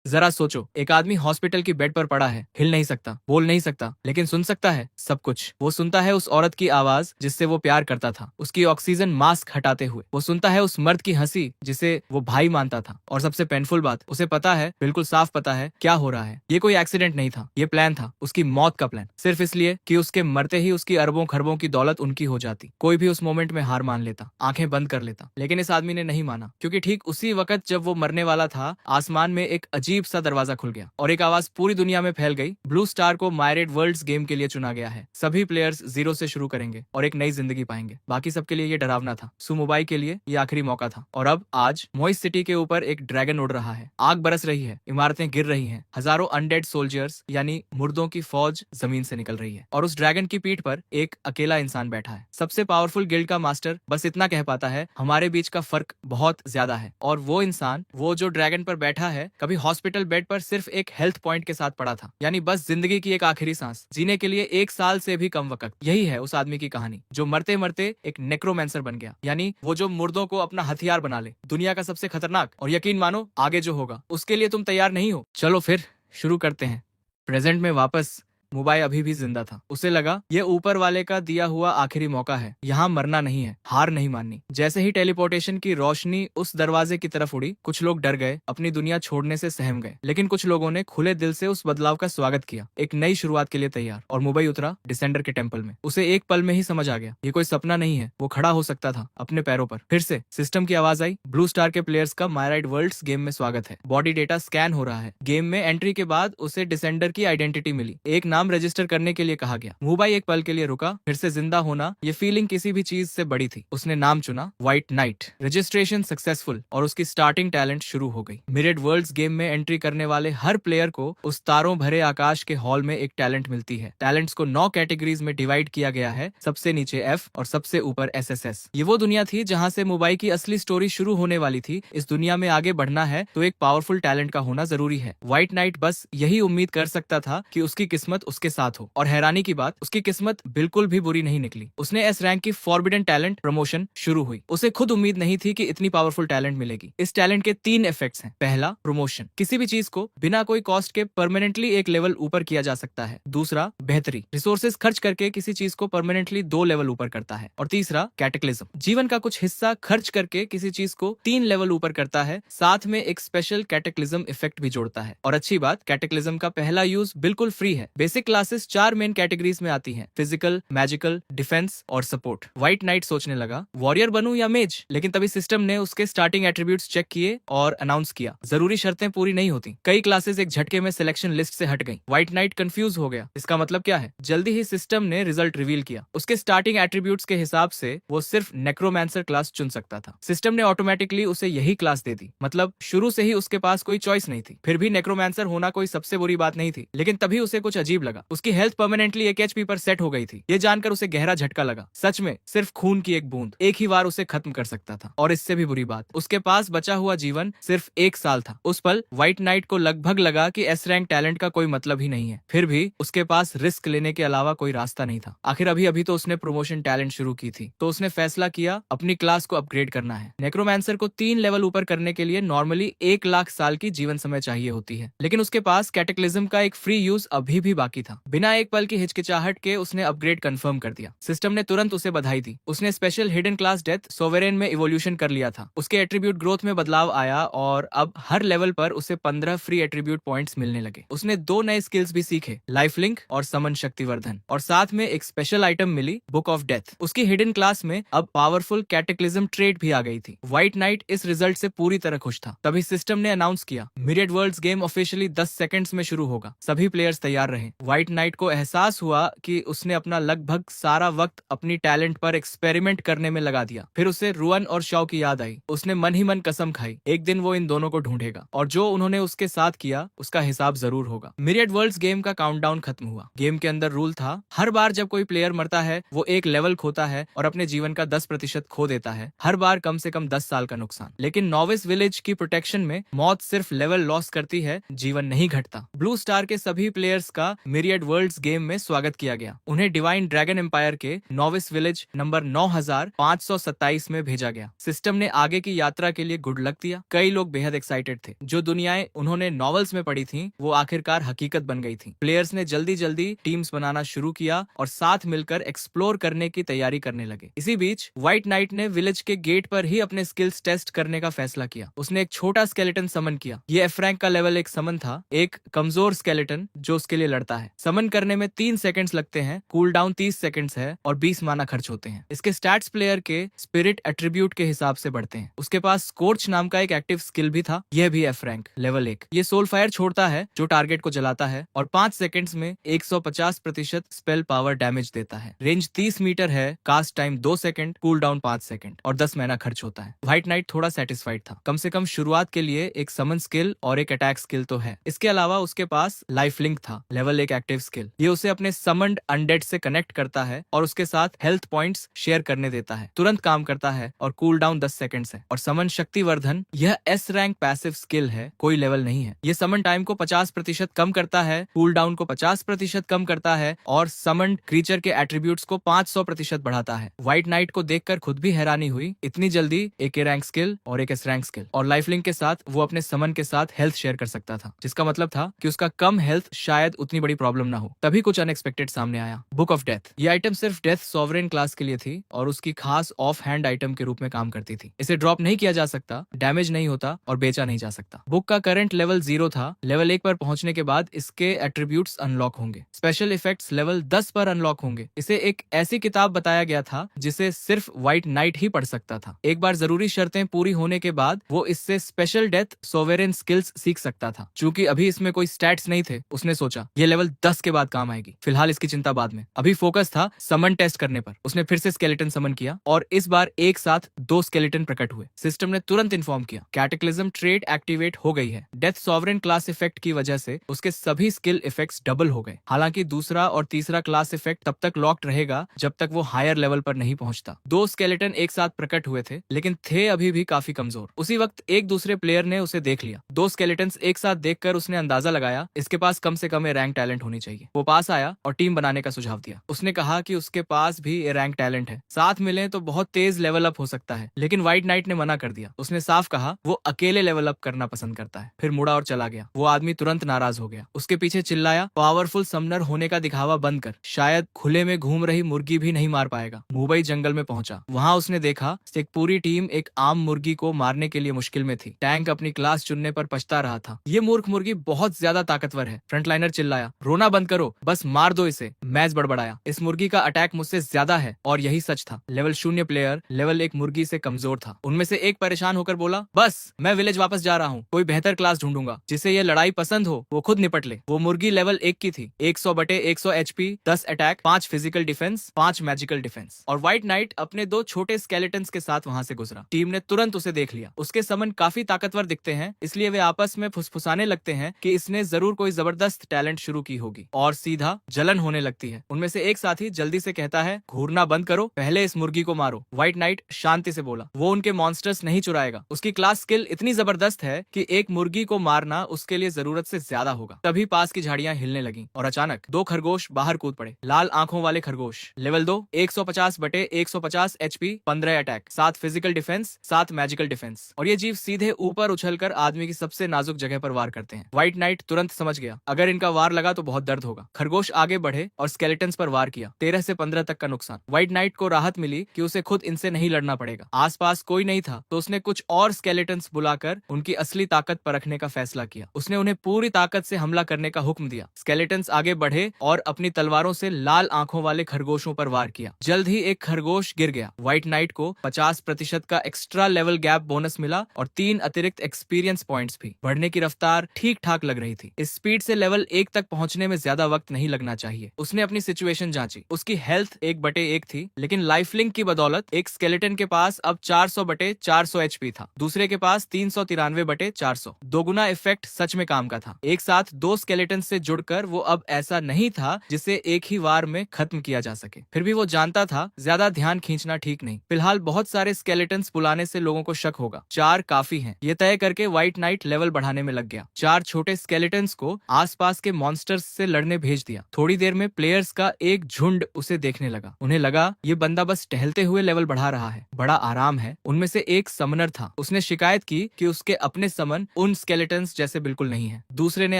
जरा सोचो, एक आदमी हॉस्पिटल की बेड पर पड़ा है, हिल नहीं सकता, बोल नहीं सकता, लेकिन सुन सकता है सब कुछ। वो सुनता है उस औरत की आवाज जिससे वो प्यार करता था, उसकी ऑक्सीजन मास्क हटाते हुए। वो सुनता है उस मर्द की हंसी जिसे वो भाई मानता था। और सबसे पेनफुल बात, उसे पता है, बिल्कुल साफ पता है क्या हो रहा है। ये कोई एक्सीडेंट नहीं था, ये प्लान था, उसकी मौत का प्लान। सिर्फ इसलिए कि उसके मरते ही उसकी अरबों खरबों की दौलत उनकी हो जाती। कोई भी उस मोमेंट में हार मान लेता, आंखें बंद कर लेता, लेकिन इस आदमी ने नहीं माना, क्योंकि ठीक उसी वक्त जब वो मरने वाला था, आसमान में एक अजीब सा दरवाजा खुल गया और एक आवाज पूरी दुनिया में फैल गई। ब्लू स्टार को मायरेड वर्ल्ड्स गेम के लिए चुना गया है। सभी प्लेयर्स जीरो से शुरू करेंगे और एक नई जिंदगी पाएंगे। बाकी सबके लिए ये डरावना था, सुमुबाई के लिए ये आखिरी मौका था। और अब आज मोइस सिटी के ऊपर एक ड्रैगन उड़ रहा है, आग बरस रही है, इमारतें गिर रही हैं, हजारों अनडेड सोल्जर्स यानी मुर्दों की फौज जमीन से निकल रही है। और उस ड्रैगन की पीठ पर एक अकेला इंसान बैठा है। सबसे पावरफुल गिल्ड का मास्टर बस इतना कह पाता है, हमारे बीच का फर्क बहुत ज्यादा है। और वो इंसान, वो जो ड्रैगन पर बैठा है, कभी हॉस्पिटल बेड पर सिर्फ एक हेल्थ पॉइंट के साथ पड़ा था, यानी बस जिंदगी की एक आखिरी सांस जीने के लिए 1 साल से भी कम वक्त। यही है उस आदमी की कहानी, जो मरते मरते एक नेक्रोमैंसर बन गया, यानी वो जो मुर्दों को अपना हथियार बना ले। दुनिया का सबसे खतरनाक। और यकीन मानो, आगे जो होगा उसके लिए तुम तैयार नहीं हो। चलो फिर शुरू करते हैं। प्रेजेंट में वापस मुबाई अभी भी जिंदा था। उसे लगा ये ऊपर वाले का दिया हुआ आखिरी मौका है, यहाँ मरना नहीं है, हार नहीं माननी। जैसे ही टेलीपोर्टेशन की रोशनी उस दरवाजे की तरफ उड़ी, कुछ लोग डर गए, अपनी दुनिया छोड़ने से सहम गए, लेकिन कुछ लोगों ने खुले दिल से उस बदलाव का स्वागत किया, एक नई शुरुआत के लिए तैयार। और मुबई उतरा डिसेंडर के टेम्पल में। उसे एक पल में ही समझ आ गया, ये कोई सपना नहीं है, वो खड़ा हो सकता था अपने पैरों पर। फिर से सिस्टम की आवाज आई, ब्लू स्टार के प्लेयर्स का मायराइड वर्ल्ड्स गेम में स्वागत है। बॉडी डेटा स्कैन हो रहा है। गेम में एंट्री के बाद उसे डिसेंडर की आइडेंटिटी मिली, एक नाम रजिस्टर करने के लिए कहा गया। मुबाई एक पल के लिए रुका, फिर से जिंदा होना, ये फीलिंग किसी भी चीज से बड़ी थी। उसने नाम चुना, व्हाइट नाइट। रजिस्ट्रेशन सक्सेसफुल और उसकी स्टार्टिंग टैलेंट शुरू हो गई। मिरेड वर्ल्ड्स गेम में एंट्री करने वाले हर प्लेयर को उस तारों भरे आकाश के हॉल में एक टैलेंट मिलती है। टैलेंट्स को 9 कैटेगरीज में डिवाइड किया गया है, सबसे नीचे एफ और सबसे ऊपर एसएसएस। ये वो दुनिया थी जहां से मुबाई की असली स्टोरी शुरू होने वाली थी। इस दुनिया में आगे बढ़ना है तो एक पावरफुल टैलेंट का होना जरूरी है। व्हाइट नाइट बस यही उम्मीद कर सकता था कि उसकी किस्मत उसके साथ हो। और हैरानी की बात, उसकी किस्मत बिल्कुल भी बुरी नहीं निकली। उसने एस रैंक की फॉरबिडन टैलेंट प्रमोशन शुरू हुई। उसे खुद उम्मीद नहीं थी कि इतनी पावरफुल टैलेंट मिलेगी। इस टैलेंट के 3 इफेक्ट्स हैं। पहला, प्रमोशन, किसी भी चीज को बिना कोई कॉस्ट के परमानेंटली एक लेवल ऊपर किया जा सकता है। दूसरा, बेहतरी, रिसोर्सेज खर्च करके किसी चीज को परमानेंटली 2 लेवल ऊपर करता है। और तीसरा, कैटेक्लिज्म, जीवन का कुछ हिस्सा खर्च करके किसी चीज को 3 लेवल ऊपर करता है, साथ में एक स्पेशल कैटेक्लिज्म इफेक्ट भी जोड़ता है। और अच्छी बात, कैटेक्लिज्म का पहला यूज बिल्कुल फ्री है। बेसिक क्लासेस 4 मेन कैटेगरीज में आती हैं, फिजिकल, मैजिकल, डिफेंस और सपोर्ट। व्हाइट नाइट सोचने लगा, वॉरियर बनूं या मेज? लेकिन तभी सिस्टम ने उसके स्टार्टिंग एट्रीब्यूट्स चेक किए और अनाउंस किया, जरूरी शर्तें पूरी नहीं होती। कई क्लासेस एक झटके में सिलेक्शन लिस्ट से हट गई। व्हाइट नाइट कंफ्यूज हो गया, इसका मतलब क्या है? जल्दी ही सिस्टम ने रिजल्ट रिवील किया। उसके स्टार्टिंग एट्रीब्यूट्स के हिसाब से वो सिर्फ नेक्रोमैंसर क्लास चुन सकता था। सिस्टम ने ऑटोमेटिकली उसे यही क्लास दे दी, मतलब शुरू से ही उसके पास कोई चॉइस नहीं थी। फिर भी नेक्रोमैंसर होना कोई सबसे बुरी बात नहीं थी, लेकिन तभी उसे कुछ अजीब लगा। उसकी हेल्थ परमानेंटली एक एचपी पर सेट हो गई थी। ये जानकर उसे गहरा झटका लगा। सच में सिर्फ खून की एक बूंद एक ही बार उसे खत्म कर सकता था। और इससे भी बुरी बात, उसके पास बचा हुआ जीवन सिर्फ 1 साल था। उस पल व्हाइट नाइट को लगभग लगा कि एस रैंक टैलेंट का कोई मतलब ही नहीं है। फिर भी उसके पास रिस्क लेने के अलावा कोई रास्ता नहीं था। आखिर अभी अभी तो उसने प्रमोशन टैलेंट शुरू की थी, तो उसने फैसला किया अपनी क्लास को अपग्रेड करना है। नेक्रोमैंसर को 3 लेवल ऊपर करने के लिए नॉर्मली 1 लाख साल की जीवन समय चाहिए होती है, लेकिन उसके पास कैटेक्लिज्म का एक फ्री यूज अभी भी बाकी था। बिना एक पल की हिचकिचाहट के उसने अपग्रेड कंफर्म कर दिया। सिस्टम ने तुरंत उसे बधाई दी। उसने स्पेशल हिडन क्लास डेथ सोवेरेन में इवोल्यूशन कर लिया था। उसके एट्रीब्यूट ग्रोथ में बदलाव आया और अब हर लेवल पर उसे 15 फ्री एट्रीब्यूट पॉइंट्स मिलने लगे। उसने 2 नए स्किल्स भी सीखे, लाइफ लिंक और समन शक्तिवर्धन, और साथ में एक स्पेशल आइटम मिली, बुक ऑफ डेथ। उसकी हिडन क्लास में अब पावरफुल कैटेक्लिज्म ट्रेड भी आ गई थी। व्हाइट नाइट इस रिजल्ट से पूरी तरह खुश था। तभी सिस्टम ने अनाउंस किया, मिरेड वर्ल्ड्स गेम ऑफिशियली 10 सेकंड्स में शुरू होगा। सभी प्लेयर्स तैयार रहे। व्हाइट नाइट को एहसास हुआ कि उसने अपना लगभग सारा वक्त अपनी टैलेंट पर एक्सपेरिमेंट करने में लगा दिया। फिर उसे रुअन और शाओ की याद आई। उसने मन ही मन कसम खाई, एक दिन वो इन दोनों को ढूंढेगा और जो उन्होंने उसके साथ किया उसका हिसाब जरूर होगा। मिरियड वर्ल्ड्स गेम का काउंटडाउन खत्म हुआ। गेम के अंदर रूल था, हर बार जब कोई प्लेयर मरता है वो एक लेवल खोता है और अपने जीवन का 10% खो देता है। हर बार कम से कम 10 साल का नुकसान। लेकिन नोविस विलेज की प्रोटेक्शन में मौत सिर्फ लेवल लॉस करती है, जीवन नहीं घटता। ब्लू स्टार के सभी प्लेयर्स का मिरियड वर्ल्ड्स गेम में स्वागत किया गया। उन्हें डिवाइन ड्रैगन एम्पायर के नोविस विलेज नंबर 9527 में भेजा गया। सिस्टम ने आगे की यात्रा के लिए गुड लक दिया। कई लोग बेहद एक्साइटेड थे। जो दुनियाएं उन्होंने नॉवेल्स में पढ़ी थी वो आखिरकार हकीकत बन गई थी। प्लेयर्स ने जल्दी जल्दी टीम्स बनाना शुरू किया और साथ मिलकर एक्सप्लोर करने की तैयारी करने लगे। इसी बीच व्हाइट नाइट ने विलेज के गेट पर ही अपने स्किल्स टेस्ट करने का फैसला किया। उसने एक छोटा स्केलेटन समन किया। ये एफ रैंक का लेवल 1 समन था, एक कमजोर स्केलेटन जो उसके लिए लड़ता है। समन करने में 3 सेकंड्स लगते हैं, कूल डाउन 30 सेकंड्स है और 20 माना खर्च होते हैं। इसके स्टैट्स प्लेयर के स्पिरिट एट्रीब्यूट के हिसाब से बढ़ते हैं। उसके पास स्कोर्च नाम का एक एक्टिव स्किल भी था, यह भी एफ रैंक लेवल 1। ये सोल फायर छोड़ता है जो टारगेट को जलाता है और 5 सेकंड्स में 150% स्पेल पावर डैमेज देता है। रेंज 30 मीटर है, cast time 2 second, cool down 5 second और 10 माना खर्च होता है। व्हाइट नाइट थोड़ा सेटिस्फाइड था, कम से कम शुरुआत के लिए एक समन स्किल और एक अटैक स्किल तो है। इसके अलावा उसके पास लाइफ लिंक था, लेवल 1 एक्टिव स्किल। ये उसे अपने समन्ड अनडेड से कनेक्ट करता है और उसके साथ हेल्थ पॉइंट्स शेयर करने देता है। तुरंत काम करता है और कूल डाउन 10 सेकंड्स है। और समन शक्तिवर्धन यह एस रैंक पैसिव स्किल है, कोई लेवल नहीं है। ये समन टाइम को 50% कम करता है, कूल डाउन को 50% कम करता है और समन्ड क्रीचर के एट्रीब्यूट्स को 500% बढ़ाता है। व्हाइट नाइट को देखकर खुद भी हैरानी हुई, इतनी जल्दी एक ए रैंक स्किल और एक एस रैंक स्किल और लाइफ लिंक के साथ वो अपने समन के साथ हेल्थ शेयर कर सकता था, जिसका मतलब था कि उसका कम हेल्थ शायद उतनी बड़ी प्रॉब्लम ना हो। तभी कुछ अनएक्सपेक्टेड सामने आया, बुक ऑफ डेथ। ये आइटम सिर्फ डेथ सॉवरेन क्लास के लिए थी और उसकी खास ऑफ हैंड आइटम के रूप में काम करती थी। इसे ड्रॉप नहीं किया जा सकता, डैमेज नहीं होता और बेचा नहीं जा सकता। बुक का करंट लेवल 0 था। लेवल 1 पर पहुंचने के बाद इसके एट्रीब्यूट्स अनलॉक होंगे। स्पेशल इफेक्ट्स लेवल 10 पर अनलॉक होंगे। इसे एक ऐसी किताब बताया गया था जिसे सिर्फ व्हाइट नाइट ही पढ़ सकता था। एक बार जरूरी शर्तें पूरी होने के बाद वो इससे स्पेशल डेथ सोवेरेन स्किल्स सीख सकता था। चूंकि अभी इसमें कोई स्टैट्स नहीं थे, उसने सोचा ये लेवल 10 के बाद काम आएगी। फिलहाल इसकी चिंता बाद में, अभी फोकस था समन टेस्ट करने पर। उसने फिर से स्केलेटन समन किया और इस बार एक साथ 2 स्केलेटन प्रकट हुए। सिस्टम ने तुरंत इन्फॉर्म किया कैटेक्लिज्म ट्रेड एक्टिवेट हो गई है। डेथ सॉवरेन क्लास इफेक्ट की वजह से उसके सभी स्किल इफेक्ट्स डबल हो गए। हालांकि दूसरा और तीसरा क्लास इफेक्ट तब तक लॉक्ड रहेगा जब तक वो हायर लेवल पर नहीं पहुंचता। 2 स्केलेटन एक साथ प्रकट हुए थे लेकिन थे अभी भी काफी कमजोर। उसी वक्त एक दूसरे प्लेयर ने उसे देख लिया। 2 स्केलेटन्स एक साथ देखकर उसने अंदाजा लगाया इसके पास कम से कम ए रैंक टैलेंट होनी चाहिए। वो पास आया और टीम बनाने का सुझाव दिया। उसने कहा कि उसके पास भी ए रैंक टैलेंट है, साथ मिले तो बहुत तेज लेवल अप हो सकता है। लेकिन व्हाइट नाइट ने मना कर दिया। उसने साफ कहा वो अकेले लेवल अप करना पसंद करता है। फिर मुड़ा और चला गया। वो आदमी तुरंत नाराज हो गया। उसके पीछे चिल्लाया, पावरफुल समनर होने का दिखावा बंद कर, शायद खुले में घूम रही मुर्गी भी नहीं मार पाएगा। मुंबई जंगल में पहुंचा। वहां उसने देखा एक पूरी टीम एक आम मुर्गी को मारने के लिए मुश्किल में थी। टैंक अपनी क्लास चुनने पर पछता रहा था। ये मूर्ख मुर्गी बहुत ज्यादा ताकतवर है। फ्रंटलाइनर चिल्लाया, रोना बंद करो, बस मार दो इसे। मैच बड़बड़ाया, इस मुर्गी का अटैक मुझसे ज्यादा है और यही सच था। लेवल 0 प्लेयर लेवल 1 मुर्गी से कमजोर था। उनमें से एक परेशान होकर बोला, बस मैं विलेज वापस जा रहा हूँ, कोई बेहतर क्लास ढूंढूंगा जिसे ये लड़ाई पसंद हो, वो खुद निपट ले। वो मुर्गी लेवल 1 की थी, 100/100 HP, 10 attack, 5 physical defence, 5 magical defence. और व्हाइट नाइट अपने 2 छोटे स्केलेटन्स के साथ वहां से गुजरा। टीम ने तुरंत उसे देख लिया। उसके समन काफी ताकतवर दिखते हैं, इसलिए वे आपस में फुसफुसाने लगते हैं कि इसने जरूर कोई जबरदस्त टैलेंट शुरू की होगी। और सीधा जलन होने लगती है। उनमें से एक साथी जल्दी से कहता है, घूरना बंद करो, पहले इस मुर्गी को मारो। व्हाइट नाइट शांति से बोला, वो उनके मॉन्स्टर्स नहीं चुराएगा। उसकी क्लास स्किल इतनी जबरदस्त है कि एक मुर्गी को मारना उसके लिए जरूरत से ज्यादा होगा। तभी पास की झाड़ियां हिलने लगी और अचानक 2 खरगोश बाहर कूद पड़े। लाल आंखों वाले खरगोश, level 2, 150/150 HP, 15 attack, 7 physical defence, 7 magical defence. और ये जीव सीधे ऊपर उछलकर आदमी की सबसे नाजुक जगह पर वार करते हैं। व्हाइट नाइट तुरंत समझ गया, अगर इनका वार लगा तो बहुत दर्द होगा। खरगोश आगे बढ़े और स्केलेटन्स पर वार किया। 13 से 15 तक का नुकसान। व्हाइट नाइट को राहत मिली कि उसे खुद इनसे नहीं लड़ना पड़ेगा। आसपास कोई नहीं था तो उसने कुछ और स्केलेटन्स बुलाकर उनकी असली ताकत परखने का फैसला किया। उसने उन्हें पूरी ताकत से हमला करने का हुक्म दिया। स्केलेटन्स आगे बढ़े और अपनी तलवारों से लाल आंखों वाले खरगोशों पर वार किया। जल्द ही एक खरगोश गिर गया। व्हाइट नाइट को 50% का एक्स्ट्रा लेवल गैप बोनस मिला और 3 अतिरिक्त एक्सपीरियंस पॉइंट्स भी। बढ़ने की रफ्तार ठीक ठाक लग रही थी। इस स्पीड से लेवल 1 तक पहुंचने में ज्यादा वक्त नहीं लगना चाहिए। उसने अपनी सिचुएशन जांची। उसकी हेल्थ 1/1 थी, लेकिन लाइफ लिंक की बदौलत एक स्केलेटन के पास अब 400/400 HP था, दूसरे के पास 393/400। दोगुना इफेक्ट सच में काम का था। एक साथ 2 स्केलेटन से जुड़कर वो अब ऐसा नहीं था जिसे एक ही वार में खत्म किया जा सके। फिर भी वो जानता था ज्यादा ध्यान खींचना ठीक नहीं। फिलहाल बहुत सारे स्केलेटन्स बुलाने से लोगों को शक होगा, 4 काफी हैं। ये तय करके व्हाइट नाइट लेवल बढ़ाने में लग गया। 4 छोटे स्केलेटन्स को आसपास के मॉन्स्टर्स मॉन्स्टर्स से लड़ने भेज दिया। थोड़ी देर में प्लेयर्स का एक झुंड उसे देखने लगा। उन्हें लगा ये बंदा बस टहलते हुए लेवल बढ़ा रहा है, बड़ा आराम है। उनमें से एक समनर था। उसने शिकायत की कि उसके अपने समन उन स्केलेटन्स जैसे बिल्कुल नहीं है। दूसरे ने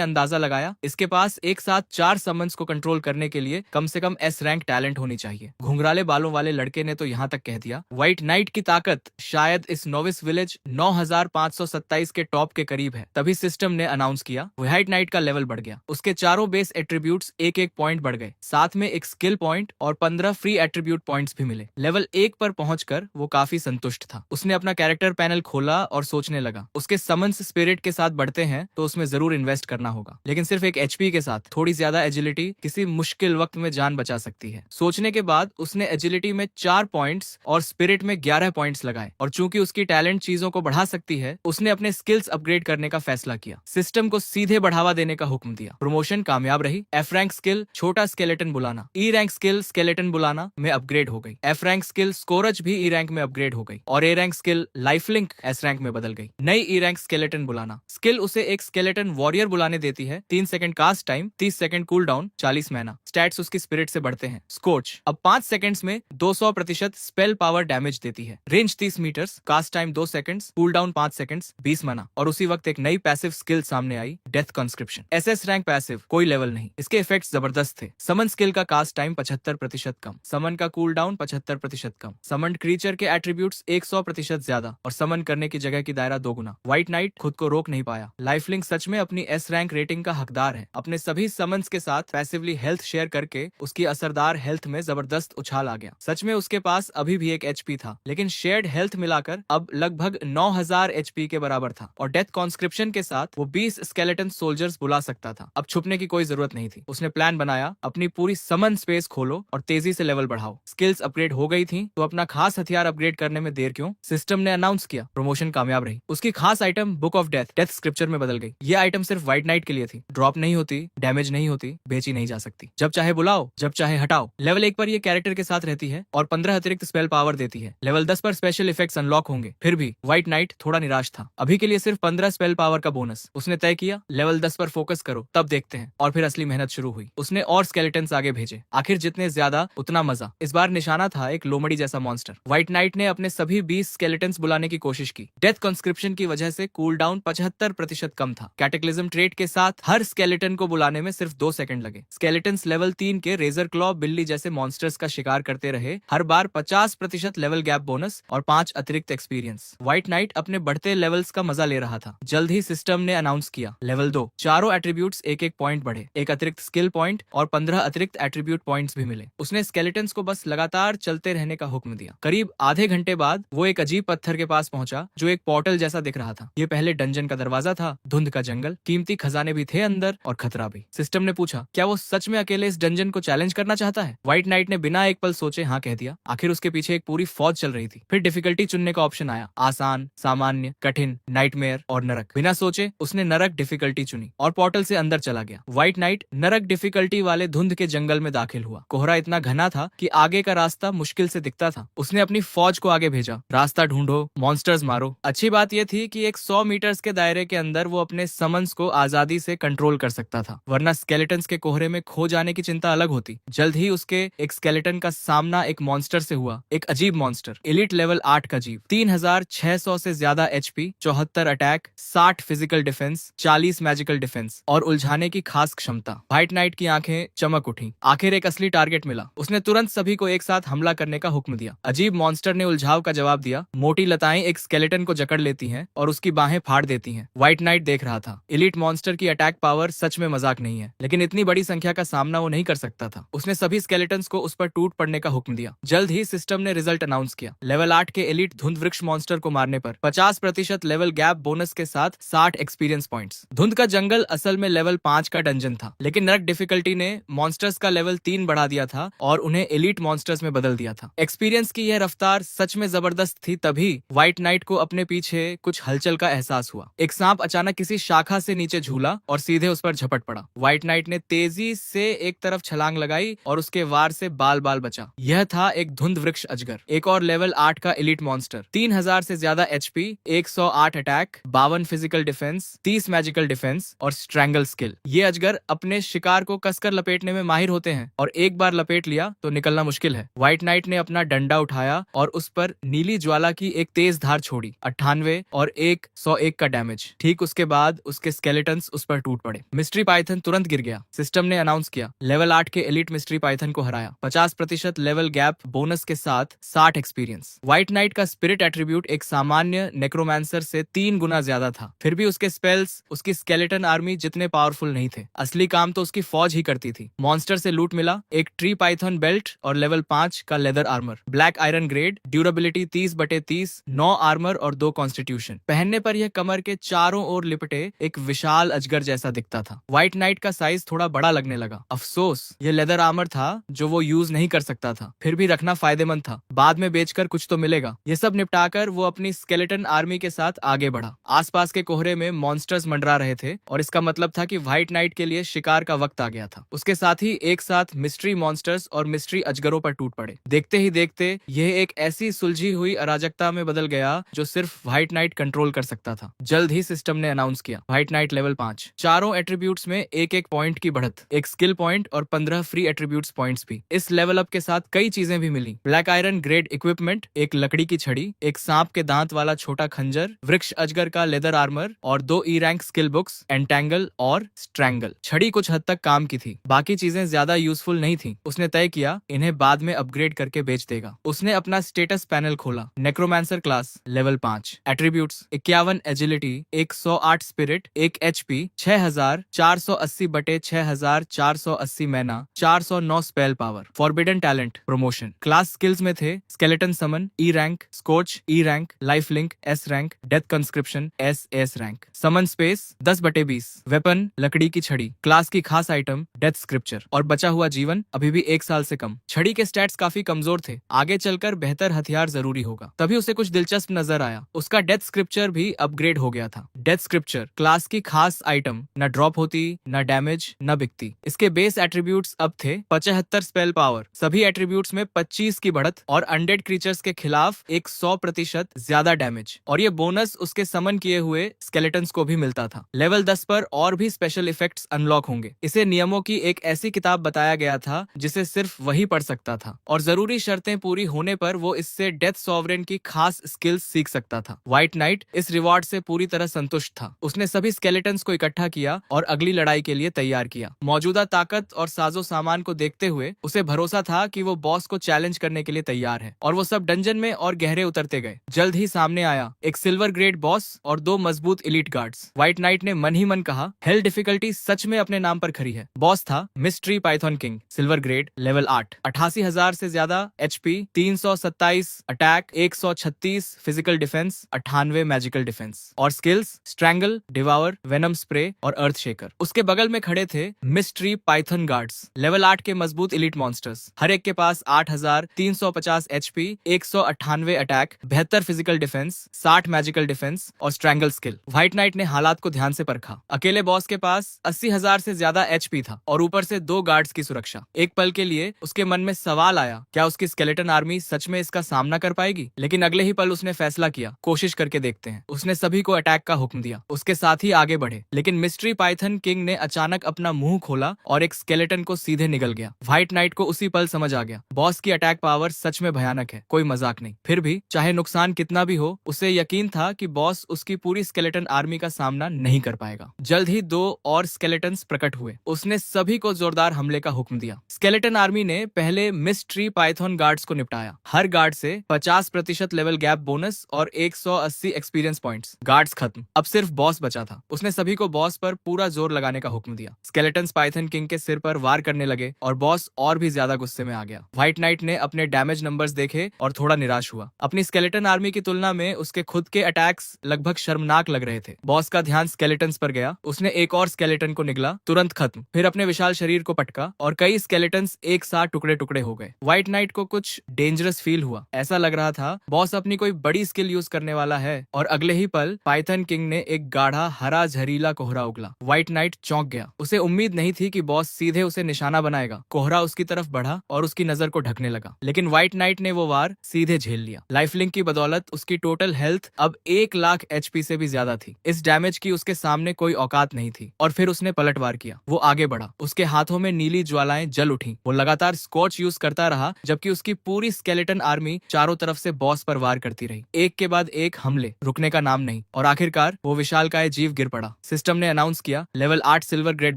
अंदाजा लगाया इसके पास एक साथ 4 समन्स को कंट्रोल करने के लिए कम से कम S रैंक टैलेंट होनी चाहिए। घुंघराले बालों वाले लड़के ने तो यहाँ तक कह दिया व्हाइट नाइट की ताकत शायद इस नोविस विलेज 9527 के टॉप के करीब है। तभी सिस्टम ने अनाउंस किया व्हाइट नाइट का लेवल बढ़ गया। उसके चारों बेस एट्रीब्यूट्स एक एक पॉइंट बढ़ गए, साथ में एक स्किल पॉइंट और 15 फ्री एट्रीब्यूट पॉइंट्स भी मिले। लेवल 1 पर पहुंचकर वो काफी संतुष्ट था। उसने अपना कैरेक्टर पैनल खोला और सोचने लगा उसके समन्स स्पिरिट के साथ बढ़ते हैं तो उसमें जरूर इन्वेस्ट करना होगा, लेकिन सिर्फ एक HP के साथ थोड़ी ज्यादा एजिलिटी किसी मुश्किल वक्त में जान बचा सकती है। सोचने के बाद उसने एजिलिटी में 4 पॉइंट्स और स्पिरिट में 11 पॉइंट्स लगाए, और चूंकि उसकी टैलेंट चीजों को बढ़ा सकती है उसने अपने स्किल्स अपग्रेड करने का फैसला किया। सिस्टम को सीधे बढ़ावा देने का हुक्म दिया। प्रमोशन कामयाब रही। F रैंक स्किल छोटा स्केलेटन बुलाना, E रैंक स्किल स्केलेटन बुलाना में अपग्रेड हो गई। F रैंक स्किल स्कोरज भी E रैंक में अपग्रेड हो गई और A rank skill lifelink S rank में बदल गई। नई E रैंक स्केलेटन बुलाना स्किल उसे एक स्केलेटन वॉरियर बुलाने देती है। 3 second cast time, 30 second cool down, 40 mana. Stats उसकी स्पिरिट से बढ़ते हैं। स्कोच अब 5 सेकंड्स में 200% स्पेल पावर डैमेज देती है। Range 30 metres, cast time 2 seconds, cool down 5 seconds, 20 mana. और उसी वक्त एक नई पैसिव स्किल सामने आई, death conscription. SS rank passive, कोई लेवल नहीं। इसके इफेक्ट्स जबरदस्त थे। समन स्किल का कास्ट टाइम 75% कम, समन का कूल डाउन 75% कम, समन क्रीचर के एट्रीब्यूट्स 100% ज्यादा और समन करने की जगह की दायरा 2 गुना। व्हाइट नाइट खुद को रोक नहीं पाया। लाइफलिंक सच में अपनी S रैंक रेटिंग का हकदार है। अपने सभी समन्स के साथ पैसिवली हेल्थ शेयर करके उसकी असरदार हेल्थ में जबरदस्त उछाल आ गया। सच में उसके पास अभी भी एक HP था, लेकिन शेयर्ड हेल्थ मिलाकर अब लगभग 9000 HP के बराबर था और डेथ कॉन्स्क्रिप्शन के साथ वो 20 स्केलेटन सोल्जर्स बुला सकता था। अब छुपने की कोई जरूरत नहीं थी। उसने प्लान बनाया अपनी पूरी समन स्पेस खोलो और तेजी से लेवल बढ़ाओ। स्किल्स अपग्रेड हो गई थी तो अपना खास हथियार अपग्रेड करने में देर क्यों? सिस्टम ने अनाउंस किया। प्रमोशन कामयाब रही। उसकी खास item book of death scripture में बदल गई। ये आइटम सिर्फ व्हाइट नाइट के लिए थी। ड्रॉप नहीं होती, डैमेज नहीं होती, बेची नहीं जा सकती। जब चाहे बुलाओ, जब चाहे हटाओ। लेवल 1 पर ये कैरेक्टर के साथ रहती है और 15 अतिरिक्त स्पेल पावर देती है। लेवल 10 पर स्पेशल इफेक्ट्स अनलॉक होंगे। फिर भी व्हाइट नाइट थोड़ा निराश था। अभी के लिए सिर्फ 15 स्पेल पावर का बोनस। उसने तय किया लेवल 10 पर फोकस करो, तब देखते हैं। और फिर असली मेहनत शुरू हुई। उसने और स्केलेटन्स आगे भेजे। आखिर जितने ज्यादा उतना मजा। इस बार निशाना था एक लोमड़ी जैसा मॉन्स्टर। व्हाइट नाइट ने अपने सभी 20 स्केलेटन्स बुलाने की कोशिश की। डेथ कॉन्स्क्रिप्शन की वजह से कूल डाउन 75% कम था। कैटेक्लिज्म ट्रेट के साथ हर स्केलेटन को बुलाने में सिर्फ 2 सेकंड लगे। स्केलेटन्स लेवल 3 के रेजर क्लॉ बिल्ली जैसे मॉन्स्टर्स का शिकार करते रहे। हर बार 50% लेवल गैप बोनस और 5 अतिरिक्त एक्सपीरियंस। व्हाइट नाइट अपने बढ़ते लेवल्स का मजा ले रहा था। जल्द ही सिस्टम ने अनाउंस किया लेवल 2। चारों एट्रीब्यूट्स एक पॉइंट बढ़े, एक अतिरिक्त स्किल पॉइंट और 15 अतिरिक्त एट्रीब्यूट पॉइंट्स भी मिले। उसने स्केलेटन्स को बस लगातार चलते रहने का हुक्म दिया। करीब आधे घंटे बाद वो एक अजीब पत्थर के पास पहुंचा जो एक पोर्टल जैसा दिख रहा था। ये पहले डंजन का दरवाजा था, धुंध का जंगल, कीमती खजाने भी थे अंदर और खतरा भी। सिस्टम ने पूछा क्या वो सच में अकेले इस डंजन को चैलेंज करना चाहता है? व्हाइट नाइट ने बिना एक पल सोचे हाँ कह दिया। आखिर उसके पीछे एक पूरी फौज चल रही थी। फिर डिफिकल्टी चुनने का ऑप्शन आया, आसान, सामान्य, कठिन, नाइटमेयर और नरक। बिना सोचे उसने नरक डिफिकल्टी चुनी और पोर्टल से अंदर चला गया। व्हाइट नाइट नरक डिफिकल्टी वाले धुंध के जंगल में दाखिल हुआ। कोहरा इतना घना था कि आगे का रास्ता मुश्किल से दिखता था। उसने अपनी फौज को आगे भेजा, रास्ता ढूंढो, मॉन्स्टर्स मारो। अच्छी बात यह थी कि एक 100 मीटर्स के दायरे के अंदर वो अपने समन्स को आजादी से कंट्रोल कर सकता था, वरना स्केलेटन्स के कोहरे में खो जाने की चिंता अलग होती। जल्द ही उसके एक स्केलेटन का सामना एक मॉन्स्टर से हुआ, एक अजीब मॉन्स्टर, एलिट लेवल 8 का जीव, 3600 से ज्यादा HP, 74 attack, 60 physical defence, 40 magical defence और उलझाने की खास क्षमता। व्हाइट नाइट की आंखें चमक उठी। आखिर एक असली टारगेट मिला। उसने तुरंत सभी को एक साथ हमला करने का हुक्म दिया। अजीब मॉन्स्टर ने उलझाव का जवाब दिया। मोटी लताएं एक स्केलेटन को जकड़ लेती हैं और उसकी बाहें फाड़ देती हैं। व्हाइट नाइट देख रहा था। एलिट मॉन्स्टर की अटैक पावर सच में मजाक नहीं है, लेकिन इतनी बड़ी संख्या का सामना वो नहीं कर सकता था। उसने सभी स्केलेटन्स को उस पर टूट पड़ने का हुक्म दिया। जल्द ही सिस्टम ने रिजल्ट अनाउंस किया। लेवल 8 के एलिट धुंध वृक्ष मॉन्स्टर को मारने पर 50% लेवल गैप बोनस के साथ 60 एक्सपीरियंस पॉइंट्स। धुंध का जंगल असल में लेवल 5 का डंजन था, लेकिन नरक डिफिकल्टी ने मॉन्स्टर्स का लेवल 3 बढ़ा दिया था और उन्हें एलिट मॉन्स्टर्स में बदल दिया था। एक्सपीरियंस की यह रफ्तार सच में जबरदस्त थी। तभी व्हाइट नाइट को अपने पीछे कुछ हलचल का एहसास हुआ। एक सांप अचानक किसी शाखा से नीचे झूला और सीधे उस पर झपट पड़ा। व्हाइट नाइट ने तेजी से एक तरफ छलांग लगाई और उसके वार से बाल बाल बचा। यह था एक धुंध वृक्ष अजगर, एक और लेवल 8 का एलिट मॉन्स्टर, 3000 से ज्यादा HP, 108 attack, 52 physical defence, 30 magical defence और स्ट्रैंगल स्किल। ये अजगर जानवर अपने शिकार को कसकर लपेटने में माहिर होते हैं और एक बार लपेट लिया तो निकलना मुश्किल है। व्हाइट नाइट ने अपना डंडा उठाया और उस पर नीली ज्वाला की एक तेज धार छोड़ी। 98 और 101 का डैमेज। ठीक उसके बाद उसके स्केलेटन्स उस पर टूट पड़े। मिस्ट्री पाइथन तुरंत गिर गया। सिस्टम ने अनाउंस किया, लेवल 8 के एलिट मिस्ट्री पाइथन को हराया। 50% लेवल गैप बोनस के साथ 60 एक्सपीरियंस। व्हाइट नाइट का स्पिरिट एट्रीब्यूट एक सामान्य नेक्रोमांसर से 3 गुना ज्यादा था। फिर भी उसके स्पेल्स उसकी स्केलेटन आर्मी जितने पावरफुल नहीं थे। असली काम तो उसकी फौज ही करती थी। मॉन्स्टर से लूट मिला, एक ट्री पाइथन बेल्ट और लेवल 5 का leather armour. Black iron grade, durability 30/30, 9 armour और 2 कॉन्स्टिट्यूशन। पहनने पर यह कमर के चारों ओर लिपटे एक विशाल अजगर जैसा दिखता था। व्हाइट नाइट का साइज थोड़ा बड़ा लगने लगा। अफसोस, यह लेदर आर्मर था जो वो यूज नहीं कर सकता था। फिर भी रखना फायदेमंद था, बाद में बेचकर कुछ तो मिलेगा। ये सब निपटाकर वो अपनी स्केलेटन आर्मी के साथ आगे बढ़ा। आसपास के कोहरे में मॉन्स्टर्स मंडरा रहे थे और इसका मतलब था कि व्हाइट नाइट के लिए शिकार का वक्त आ गया था। उसके साथ ही एक साथ मिस्ट्री मॉन्स्टर्स और मिस्ट्री अजगरों पर टूट पड़े। देखते ही देखते यह एक ऐसी सुलझी हुई अराजकता में बदल गया जो सिर्फ व्हाइट नाइट कंट्रोल कर सकता था। जल्द ही सिस्टम ने अनाउंस किया, व्हाइट नाइट लेवल 5, चारों एट्रीब्यूट्स में एक पॉइंट की बढ़त, एक स्किल पॉइंट और 15 फ्री एट्रीब्यूट्स पॉइंट्स भी। इस लेवल अप के साथ कई चीजें भी मिली। ब्लैक आयरन ग्रेड इक्विपमेंट, एक लकड़ी की छड़ी, एक सांप के दांत वाला छोटा खंजर, वृक्ष अजगर का लेदर आर्मर और 2 E rank skill books, entangle और स्ट्रैंगल। छड़ी कुछ हद तक काम की थी, बाकी चीजें ज्यादा यूजफुल नहीं थी। उसने तय किया इन्हें बाद में अपग्रेड करके बेच देगा। उसने अपना स्टेटस पैनल खोला, necromancer class level 5, attributes 51 agility, 108 spirit, 1 HP, 6480/6480 mana, 409 spell power. Forbidden talent promotion. Class skills में थे skeleton summon E rank, scorch E rank, life link S rank, death conscription S rank. Summon space 10/20, weapon लकड़ी की छड़ी, class की खास item death scripture और बचा हुआ जीवन अभी भी 1 साल से कम। छड़ी के स्टैट्स काफी कमजोर थे, आगे चलकर बेहतर हथियार जरूरी होगा। तभी उसे कुछ दिलचस्प नजर आया, उसका डेथ स्क्रिप्चर भी अपग्रेड हो गया था। डेथ स्क्रिप्चर क्लास की खास आइटम, न ड्रॉप होती, न डैमेज, न बिकती। इसके बेस एट्रीब्यूट्स अब थे 75 स्पेल पावर, सभी एट्रीब्यूट्स में 25 की बढ़त और अनडेड क्रीचर्स के खिलाफ एक 100% ज्यादा डैमेज। और ये बोनस उसके समन किए हुए स्केलेटन्स को भी मिलता था। लेवल 10 पर और भी स्पेशल इफेक्ट्स अनलॉक होंगे। इसे नियमों की एक ऐसी किताब बताया गया था जिसे सिर्फ वही पढ़ सकता था और जरूरी शर्तें पूरी होने पर वो इससे डेथ सॉवरेन की खास स्किल्स सीख सकता था। व्हाइट नाइट इस रिवॉर्ड से पूरी तरह संतुष्ट था। उसने सभी स्केलेटन्स को इकट्ठा किया और अगली लड़ाई के लिए तैयार किया। मौजूदा ताकत और साजो सामान को देखते हुए उसे भरोसा था कि वो बॉस को चैलेंज करने के लिए तैयार है और वो सब डंजन में और गहरे उतरते गए। जल्द ही सामने आया एक सिल्वर ग्रेड बॉस और 2 मजबूत एलीट गार्ड्स। व्हाइट नाइट ने मन ही मन कहा, हेल डिफिकल्टी सच में अपने नाम पर खरी है। बॉस था mystery Python king, silver grade, level 8, 88,000 से ज्यादा HP, 327 attack, 136 physical defence, 98 magical defence और skills strangle, devour, venom spray और अर्थ शेकर। उसके बगल में खड़े थे मिस्ट्री पाइथन गार्ड्स, लेवल 8 के मजबूत एलीट मॉन्स्टर्स। हर एक के पास 8,350 HP, 198 attack, 72 physical defence, 60 magical defence और स्ट्रैंगल स्किल। व्हाइट नाइट ने हालात को ध्यान से परखा। अकेले बॉस के पास 80,000 से ज्यादा HP था और ऊपर से 2 गार्ड्स की सुरक्षा। एक पल के लिए उसके मन में सवाल आया, क्या उसकी स्केलेटन आर्मी सच में इसका सामना कर पाएगी? लेकिन अगले ही पल उसने फैसला किया, कोशिश करके देखते हैं। उसने सभी को अटैक का हुक्म दिया, उसके साथ ही आगे बढ़े। लेकिन मिस्ट्री पाइथन किंग ने अचानक अपना मुंह खोला और एक स्केलेटन को सीधे निगल गया। व्हाइट नाइट को उसी पल समझ आ गया, बॉस की अटैक पावर सच में भयानक है, कोई मजाक नहीं। फिर भी चाहे नुकसान कितना भी हो, उसे यकीन था कि बॉस उसकी पूरी स्केलेटन आर्मी का सामना नहीं कर पाएगा। जल्द ही 2 और स्केलेटन्स प्रकट हुए। उसने सभी को जोरदार हमले का हुक्म दिया। स्केलेटन आर्मी ने पहले मिस्ट्री पाइथन गार्ड्स को निपटाया। हर गार्ड से 50% लेवल गैप बोनस और 180 एक्सपीरियंस पॉइंट्स। गार्ड्स खत्म, अब सिर्फ बॉस बचा था। उसने सभी को बॉस पर पूरा जोर लगाने का हुक्म दिया। स्केलेटन्स पाइथन किंग के सिर पर वार करने लगे और बॉस और भी ज्यादा गुस्से में आ गया। व्हाइट नाइट ने अपने डैमेज नंबर्स देखे और थोड़ा निराश हुआ। अपनी स्केलेटन आर्मी की तुलना में उसके खुद के अटैक्स लगभग शर्मनाक लग रहे थे। बॉस का ध्यान स्केलेटन्स पर गया। उसने एक और स्केलेटन को निगला, तुरंत खत्म, फिर अपने विशाल शरीर को पटका और कई स्केलेटन्स एक साथ टुकड़े टुकड़े हो गए। व्हाइट नाइट को कुछ डेंजरस फील हुआ। ऐसा लग रहा था बॉस अपनी कोई बड़ी स्किल यूज करने वाला है और अगले ही पल पाइथन किंग ने एक गाढ़ा हरा जहरीला कोहरा उगला। व्हाइट नाइट चौंक गया। उसे उम्मीद नहीं थी कि बॉस सीधे उसे निशाना बनाएगा। कोहरा उसकी तरफ बढ़ा और उसकी नजर को ढकने लगा, लेकिन व्हाइट नाइट ने वो वार सीधे झेल लिया। लाइफलिंक की बदौलत उसकी टोटल हेल्थ अब 1 लाख HP से भी ज्यादा थी। इस डैमेज की उसके सामने कोई औकात नहीं थी और फिर उसने पलटवार किया। वो आगे बढ़ा, उसके हाथों में नीली ज्वालाएं जल उठी। वो लगातार स्कॉच यूज करता रहा जबकि उसकी पूरी स्केलेटन आर्मी चारों तरफ से बॉस पर वार करती रही। एक के बाद एक हमले, रुकने का नाम नहीं। और आखिरकार वो विशालकाय जीव गिर पड़ा। सिस्टम ने अनाउंस किया, level 8 silver grade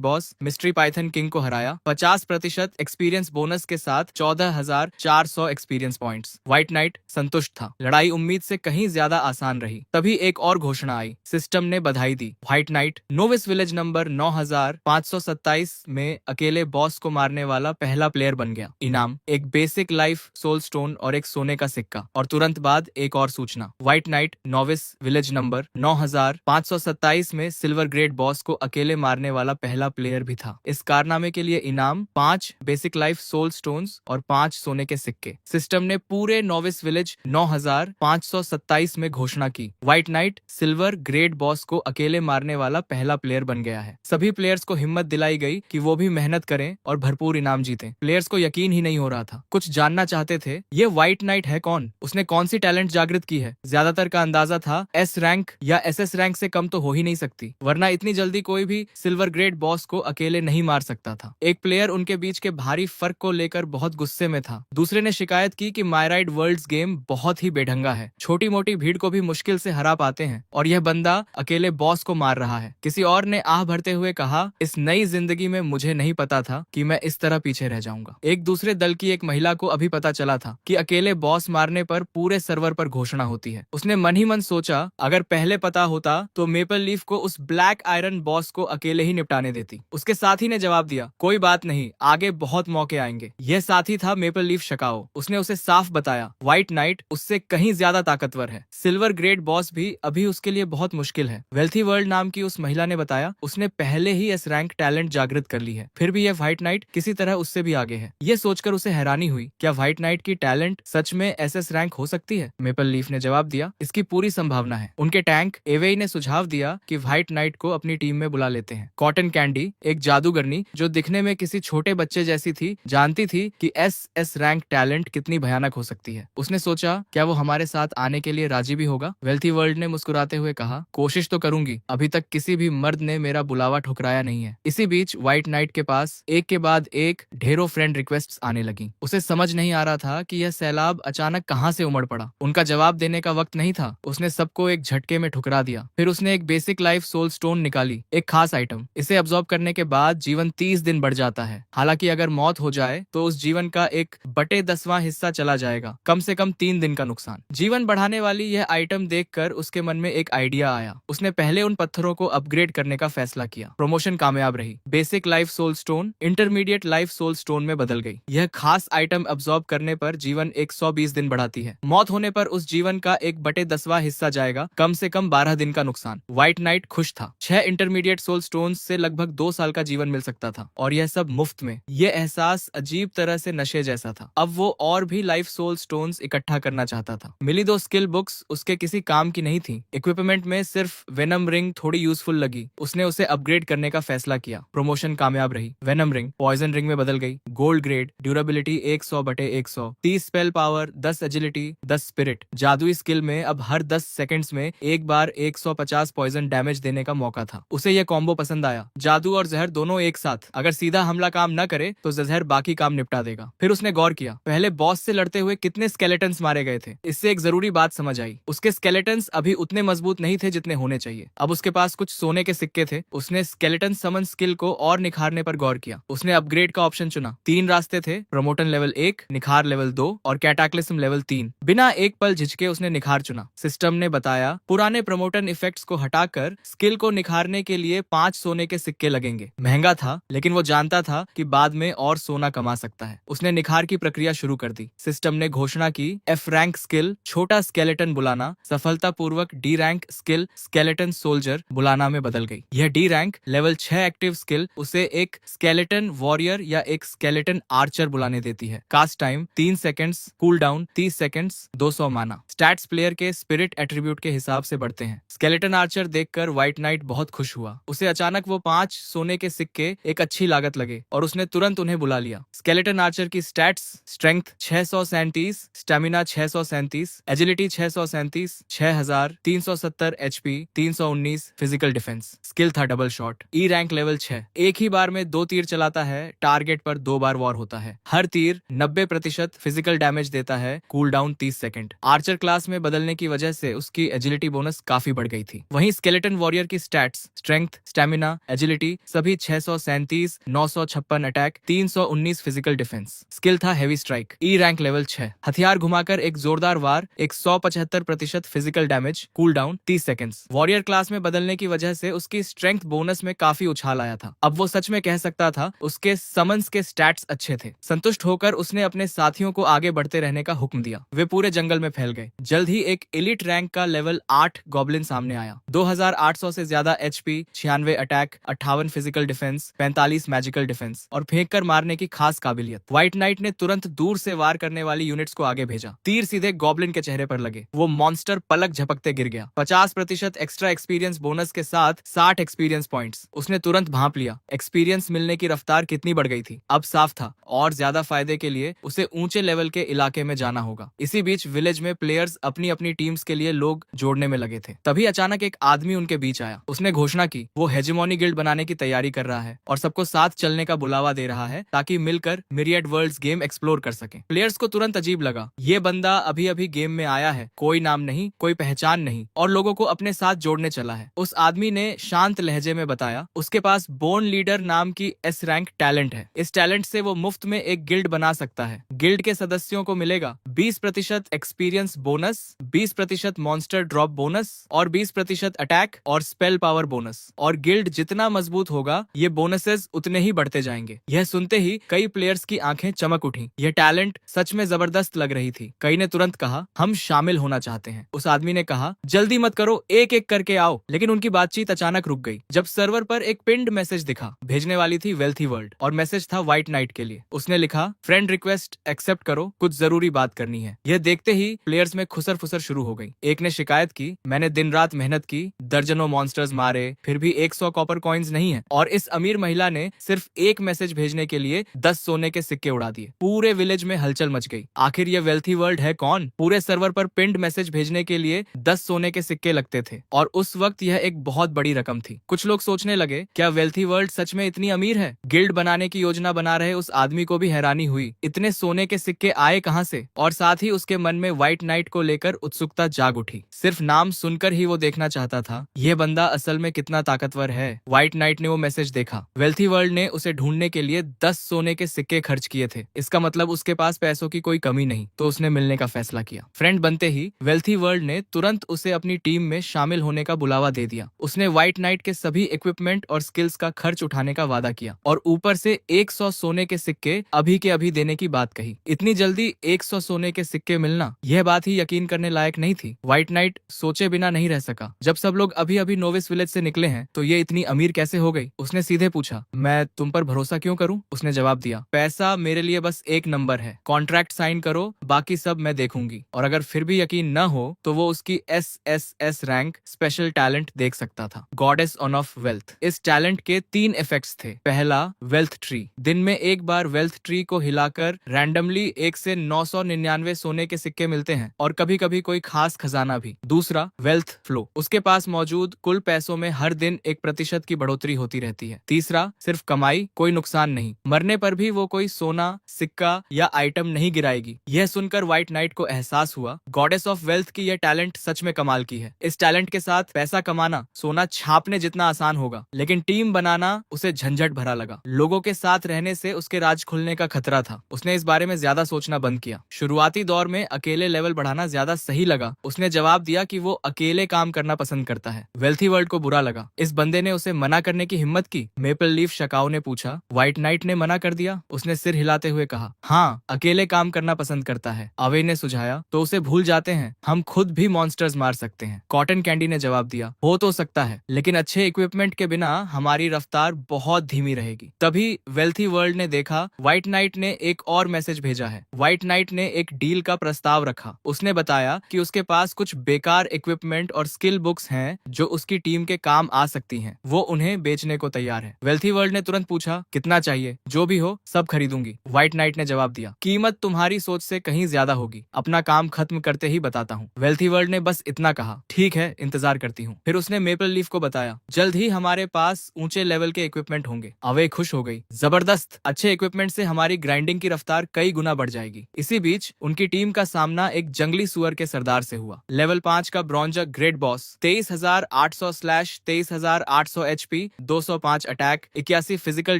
boss mystery Python king को हराया 50% एक्सपीरियंस बोनस के साथ 14,400 एक्सपीरियंस पॉइंट्स। व्हाइट नाइट संतुष्ट था। लड़ाई उम्मीद से कहीं ज्यादा आसान रही। तभी एक और घोषणा आई। सिस्टम ने बधाई दी। White knight novice village number 9527 में अकेले बॉस को मारने वाला पहला प्लेयर बन गया। इनाम एक बेसिक लाइफ सोल स्टोन और एक सोने का सिक्का। और तुरंत बाद एक और सूचना, white knight novice village number 9527 में सिल्वर ग्रेड बॉस को अकेले मारने वाला पहला प्लेयर भी था। इस कारनामे के लिए इनाम 5 बेसिक लाइफ सोल स्टोन्स और 5 सोने के सिक्के। सिस्टम ने पूरे नोविस विलेज 9527 में घोषणा की, white night silver grade boss को अकेले मारने वाला पहला प्लेयर बन गया है। सभी प्लेयर्स को हिम्मत दिलाई गई कि वो भी मेहनत करें और भरपूर इनाम जीतें। प्लेयर्स को यकीन ही नहीं हो रहा था, कुछ जानना चाहते थे, ये व्हाइट नाइट है कौन, उसने कौन सी टैलेंट जागृत की है। ज्यादातर का अंदाजा था एस रैंक या एसएस रैंक से कम तो हो ही नहीं सकती, वरना इतनी जल्दी कोई भी सिल्वर ग्रेड बॉस को अकेले नहीं मार सकता था। एक प्लेयर उनके बीच के भारी फर्क को लेकर बहुत गुस्से में था। दूसरे ने शिकायत की कि मायराइड वर्ल्ड्स गेम बहुत ही बेढंगा है, छोटी मोटी भीड़ को भी मुश्किल से हरा पाते हैं और यह बंदा अकेले बॉस को मार रहा है। किसी और ने आह भरते हुए कहा, इस नई जिंदगी में मुझे नहीं पता था कि मैं इस तरह पीछे रह जाऊंगा। एक दूसरे दल की एक महिला को अभी पता चला था कि अकेले बॉस मारने पर पूरे सर्वर पर घोषणा होती है। उसने मन ही मन सोचा, अगर पहले पता होता तो मेपल लीफ को उस ब्लैक आयरन बॉस को अकेले ही निपटाने देती। उसके साथी ने जवाब दिया, कोई बात नहीं, आगे बहुत मौके आएंगे। यह साथी था मेपल लीफ शकाओ। उसने उसे साफ बताया, व्हाइट नाइट उससे कहीं ज्यादा ताकतवर है, सिल्वर ग्रेड बॉस भी अभी उसके लिए बहुत मुश्किल है। वेल्थी वर्ल्ड नाम की उस महिला ने बताया, उसने पहले ही एस रैंक टैलेंट जागृत कर ली है, फिर भी यह व्हाइट नाइट किसी तरह उससे भी आगे है। यह सोचकर उसे हैरानी हुई, क्या व्हाइट नाइट की टैलेंट सच में एसएस रैंक हो सकती है। मेपल लीफ ने जवाब दिया, इसकी पूरी संभावना है। उनके टैंक एवेई ने सुझाव दिया कि व्हाइट नाइट को अपनी टीम में बुला लेते हैं। कॉटन कैंडी, एक जादूगरनी जो दिखने में किसी छोटे बच्चे जैसी थी, जानती थी कि एस रैंक टैलेंट कितनी भयानक हो सकती है। उसने सोचा, क्या वो हमारे साथ आने के लिए राजी भी होगा। वेल्थी वर्ल्ड ने मुस्कुराते हुए कहा, कोशिश तो करूंगी, अभी तक किसी भी मर्द ने मेरा बुलावा ठुकराया नहीं है। इसी बीच व्हाइट नाइट के पास एक के बाद एक ढेरों फ्रेंड रिक्वेस्ट्स आने लगी। उसे समझ नहीं आ रहा था कि यह सैलाब अचानक कहां से उमड़ पड़ा। उनका जवाब देने का वक्त नहीं था, उसने सबको एक झटके में ठुकरा दिया। फिर उसने एक बेसिक लाइफ सोल स्टोन निकाली, एक खास आइटम। इसे अब्सॉर्ब करने के बाद जीवन 30 दिन बढ़ जाता है। हालांकि अगर मौत हो जाए तो उस जीवन का 1/10वां हिस्सा चला जाएगा, कम से कम 3 दिन का नुकसान। जीवन बढ़ाने वाली यह आइटम देखकर उसके मन में एक आइडिया आया। उसने पहले उन पत्थरों को अपग्रेड करने का फैसला किया। प्रमोशन कामयाब रही। Basic life soul stone intermediate life soul stone में बदल गई। यह खास आइटम अब्सॉर्ब करने पर जीवन 120 दिन बढ़ाती है। मौत होने पर उस जीवन का 1/10वां हिस्सा जाएगा, कम से कम 12 दिन का नुकसान। व्हाइट नाइट खुश था। 6 इंटरमीडिएट सोल स्टोन से लगभग 2 साल का जीवन मिल सकता था और यह सब मुफ्त में। यह एहसास अजीब तरह से नशे जैसा था। अब वो और भी लाइफ सोल स्टोन्स इकट्ठा करना चाहता था। मिली 2 स्किल बुक्स उसके किसी काम की नहीं थी। इक्विपमेंट में सिर्फ वेनम रिंग थोड़ी यूजफुल लगी। उसने उसे अपग्रेड करने का फैसला किया। प्रमोशन कामयाब रही। वेनम रिंग पॉइजन रिंग में बदल गई। Gold grade, durability 100/100, 30 spell power, 10 agility, 10 spirit. जादुई स्किल में अब हर 10 सेकंड्स में एक बार 150 पॉइजन डैमेज देने का मौका था। उसे यह कॉम्बो पसंद आया, जादू और जहर दोनों एक साथ। अगर सीधा हमला काम न करे तो जहर बाकी काम निपटा देगा। फिर उसने गौर किया, पहले बॉस से लड़ते हुए कितने स्केलेटन्स मारे गए थे। इससे एक जरूरी बात समझ आई, उसके स्केलेटन्स अभी उतने मजबूत नहीं थे जितने होने चाहिए। अब उसके पास कुछ सोने के सिक्के थे। उसने स्केलेटन समन स्किल को और निखारने पर गौर किया। उसने अपग्रेड का ऑप्शन चुना। 3 रास्ते थे, प्रमोटन लेवल 1, निखार लेवल 2 और कैटाक्लिस्म लेवल 3। बिना एक पल झिझके उसने निखार चुना। सिस्टम ने बताया, पुराने प्रमोटन इफेक्ट्स को हटाकर स्किल को निखारने के लिए 5 सोने के सिक्के लगेंगे। महंगा था, लेकिन वो जानता था कि बाद में और सोना कमा सकता है। उसने निखार की प्रक्रिया शुरू कर दी। सिस्टम ने घोषणा की, एफ रैंक स्किल छोटा स्केलेटन बुलाना सफलतापूर्वक D rank skill skeleton soldier बुलाना में बदल गई। यह D rank level 6 active skill उसे एक स्केलेटन वॉरियर या एक स्केलेटन आर्चर बुलाने देती है। Cast time 3 seconds, cool down 30 seconds, 200 mana. Stats player के स्पिरिट एट्रीब्यूट के हिसाब से बढ़ते हैं। स्केलेटन आर्चर देखकर व्हाइट नाइट बहुत खुश हुआ। उसे अचानक वो 5 सोने के सिक्के एक अच्छी लागत लगे और उसने तुरंत उन्हें बुला लिया। स्केलेटन आर्चर की stats strength 637, stamina 637, agility 637, 6000, 370 HP, 319 physical defence. Skill था double shot. E rank level 6। एक ही बार में 2 तीर चलाता है, टारगेट पर 2 बार वॉर होता है। हर तीर 90% फिजिकल डैमेज देता है, cool down 30 second. Archer class में बदलने की वजह से उसकी एजिलिटी बोनस काफी बढ़ गई थी। वहीं स्केलेटन वॉरियर की स्टैट्स स्ट्रेंथ, स्टेमिना, एजिलिटी सभी 637, 956 अटैक, 319 फिजिकल डिफेंस। स्किल था heavy strike, E rank level 6। हथियार घुमाकर एक जोरदार वार, 175% physical damage, cool down 30 seconds. Warrior class में बदलने की वजह से उसकी स्ट्रेंथ बोनस में काफी उछाल आया था। अब वो सच में कह सकता था उसके समन्स के स्टैट्स अच्छे थे। संतुष्ट होकर उसने अपने साथियों को आगे बढ़ते रहने का हुक्म दिया। वे पूरे जंगल में फैल गए। जल्द ही एक एलिट रैंक का लेवल 8 गॉब्लिन सामने आया। 2800 से ज्यादा HP, 96 attack, 58 physical defence, 45 magical defence और फेंक कर मारने की खास काबिलियत। व्हाइट नाइट ने तुरंत दूर से वार करने वाली यूनिट्स को आगे भेजा। तीर सीधे गॉब्लिन के चेहरे पर लगे। वो मॉन्स्टर पलक झपकते गिर गया। 50% एक्स्ट्रा एक्सपीरियंस बोनस के साथ 60 एक्सपीरियंस पॉइंट्स। उसने तुरंत भांप लिया। एक्सपीरियंस मिलने की रफ्तार कितनी बढ़ गई थी। अब साफ था और ज्यादा फायदे के लिए उसे ऊंचे लेवल के इलाके में जाना होगा। इसी बीच विलेज में प्लेयर्स अपनी अपनी टीम्स के लिए लोग जोड़ने में लगे थे। तभी अचानक एक आदमी उनके बीच आया। उसने घोषणा की वो हेजेमोनी गिल्ड बनाने की तैयारी कर रहा है और सबको साथ चलने का बुलावा दे रहा है ताकि मिलकर मिरियड वर्ल्ड्स गेम एक्सप्लोर कर सकें। प्लेयर्स को तुरंत अजीब लगा। ये बंदा अभी अभी गेम में आया है, कोई नाम नहीं, कोई पहचान नहीं और लोगों को अपने साथ जोड़ने चला है। उस आदमी ने शांत लहजे में बताया उसके पास बोर्न लीडर नाम की एस रैंक टैलेंट है। इस टैलेंट से वो मुफ्त में एक गिल्ड बना सकता है। गिल्ड के सदस्यों को मिलेगा 20% experience bonus, 20% monster drop bonus और 20% अटैक और स्पेल पावर बोनस। और गिल्ड जितना मजबूत होगा ये बोनसेस उतने ही बढ़ते जाएंगे। यह सुनते ही कई प्लेयर्स की आंखें चमक उठी। यह टैलेंट सच में जबरदस्त लग रही थी। कई ने तुरंत कहा हम शामिल होना चाहते हैं। उस आदमी ने कहा जल्दी मत करो, एक एक करके आओ। लेकिन उनकी बातचीत अचानक रुक गई जब सर्वर पर एक पिंड मैसेज दिखा। भेजने वाली थी वेल्थी वर्ल्ड और मैसेज था व्हाइट नाइट के लिए। उसने लिखा फ्रेंड रिक्वेस्ट एक्सेप्ट करो, कुछ जरूरी बात करनी है। यह देखते ही प्लेयर्स में खुसर फुसर शुरू हो गई। एक ने शिकायत की मैंने दिन रात मेहनत की, दर्जनों मॉन्स्टर्स मारे, फिर भी 100 कॉपर कॉइन्स नहीं है। और इस अमीर महिला ने सिर्फ एक मैसेज भेजने के लिए 10 सोने के सिक्के उड़ा दिए। पूरे विलेज में हलचल मच गई। आखिर ये वेल्थी वर्ल्ड है कौन? पूरे सर्वर पर पिंड मैसेज भेजने के लिए 10 सोने के सिक्के लगते थे और उस वक्त यह एक बहुत बड़ी रकम थी। कुछ लोग सोचने लगे क्या वेल्थी वर्ल्ड सच में इतनी अमीर है? गिल्ड बनाने की योजना बना रहे उस आदमी को भी हैरानी हुई इतने सोने के सिक्के आए कहां से। और साथ ही उसके मन में व्हाइट नाइट को लेकर उत्सुकता जाग उठी। सिर्फ नाम सुनकर ही वो देखना चाहता था यह बंदा असल में कितना ताकतवर है। व्हाइट नाइट ने वो मैसेज देखा। वेल्थी वर्ल्ड ने उसे ढूंढने के लिए 10 सोने के सिक्के खर्च किए थे। इसका मतलब उसके पास पैसों की कोई कमी नहीं। तो उसने मिलने का फैसला किया। फ्रेंड बनते ही वेल्थी वर्ल्ड ने तुरंत उसे अपनी टीम में शामिल होने का बुलावा दे दिया। उसने व्हाइट नाइट के सभी इक्विपमेंट और स्किल्स का खर्च उठाने का वादा किया और ऊपर से 100 सोने के सिक्के अभी के अभी देने की बात कही। इतनी जल्दी 100 सोने के सिक्के मिलना यह बात ही यकीन करने लायक नहीं थी। व्हाइट नाइट सोचे बिना नहीं रह सका। जब सब लोग अभी अभी नोविस विलेज से निकले हैं तो ये इतनी अमीर कैसे हो गई? उसने सीधे पूछा मैं तुम पर भरोसा क्यों करूं? उसने जवाब दिया पैसा मेरे लिए बस एक नंबर है। कॉन्ट्रैक्ट साइन करो, बाकी सब मैं देखूंगी। और अगर फिर भी यकीन न हो तो वो उसकी SSS रैंक स्पेशल टैलेंट देख सकता था, गॉडेस ऑफ वेल्थ। इस टैलेंट के 3 इफेक्ट्स थे। पहला वेल्थ ट्री, दिन में एक बार वेल्थ ट्री को हिलाकर रैंडमली 1 से 999 सोने के सिक्के मिलते हैं और कभी कभी कोई खास खजाना भी। दूसरा वेल्थ फ्लो, उसके पास मौजूद कुल पैसों में हर दिन 1% की बढ़ोतरी होती रहती है। तीसरा सिर्फ कमाई, कोई नुकसान नहीं। मरने पर भी वो कोई सोना, सिक्का या आइटम नहीं गिराएगी। यह सुनकर व्हाइट नाइट को एहसास हुआ गॉडेस ऑफ वेल्थ की यह टैलेंट सच में कमाल की है। इस टैलेंट के साथ पैसा कमाना सोना छापने जितना आसान होगा, लेकिन टीम बनाना उसे झंझट भरा लगा। लोगों के साथ रहने से उसके राज खुलने का खतरा था। उसने इस बारे में ज्यादा सोचना बंद किया। शुरुआती दौर में अकेले लेवल बढ़ाना ज्यादा सही लगा। उसने जवाब दिया कि वो अकेले काम करना पसंद करता है। वेल्थी वर्ल्ड को बुरा लगा। इस बंदे ने उसे मना करने की हिम्मत की। मेपल लीफ शकाओ ने पूछा व्हाइट नाइट ने मना कर दिया? उसने सिर हिलाते हुए कहा हाँ, अकेले काम करना पसंद करता है। अवे ने सुझाया तो उसे भूल जाते हैं, हम खुद भी मॉन्स्टर्स मार सकते हैं। कॉटन कैंडी ने जवाब दिया हो तो सकता है, लेकिन अच्छे इक्विपमेंट के बिना हमारी रफ्तार बहुत धीमी रहेगी। तभी वेल्थी वर्ल्ड ने देखा व्हाइट नाइट ने एक और मैसेज भेजा है। व्हाइट नाइट ने एक डील का प्रस्ताव रखा। उसने बताया कि उसके पास कुछ बेकार इक्विपमेंट और स्किल बुक्स हैं जो उसकी टीम के काम आ सकती हैं। वो उन्हें बेचने को तैयार है। वेल्थी वर्ल्ड ने तुरंत पूछा कितना चाहिए? जो भी हो सब खरीदूंगी। व्हाइट नाइट ने जवाब दिया कीमत तुम्हारी सोच से कहीं ज्यादा होगी, अपना काम खत्म करते ही बताता हूँ। वेल्थी वर्ल्ड ने बस इतना कहा ठीक है, इंतजार करती हूँ। फिर उसने मेपल लीफ को बताया जल्द ही हमारे पास ऊंचे लेवल के इक्विपमेंट होंगे। अवे खुश हो गई, जबरदस्त, अच्छे इक्विपमेंट से हमारी ग्राइंडिंग की रफ्तार कई गुना बढ़ जाएगी। इसी बीच उनकी टीम का सामना एक जंगली सुअर के सरदार से हुआ। लेवल 5 का bronzer great boss, 23,800 slash, 23,800 HP, 205 attack, 81 physical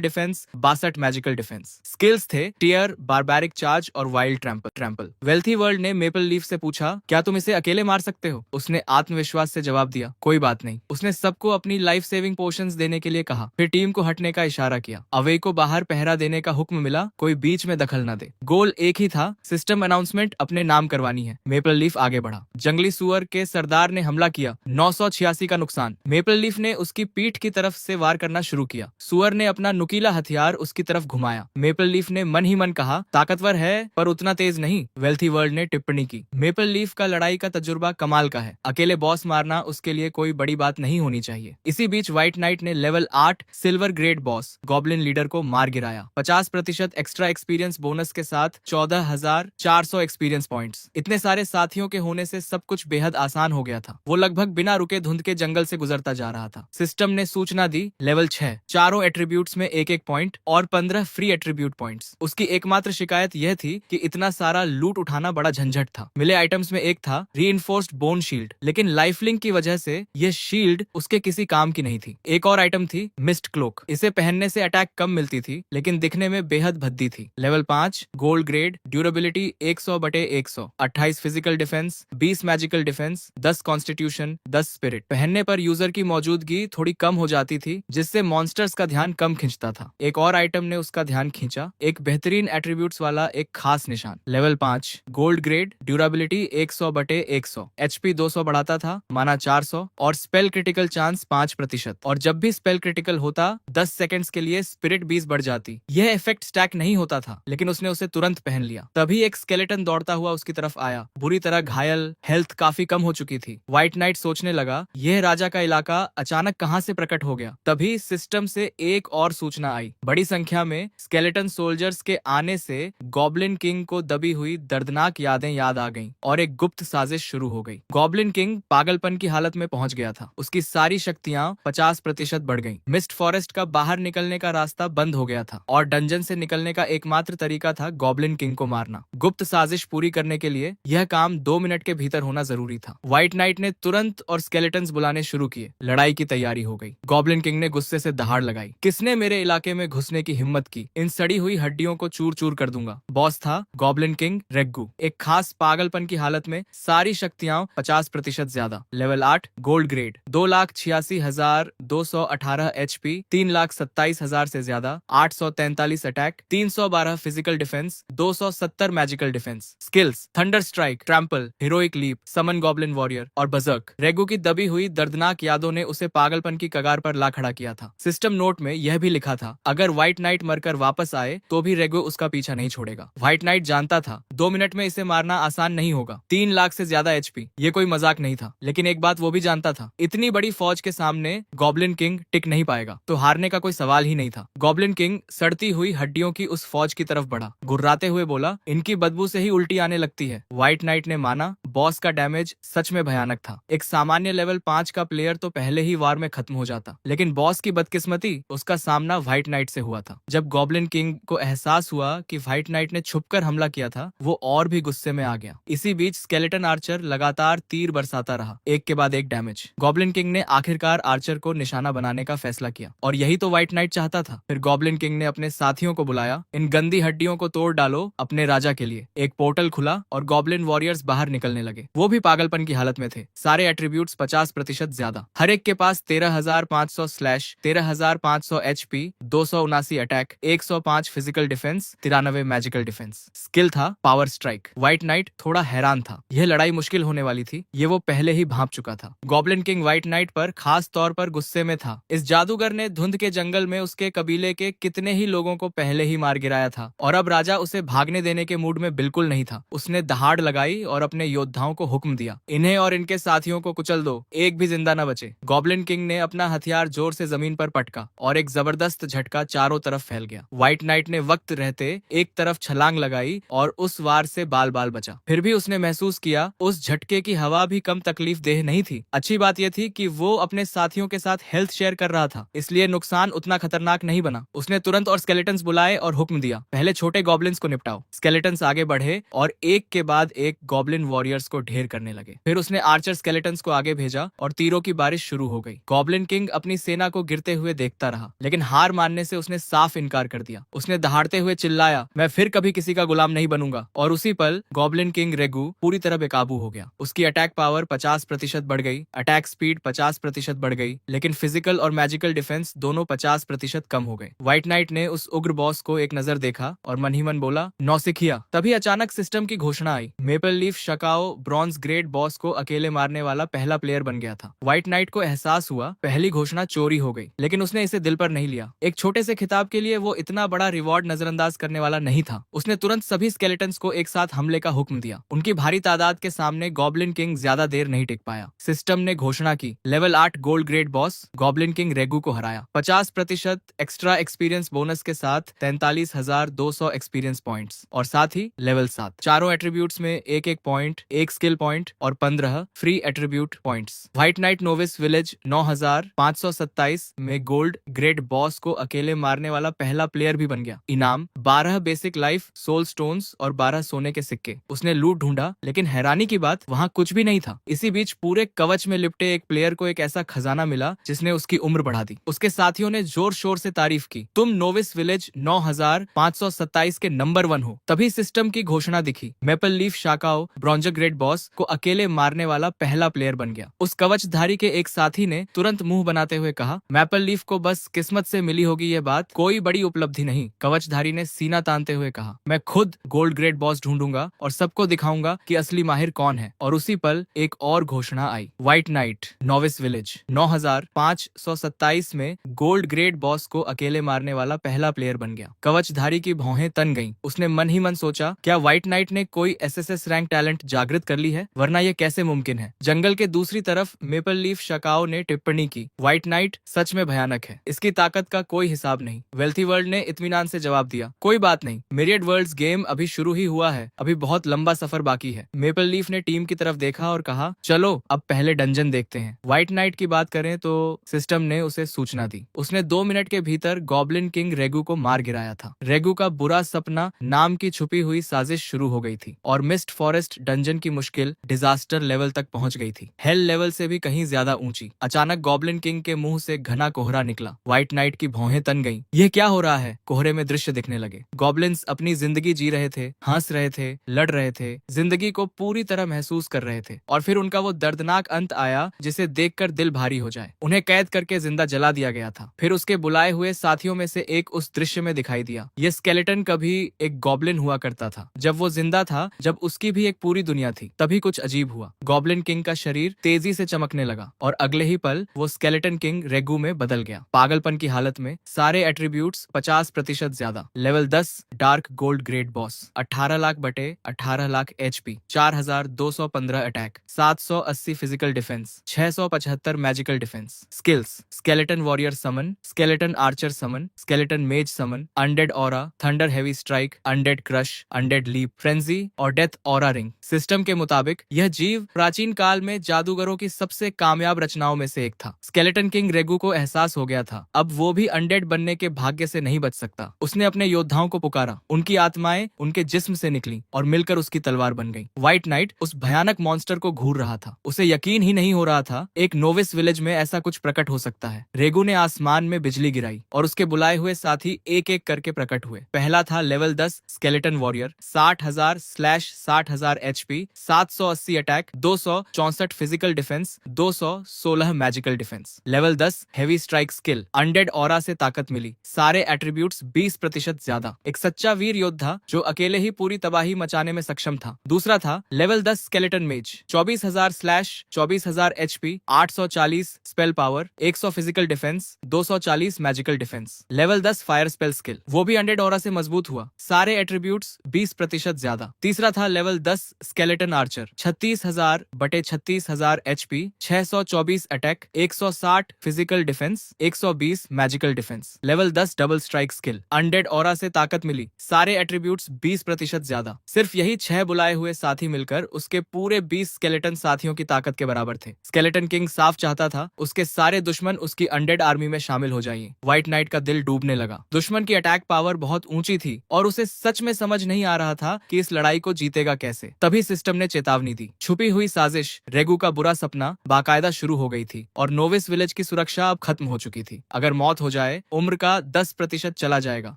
defence, 62 magical defence. Skills थे टीयर, बारबैरिक चार्ज और वाइल्ड ट्रैम्पल। वेल्थी वर्ल्ड ने मेपल लीफ से पूछा, क्या तुम इसे अकेले मार सकते हो? उसने आत्मविश्वास से जवाब दिया, कोई बात नहीं। उसने सबको अपनी लाइफ सेविंग पोशंस देने के लिए कहा, फिर टीम को हटने का इशारा किया। अवे को बाहर पहरा देने का हुक्म मिला, कोई बीच में दखल न दे। गोल एक ही था, सिस्टम अनाउंसमेंट अपने नाम करवानी है। मेपल लीफ आगे बढ़ा। जंगली सुअर के सरदार ने हमला किया, 986 का नुकसान। मेपल लीफ ने उसकी पीठ की तरफ से वार करना शुरू किया। सुअर ने अपना नुकीला हथियार उसकी तरफ घुमाया। मेपल लीफ ने मन ही मन कहा, ताकतवर है पर उतना तेज नहीं। वेल्थी वर्ल्ड ने टिप्पणी की, मेपल लीफ का लड़ाई का तजुर्बा कमाल का है, अकेले बॉस मारना उसके लिए कोई बड़ी बात नहीं होनी चाहिए। इसी बीच व्हाइट नाइट ने level 8 silver grade boss goblin leader को मार गिराया। 50% एक्स्ट्रा एक्सपीरियंस बोनस के साथ 14,400 एक्सपीरियंस पॉइंट्स। इतने सारे साथियों के होने से सब कुछ बेहद आसान हो गया था। वो लगभग बिना रुके धुंध के जंगल से गुजरता जा रहा था। सिस्टम ने सूचना दी, लेवल 6, चारों एट्रीब्यूट्स में 1-1 पॉइंट और 15 फ्री एट्रीब्यूट पॉइंट्स। उसकी एकमात्र शिकायत यह थी कि इतना सारा लूट उठाना बड़ा झंझट था। मिले आइटम्स में एक था रीइंफोर्स्ड बोन शील्ड, लेकिन लाइफलिंक की वजह से यह शील्ड उसके किसी काम की नहीं थी। एक और आइटम थी मिस्ट क्लोक। इसे पहनने से अटैक कम मिलती थी, लेकिन दिखने में बेहद भद्दी थी। Level 5 gold grade, durability 100/100, 28 physical defence, 20 magical defence, 10 constitution, 10 spirit. पहनने पर यूजर की मौजूदगी थोड़ी कम हो जाती थी, जिससे मॉन्स्टर्स का ध्यान कम खिंचता था। एक और आइटम ने उसका ध्यान खींचा, एक बेहतरीन एट्रीब्यूट्स वाला एक खास निशान। Level 5 gold grade, durability 100/100, HP 200 बढ़ाता था, माना 400 और स्पेल क्रिटिकल चांस 5%। और जब भी स्पेल क्रिटिकल होता 10 सेकंड्स के लिए स्पिरिट 20 बढ़ जाती। यह इफेक्ट स्टैक नहीं होता था, लेकिन उसने उसे तुरंत पहन लिया। तभी एक स्केलेटन दौड़ता हुआ उसकी तरफ आया, बुरी तरह घायल, हेल्थ काफी कम हो चुकी थी। व्हाइट नाइट सोचने लगा, यह राजा का इलाका अचानक कहां से प्रकट हो गया। तभी सिस्टम से एक और सूचना आई, बड़ी संख्या में स्केलेटन सोल्जर्स के आने से गॉब्लिन किंग को दबी हुई दर्दनाक यादें याद आ गईं और एक गुप्त साजिश शुरू हो गई। गॉब्लिन किंग पागलपन की हालत में पहुंच गया था। उसकी सारी शक्तियां 50% बढ़ गईं। मिस्ट फॉरेस्ट का बाहर निकलने का रास्ता बंद हो गया था और डंजन से निकलने का एकमात्र तरीका था गॉब्लिन किंग को मारना। गुप्त साजिश पूरी करने के लिए यह काम 2 मिनट के भीतर होना जरूरी था। व्हाइट नाइट ने तुरंत और स्केलेटन्स बुलाने शुरू किए। लड़ाई की तैयारी हो गई। गॉब्लिन किंग ने गुस्से से दहाड़ लगाई, किसने मेरे इलाके में घुसने की हिम्मत की? इन सड़ी हुई हड्डियों को चूर चूर कर दूंगा। बॉस था गॉब्लिन किंग रेग्गू, एक खास पागलपन की हालत में, सारी शक्तियां 50% ज्यादा। लेवल 8 गोल्ड ग्रेड, 2,86,218 HP, 3,27,000 से ज्यादा, 843 attack, 312 physical defence, 270 magical defence. Skills thunder strike, trample, heroic leap, summon goblin warrior और बजर्क। रेग्गू की दबी हुई दर्दनाक यादों ने उसे पागलपन की कगार पर ला खड़ा किया था। सिस्टम नोट में यह भी लिखा था, अगर व्हाइट नाइट मरकर वापस आए तो भी रेग्गू उसका पीछा नहीं छोड़ेगा। व्हाइट नाइट जानता था 2 मिनट में इसे मारना आसान नहीं होगा। 3 लाख से ज्यादा HP, ये कोई मजाक नहीं था। लेकिन एक बात वो भी जानता था, इतनी बड़ी फौज के सामने गॉब्लिन किंग टिक नहीं पाएगा, तो हारने का कोई सवाल ही नहीं था। गॉब्लिन किंग सड़ती हुई हड्डियों की उस फौज की तरफ बढ़ा, गुर्राते हुए बोला, इनकी बदबू से ही उल्टी आने लगती है। व्हाइट नाइट ने माना, बॉस का डैमेज सच में भयानक था। एक सामान्य लेवल 5 का प्लेयर तो पहले ही वार में खत्म हो जाता, लेकिन बॉस की बदकिस्मती, उसका सामना व्हाइट नाइट से हुआ था। जब गॉब्लिन किंग को एहसास हुआ कि व्हाइट नाइट ने छुपकर हमला किया था, वो और भी गुस्से में आ गया। इसी बीच स्केलेटन आर्चर लगातार तीर बरसाता रहा, एक के बाद एक डैमेज। गॉब्लिन किंग ने आखिरकार आर्चर को निशाना बनाने का फैसला किया, और यही तो व्हाइट नाइट चाहता था। फिर गॉब्लिन किंग ने अपने साथियों को बुलाया, इन गंदी हड्डियों को तोड़ डालो अपने राजा के लिए। एक पोर्टल खुला और गॉब्लिन वॉरियर्स बाहर निकलने लगे। वो भी पागलपन की हालत में थे, सारे एट्रीब्यूट्स 50% ज्यादा। हर एक के पास 13,500 slash, 13,500 HP, 279 attack, 105 physical defence, 93 magical defence. Skill था पावर स्ट्राइक। व्हाइट नाइट थोड़ा हैरान था, यह लड़ाई मुश्किल होने वाली थी, ये वो पहले ही भांप चुका था। गॉब्लिन किंग व्हाइट नाइट पर खास तौर पर गुस्से में था। इस जादूगर ने धुंध के जंगल में उसके कबीले के कितने ही लोगों को पहले ही मार गिराया था, और अब राजा उसे भागने देने के मूड में बिल्कुल नहीं था। उसने दहाड़ लगाई और अपने योद्धाओं को हुक्म दिया, इन्हें और इनके साथियों को कुचल दो, एक भी जिंदा न बचे। गॉब्लिन किंग ने अपना हथियार जोर से जमीन पर पटका और एक जबरदस्त झटका चारों तरफ फैल गया। व्हाइट नाइट ने वक्त रहते एक तरफ छलांग लगाई और उस वार से बाल बाल बचा। फिर भी उसने महसूस किया, उस झटके की हवा भी कम तकलीफ देह नहीं थी। अच्छी बात यह थी कि वो अपने साथियों के साथ हेल्थ शेयर कर रहा था, इसलिए नुकसान उतना खतरनाक नहीं बना। उसने तुरंत और स्केलेटन्स बुलाए और हुक्म दिया, पहले छोटे गॉब्लिन्स को निपटाओ। स्केलेटन्स आगे बढ़े और एक के बाद एक गॉब्लिन वॉरियर्स को ढेर करने लगे। फिर उसने आर्चर स्केलेटन्स को आगे भेजा और तीरों की बारिश शुरू हो गई। गॉब्लिन किंग अपनी सेना को गिरते हुए देखता रहा, लेकिन हार मानने से उसने साफ इनकार कर दिया। उसने दहाड़ते हुए चिल्लाया, मैं फिर कभी किसी का गुलाम नहीं बनूंगा। और उसी पल गॉब्लिन किंग रेगू पूरी तरह बेकाबू हो गया। उसकी अटैक पावर 50% बढ़ गई, अटैक स्पीड 50% बढ़ गई, लेकिन फिजिकल और मैजिकल डिफेंस दोनों 50% कम हो गए। व्हाइट नाइट ने उस उग्र बॉस को एक नजर देखा और मन ही मन बोला, नौसिखिया। तभी अचानक सिस्टम की घोषणा आई। मेपल लीफ शकाओ ब्रॉन्ज ग्रेड बॉस को अकेले मारने वाला पहला प्लेयर बन गया था। व्हाइट नाइट को एहसास हुआ पहली घोषणा चोरी हो गई, लेकिन उसने इसे दिल पर नहीं लिया। एक छोटे से खिताब के लिए वो इतना बड़ा रिवॉर्ड नजरअंदाज करने वाला नहीं था। उसने तुरंत सभी स्केलेटन्स को एक साथ हमले का हुक्म दिया। उनकी भारी तादाद के सामने गॉब्लिन किंग ज्यादा देर नहीं टिक पाया। सिस्टम ने घोषणा की, level 8 gold grade boss goblin king रेगू को हराया। 50% एक्स्ट्रा एक्सपीरियंस बोनस के साथ 43,200 एक्सपीरियंस पॉइंट्स और साथ ही लेवल 7। चारों एट्रीब्यूट्स में एक एक पॉइंट, एक स्किल पॉइंट और 15 free attribute points. White knight novice village 9,527 में गोल्ड ग्रेड बॉस को अकेले मारने वाला पहला प्लेयर भी बन गया। इनाम 12 बेसिक लाइफ सोल स्टोन्स और 12 सोने के सिक्के। उसने लूट ढूंढा, लेकिन हैरानी की बात वहाँ कुछ भी नहीं था। इसी बीच पूरे कवच में लिपटे एक प्लेयर को एक ऐसा खजाना मिला जिसने उसकी उम्र बढ़ा दी। उसके साथियों ने जोर शोर से तारीफ की, तुम नोविस विलेज 9,527 के नंबर 1 हो। तभी सिस्टम की घोषणा दिखी, मेपल लीफ शाकाओ ब्रॉन्ज ग्रेड बॉस को अकेले मारने वाला पहला प्लेयर बन गया। उस कवचधारी के एक साथी ने तुरंत मुंह बनाते हुए कहा, मैपल लीफ को बस किस्मत से मिली होगी ये बात, कोई बड़ी उपलब्धि नहीं। कवचधारी ने सीना तानते हुए कहा, मैं खुद गोल्ड ग्रेड बॉस ढूंढूंगा और सबको दिखाऊंगा कि असली माहिर कौन है। और उसी पल एक और घोषणा आई। व्हाइट नाइट नोविस विलेज 9,527 में गोल्ड ग्रेड बॉस को अकेले मारने वाला पहला प्लेयर बन गया। कवचधारी की भौहें तन गईं। उसने मन ही मन सोचा, क्या व्हाइट नाइट ने कोई एसएसएस रैंक टैलेंट जागृत कर ली है, वरना ये कैसे मुमकिन है। जंगल के दूसरी तरफ मेपल लीफ शकाओ ने टिप्पणी की, व्हाइट नाइट सच में भयानक है, इसकी ताकत का कोई हिसाब नहीं। वेल्थी वर्ल्ड ने इत्मीनान से जवाब दिया, कोई बात नहीं, मिरियड वर्ल्ड्स गेम अभी शुरू ही हुआ है, अभी बहुत लंबा सफर बाकी है। मेपल लीफ ने टीम की तरफ देखा और कहा, चलो अब पहले डंजन देखते हैं। व्हाइट नाइट की बात करें तो सिस्टम ने उसे सूचना दी। उसने 2 मिनट के भीतर गॉब्लिन किंग रेगू को मार गिराया था। रेगू का बुरा सपना नाम की छुपी हुई साजिश शुरू हो गई थी और मिस्ट फॉरेस्ट डंजन की मुश्किल डिजास्टर लेवल तक पहुंच गई थी, हेल लेवल से भी कहीं ज्यादा ऊंची। अचानक गॉब्लिन किंग के मुंह से घना कोहरा निकला। व्हाइट नाइट की भौहें तन गईं। यह क्या हो रहा है। कोहरे में दृश्य दिखने लगे। गॉब्लिन्स अपनी जिंदगी जी रहे थे, हंस रहे थे, लड़ रहे थे, जिंदगी को पूरी तरह महसूस कर रहे थे। और फिर उनका वो दर्दनाक अंत आया जिसे देखकर दिल भारी हो जाए। उन्हें कैद करके जिंदा जला दिया गया था। फिर उसके बुलाए हुए साथियों में से एक उस दृश्य में दिखाई दिया। ये स्केलेटन कभी एक गॉब्लिन हुआ करता था। जब वो जिंदा था, जब उसकी भी एक पूरी दुनिया थी, तभी कुछ अजीब हुआ। गॉब्लिन किंग का शरीर तेजी से चमकने लगा और अगले ही पल वो स्केलेटन किंग रेगू में बदल गया। पागलपन की हालत में, सारे एट्रीब्यूट्स 50% ज्यादा। Level 10 dark gold grade boss, 18 lakh बटे 18 lakh HP, 4,215 attack, 780 physical defence, 675 magical defence. Skills, skeleton warrior summon, skeleton archer summon, skeleton mage summon, undead aura, thunder heavy strike, undead crush, undead leap, frenzy और death aura ring. System के मुताबिक यह जीव प्राचीन काल में जादूगरों की सबसे कामयाब रचनाओं में से एक था। स्केलेटन किंग रेगू को एहसास हो गया था, अब वो भी अनडेड बनने के भाग्य से नहीं बच सकता। उसने अपने योद्धाओं को पुकारा, उनकी आत्माएं उनके जिस्म से निकली और मिलकर उसकी तलवार बन गई। व्हाइट नाइट उस भयानक मॉन्स्टर को घूर रहा था। उसे यकीन ही नहीं हो रहा था एक नोविस विलेज में ऐसा कुछ प्रकट हो सकता है। रेगू ने आसमान में बिजली गिराई और उसके बुलाए हुए साथी एक एक करके प्रकट हुए। पहला था level 10 skeleton warrior, 60,000/60,000 HP, 780 attack, 264 physical defence, 216 magical defence. Level 10 heavy strike skill, undead aura से ताकत मिली, सारे एट्रीब्यूट्स 20% ज्यादा, एक सच्चा वीर योद्धा जो अकेले ही पूरी तबाही मचाने में सक्षम था। दूसरा था लेवल 10 स्केलेटन मेज, 24,000/24,000 HP, 840 spell power, 100 physical defence, 240 magical defence. Level 10 fire spell skill, वो भी अनडेड ऑरा से मजबूत हुआ, सारे एट्रीब्यूट्स 20% ज्यादा। तीसरा था level 10 skeleton Archer, 36,000/36,000 HP, 624 attack, 160 physical defence, 120 magical defence. Level 10 double strike skill, undead aura से ताकत मिली, सारे एट्रीब्यूट्स 20% ज्यादा। सिर्फ यही 6 बुलाए हुए साथी मिलकर उसके पूरे 20 स्केलेटन साथियों की ताकत के बराबर थे। स्केलेटन किंग साफ चाहता था उसके सारे दुश्मन उसकी अनडेड आर्मी में शामिल हो जाइए। व्हाइट नाइट का दिल डूबने लगा। दुश्मन की अटैक पावर बहुत ऊंची थी और उसे सच में समझ नहीं आ रहा था कि इस लड़ाई को जीतेगा कैसे। तभी सिस्टम ने चेतावनी दी। छुपी हुई साजिश, रेगू का बुरा सपना बाकायदा शुरू हो गई थी और नोविस विलेज की सुरक्षा अब खत्म हो चुकी थी। अगर मौत हो जाए, उम्र का 10% चला जाएगा,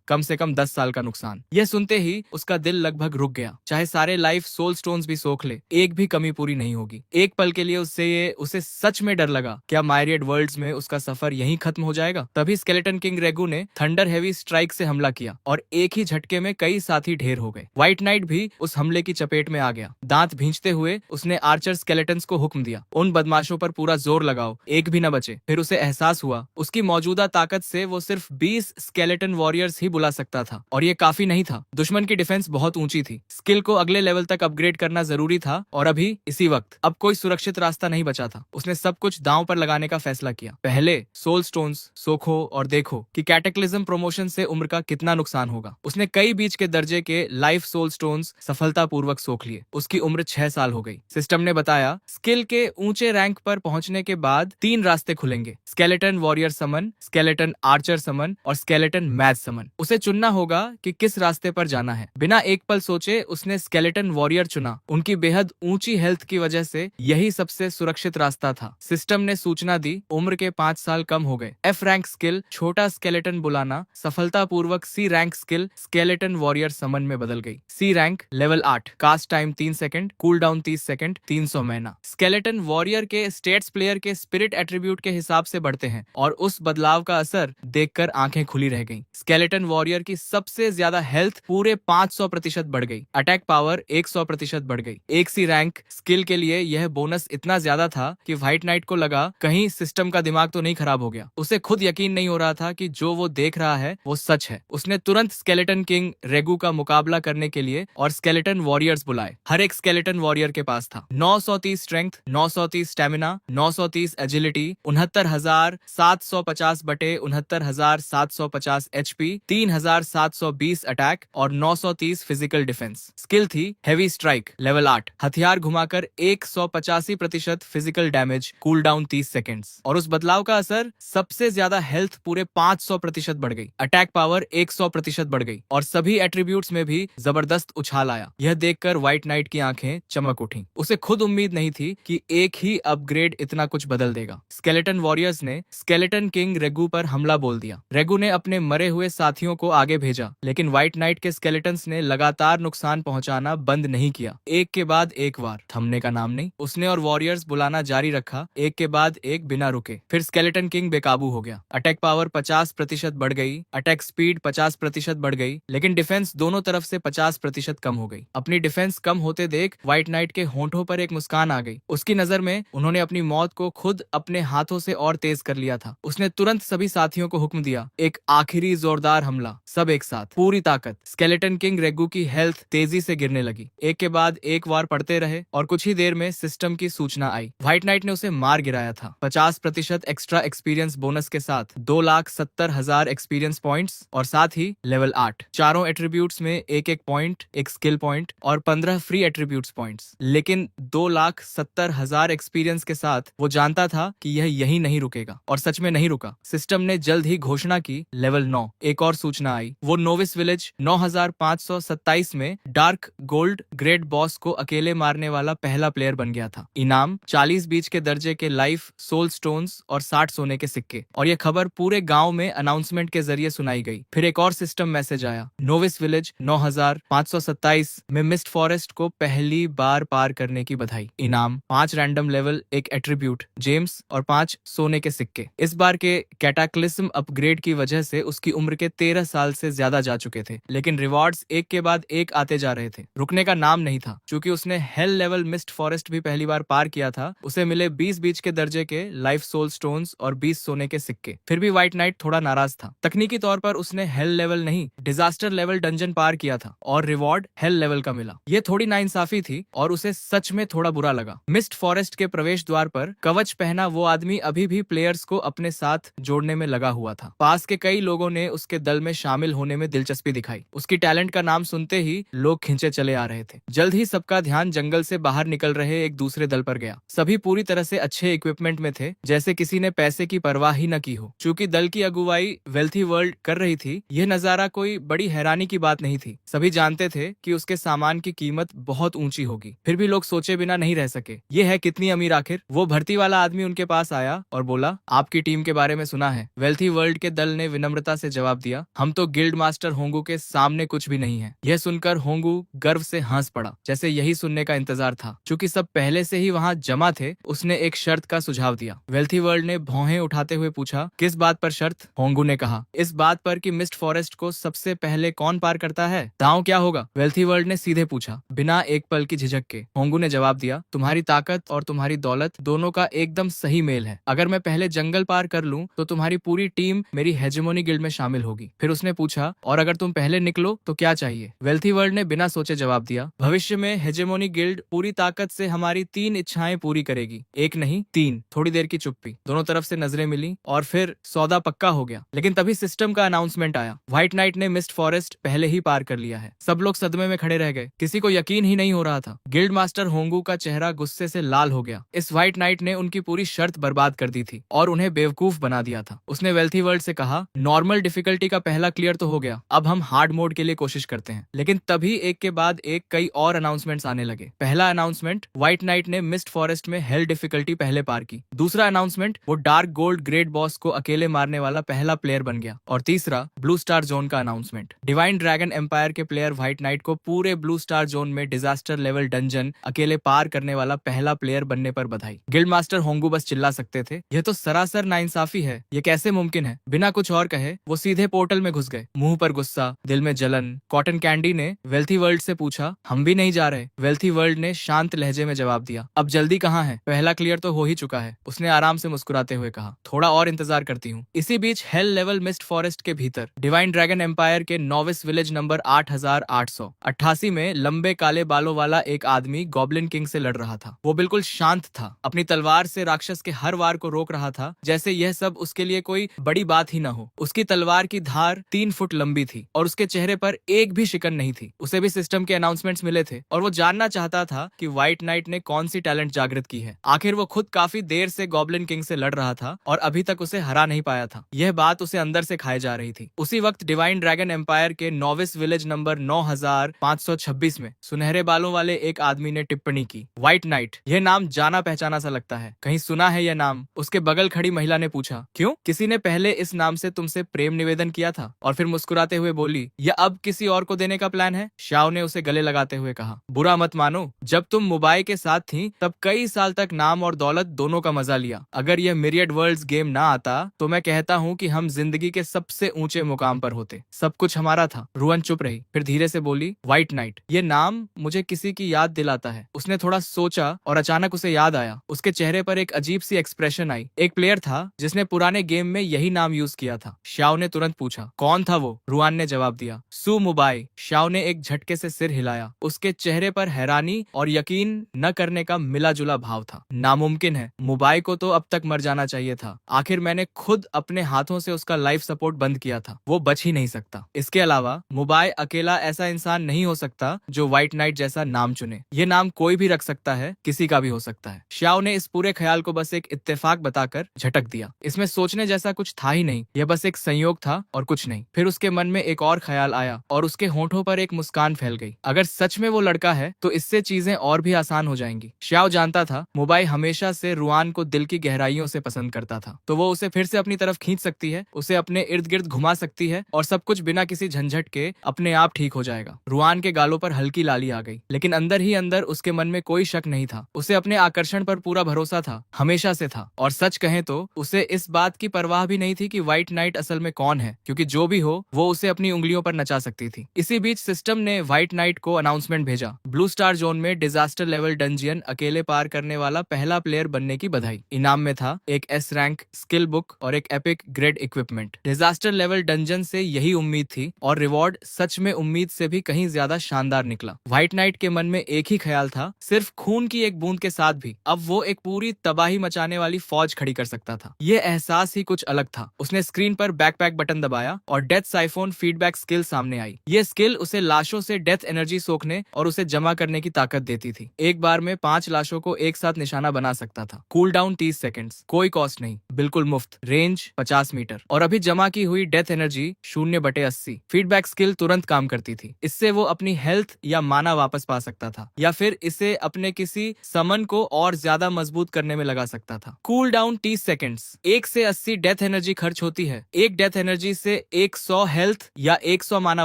कम से कम 10 साल का नुकसान। यह सुनते ही उसका दिल लगभग रुक गया। चाहे सारे लाइफ सोल स्टोन्स भी सोख ले, एक भी कमी पूरी नहीं होगी। एक पल के लिए उसे सच में डर लगा, क्या मायरियड वर्ल्ड्स में उसका सफर यहीं खत्म हो जाएगा। तभी स्केलेटन किंग रेगू ने थंडर हेवी स्ट्राइक से हमला किया और एक ही झटके में कई साथी ढेर हो गए। व्हाइट नाइट भी उस हमले की चपेट में आ गया। दांत भींचते हुए उसने आर्चर स्केलेटन्स को हुक्म दिया, उन बदमाशों पर पूरा जोर लगाओ, एक भी न बचे। फिर उसे एहसास हुआ उसकी मौजूदा ताकत से वो सिर्फ 20 स्केलेटन वॉरियर्स ही बुला सकता था और ये काफी नहीं था। दुश्मन की डिफेंस बहुत ऊंची थी। स्किल को अगले लेवल तक अपग्रेड करना जरूरी था और अभी इसी वक्त अब कोई सुरक्षित रास्ता नहीं बचा था। उसने सब कुछ दांव पर लगाने का फैसला किया। पहले सोल स्टोन्स सोखो और देखो कि कैटेक्लिज्म प्रमोशन से उम्र का कितना नुकसान होगा। उसने कई बीच के दर्जे के लाइफ सोल स्टोन्स सफलतापूर्वक सोख लिए। उसकी उम्र 6 साल हो गई। सिस्टम ने बताया स्किल के ऊंचे रैंक पर पहुंचने के बाद 3 रास्ते खुलेंगे, skeleton warrior summon, skeleton archer समन और स्केलेटन मैथ समन। उसे चुनना होगा कि किस रास्ते पर जाना है। बिना एक पल सोचे उसने स्केलेटन वॉरियर चुना। उनकी बेहद ऊंची हेल्थ की वजह से यही सबसे सुरक्षित रास्ता था। सिस्टम ने सूचना दी, उम्र के 5 साल कम हो गए। F रैंक स्किल छोटा स्केलेटन बुलाना सफलतापूर्वक C rank skill skeleton warrior summon में बदल गई। C rank level 8, cast time 3 second, cool down 30 second, 300 महीना। स्केलेटन वॉरियर के स्टेट्स प्लेयर के स्पिरिट एट्रीब्यूट के हिसाब से बढ़ते हैं और उस बदलाव का असर देखकर आंखें खुली रह गईं। स्केलेटन वॉरियर की सबसे ज्यादा हेल्थ पूरे 500% बढ़ गई। अटैक पावर 100% बढ़ गई। एक सी रैंक स्किल के लिए यह बोनस इतना ज्यादा था कि व्हाइट नाइट को लगा कहीं सिस्टम का दिमाग तो नहीं खराब हो गया। उसे खुद यकीन नहीं हो रहा था कि जो वो देख रहा है वो सच है। उसने तुरंत स्केलेटन किंग रेगू का मुकाबला करने के लिए और स्केलेटन वॉरियर्स बुलाए। हर एक स्केलेटन वॉरियर के पास था 930 स्ट्रेंथ, 930 स्टेमिना, 930 एजिलिटी, 69,750 बटे 69,750 HP, 3,720 अटैक और 930 फिजिकल डिफेंस। स्किल थी हेवी स्ट्राइक लेवल 8, हथियार घुमाकर 185% physical damage, cool down 30 seconds. और उस बदलाव का असर सबसे ज्यादा हेल्थ पूरे 500% बढ़ गई। अटैक पावर 100% बढ़ गई और सभी एट्रीब्यूट्स में भी जबरदस्त उछाल आया। यह देखकर व्हाइट नाइट की आंखें चमक उठी। उसे खुद उम्मीद नहीं थी कि एक ही अपग्रेड इतना कुछ बदल देगा। स्केलेटन वॉरियर्स ने स्केलेटन किंग रेगू पर हमला बोल दिया। रेगू ने अपने मरे हुए साथियों को आगे भेजा, लेकिन व्हाइट नाइट के स्केलेटन्स ने लगातार नुकसान पहुंचाना बंद नहीं किया। एक के बाद एक वार, थमने का नाम नहीं। उसने और वॉरियर्स बुलाना जारी रखा, एक के बाद एक बिना रुके। फिर स्केलेटन किंग बेकाबू हो गया। अटैक पावर 50% बढ़ गई, अटैक स्पीड 50% बढ़ गई, लेकिन डिफेंस दोनों तरफ से 50% कम हो गई। अपनी डिफेंस कम होते देख व्हाइट नाइट के होंठों पर एक मुस्कान आ गई। उसकी नजर में उन्होंने अपनी मौत को खुद अपने हाथों से और तेज कर लिया था। उसने तुरंत सभी साथियों को हुक्म दिया, एक आखिरी जोरदार हमला, सब एक साथ, पूरी ताकत। स्केलेटन किंग रेगू की हेल्थ तेजी से गिरने लगी। एक के बाद एक वार पड़ते रहे और कुछ ही देर में सिस्टम की सूचना आई। व्हाइट नाइट ने उसे मार गिराया था। 50% एक्स्ट्रा एक्सपीरियंस बोनस के साथ 2,70,000 एक्सपीरियंस पॉइंट्स और साथ ही लेवल 8। चारों एट्रीब्यूट्स में एक पॉइंट, एक स्किल पॉइंट और 15 फ्री एट्रीब्यूट्स पॉइंट्स। लेकिन 2,70,000 एक्सपीरियंस के साथ वो जानता था कि यह यहीं नहीं रुकेगा और सच में नहीं रुका। सिस्टम ने जल्द ही घोषणा की, लेवल 9। एक और सूचना आई। वो नोविस विलेज 9,527 में डार्क गोल्ड ग्रेट बॉस को अकेले मारने वाला पहला प्लेयर बन गया था। इनाम 40 बीच के दर्जे के लाइफ सोल स्टोन्स और 60 सोने के सिक्के। और यह खबर पूरे गांव में अनाउंसमेंट के जरिए सुनाई गई। फिर एक और सिस्टम मैसेज आया, नोविस विलेज 9,527 में मिस्ट फॉरेस्ट को पहली बार पार करने की बधाई। इनाम 5 रैंडम लेवल, एक एट्रीब्यूट जेम्स और 5 सोने के सिक्के। इस बार के कैटाक्लिस्म अपग्रेड की वजह से उसकी उम्र के 13 साल से ज्यादा जा चुके थे, लेकिन रिवॉर्ड्स एक के बाद एक आते जा रहे थे। रुकने का नाम नहीं था। चूंकि उसने हेल लेवल मिस्ट फॉरेस्ट भी पहली बार पार किया था, उसे मिले 20 बीच के दर्जे के लाइफ सोल स्टोन्स और 20 सोने के सिक्के। फिर भी व्हाइट नाइट थोड़ा नाराज था। तकनीकी तौर पर उसने हेल लेवल नहीं, डिजास्टर लेवल डंजन पार किया था और रिवॉर्ड हेल लेवल का मिला। ये थोड़ी नाइंसाफी थी और उसे सच में थोड़ा बुरा लगा। मिस्ट फॉरेस्ट के प्रवेश द्वार पर कवच पहना वो आदमी अभी भी प्लेयर्स को अपने साथ जोड़ने में लगा हुआ था। पास के कई लोगों ने उसके दल में शामिल होने में दिलचस्पी दिखाई। उसकी टैलेंट का नाम सुनते ही लोग खिंचे चले आ रहे थे। जल्द ही सबका ध्यान जंगल से बाहर निकल रहे एक दूसरे दल पर गया। सभी पूरी तरह से अच्छे इक्विपमेंट में थे, जैसे किसी ने पैसे की परवाह ही न की हो। चूंकि दल की अगुवाई वेल्थी वर्ल्ड कर रही थी, यह नजारा कोई बड़ी हैरानी की बात नहीं थी। सभी जानते थे कि उसके सामान की कीमत बहुत ऊंची होगी, फिर भी लोग सोचे बिना नहीं रह सके, ये है कितनी अमीर आखिर। वो भर्ती वाला आदमी उनके पास आया और बोला, आपकी टीम के बारे में सुना है। वेल्थी वर्ल्ड के दल ने विनम्रता से जवाब दिया, हम तो गिल्ड मास्टर होंगू के सामने कुछ भी नहीं है। यह सुनकर होंगू गर्व से हंस पड़ा, जैसे यही सुनने का इंतजार था। चूंकि सब पहले से ही वहां जमा थे, उसने एक शर्त का सुझाव दिया। वेल्थी वर्ल्ड ने भौहें उठाते हुए पूछा, किस बात पर शर्त? होंगू ने कहा, इस बात पर कि मिस्ट फॉरेस्ट को सबसे पहले कौन पार करता है। दांव क्या होगा? वेल्थी वर्ल्ड ने सीधे पूछा, बिना एक पल की झिझक के। होंगू ने जवाब दिया, तुम्हारी ताकत और तुम्हारी दौलत दोनों का एकदम सही मेल है। अगर मैं पहले जंगल पार कर लूं तो तुम्हारी पूरी टीम मेरी हेजेमोनी गिल्ड में शामिल होगी। फिर उसने पूछा, और अगर तुम पहले निकलो तो क्या चाहिए? वेल्थी वर्ल्ड ने बिना सोचे जवाब दिया, भविष्य में हेजेमोनी गिल्ड पूरी ताकत से हमारी 3 इच्छाएं पूरी करेगी। एक नहीं, 3। थोड़ी देर की चुप्पी, दोनों तरफ से नजरें मिली और फिर सौदा पक्का हो गया। लेकिन तभी सिस्टम का अनाउंसमेंट आया, व्हाइट नाइट ने मिस्ट फॉरेस्ट पहले ही पार कर लिया है। सब लोग सदमे में खड़े रह गए, किसी को यकीन ही नहीं हो रहा था। गिल्ड मास्टर होंगू का चेहरा गुस्से से लाल हो गया। इस व्हाइट नाइट ने उनकी पूरी शर्त बर्बाद कर दी थी और उन्हें बेवकूफ बना दिया था। उसने वेल्थी वर्ल्ड से कहा, नॉर्मल डिफिकल्टी का पहला क्लियर तो हो गया, अब हम हार्ड मोड के लिए कोशिश करते हैं। लेकिन तभी एक के बाद एक कई और अनाउंसमेंट्स आने लगे। पहला अनाउंसमेंट, व्हाइट नाइट ने मिस्ट फॉरेस्ट में हेल डिफिकल्टी पहले पार की। दूसरा अनाउंसमेंट, वो डार्क गोल्ड ग्रेट बॉस को अकेले मारने वाला पहला प्लेयर बन गया। और तीसरा, ब्लू स्टार जोन का अनाउंसमेंट, डिवाइन ड्रैगन एम्पायर के प्लेयर व्हाइट नाइट को पूरे ब्लू स्टार जोन में डिजास्टर लेवल डंजन अकेले पार करने वाला पहला प्लेयर बनने पर बधाई। गिल्ड मास्टर होंगू बस चिल्ला सकते थे, यह तो सरासर नाइंसाफी है, ये कैसे मुमकिन है? बिना कुछ और कहे वो सीधे पोर्टल में घुस गए, मुंह पर गुस्सा, दिल में जलन। कॉटन कैंडी ने वेल्थी वर्ल्ड से पूछा, हम भी नहीं जा रहे। वेल्थी वर्ल्ड ने शांत लहजे में जवाब दिया, अब जल्दी कहाँ है, पहला क्लियर तो हो ही चुका है। उसने आराम से मुस्कुराते हुए कहा, थोड़ा और इंतजार करती हूँ। इसी बीच हेल लेवल मिस्ट फॉरेस्ट के भीतर डिवाइन ड्रैगन एम्पायर के नोविस विलेज नंबर 8888 में लंबे काले बालों वाला एक आदमी गॉब्लिन किंग से लड़ रहा था। वो बिल्कुल शांत था, अपनी तलवार से राक्षस के हर वार को रोक रहा था, जैसे यह सब उसके लिए कोई बड़ी बात ही न हो। उसकी तलवार की धार 3 फुट लंबी थी और उसके चेहरे पर एक भी शिकन नहीं थी। उसे भी सिस्टम के अनाउंसमेंट्स मिले थे और वो जानना चाहता था कि व्हाइट नाइट ने कौन सी टैलेंट जागृत की है। आखिर वो खुद काफी देर से गॉब्लिन किंग से लड़ रहा था और अभी तक उसे हरा नहीं पाया था। यह बात उसे अंदर से खाए जा रही थी। उसी वक्त डिवाइन ड्रैगन एम्पायर के नोविस विलेज नंबर 9526 में सुनहरे बालों वाले एक आदमी ने टिप्पणी की, व्हाइट नाइट, यह नाम जाना पहचाना सा लगता है, कहीं सुना है यह नाम? उसके बगल खड़ी महिला ने पूछा, क्यों, किसी ने पहले इस नाम से तुमसे प्रेम निवेदन किया था? और फिर मुस्कुराते हुए बोली, यह अब किसी और को देने का प्लान है? शाओ ने उसे गले लगाते हुए कहा, बुरा मत मानो, जब तुम मुबाई के साथ थी तब कई साल तक नाम और दौलत दोनों का मजा लिया। अगर यह मिरियड वर्ल्ड्स गेम ना आता तो मैं कहता हूँ कि हम जिंदगी के सबसे ऊंचे मुकाम पर होते, सब कुछ हमारा था। रुअन चुप रही, फिर धीरे से बोली, व्हाइट नाइट, ये नाम मुझे किसी की याद दिलाता है। उसने थोड़ा सोचा और अचानक उसे याद आया। उसके चेहरे पर एक अजीब सी एक्सप्रेशन आई। एक प्लेयर था जिसने पुराने गेम में यही नाम यूज किया था। शाओ ने तुरंत पूछा, कौन था वो? रुआन ने जवाब दिया, सू मुबाई। शाओ ने एक झटके से सिर हिलाया। उसके चेहरे पर हैरानी और यकीन न करने का मिला जुला भाव था। नामुमकिन है, मुबाई को तो अब तक मर जाना चाहिए था। आखिर मैंने खुद अपने हाथों से उसका लाइफ सपोर्ट बंद किया था, वो बच ही नहीं सकता। इसके अलावा मुबाई अकेला ऐसा इंसान नहीं हो सकता जो व्हाइट नाइट जैसा नाम चुने। ये नाम कोई भी रख सकता है, किसी का भी हो सकता है। शाओ ने इस पूरे ख्याल को बस एक इत्तेफाक बताकर झटक दिया। इसमें सोचने जैसा कुछ था ही नहीं, यह बस एक संयोग था और कुछ नहीं। फिर उसके मन में एक और ख्याल आया और उसके होठों पर एक मुस्कान फैल गई। अगर सच में वो लड़का है तो इससे चीजें और भी आसान हो जाएंगी। शाओ जानता था मुबाई हमेशा से रुआन को दिल की गहराइयों से पसंद करता था, तो वो उसे फिर से अपनी तरफ खींच सकती है, उसे अपने इर्द गिर्द घुमा सकती है और सब कुछ बिना किसी झंझट के अपने आप ठीक हो जाएगा। रुआन के गालों पर हल्की लाली आ गई, लेकिन अंदर ही अंदर उसके मन में कोई शक नहीं था। उसे अपने आकर्षण पर पूरा भरोसा था, हमेशा से था। और सच कहें तो उसे इस बात की परवाह भी नहीं थी कि व्हाइट नाइट असल में कौन है, क्योंकि जो भी हो वो उसे अपनी उंगलियों पर नचा सकती थी। इसी बीच सिस्टम ने व्हाइट नाइट को अनाउंसमेंट भेजा, ब्लू स्टार जोन में डिजास्टर लेवल डंजियन अकेले पार करने वाला पहला प्लेयर बनने की बधाई। इनाम में था एक S रैंक स्किल बुक और एक epic grade equipment. Disaster level dungeon से यही उम्मीद थी और रिवॉर्ड सच में उम्मीद से भी कहीं ज्यादा शानदार निकला। व्हाइट नाइट के मन में एक ही ख्याल था, सिर्फ खून की एक बूंद के साथ भी अब वो एक पूरी तबाही मचाने वाली फौज खड़ी कर सकता था। ये एहसास ही कुछ अलग था। उसने स्क्रीन पर बैकपैक बटन दबाया और डेथ साइफोन फीडबैक स्किल सामने आई। ये स्किल उसे लाशों से डेथ एनर्जी सोखने और उसे जमा करने की ताकत देती थी। एक बार में 5 लाशों को एक साथ निशाना बना सकता था। कूल डाउन 30 सेकंड्स, कोई कॉस्ट नहीं, बिल्कुल मुफ्त, रेंज 50 मीटर और अभी जमा की हुई डेथ एनर्जी 0/80। फीडबैक स्किल तुरंत काम करती थी। इससे वो अपनी हेल्थ या माना वापस पा सकता था या फिर इसे अपने किसी समन को और ज्यादा मजबूत करने में लगा सकता था। कूल डाउन 30 सेकंड्स, 1 से 80 डेथ एनर्जी खर्च होती है। एक डेथ एनर्जी से 100 हेल्थ या 100 माना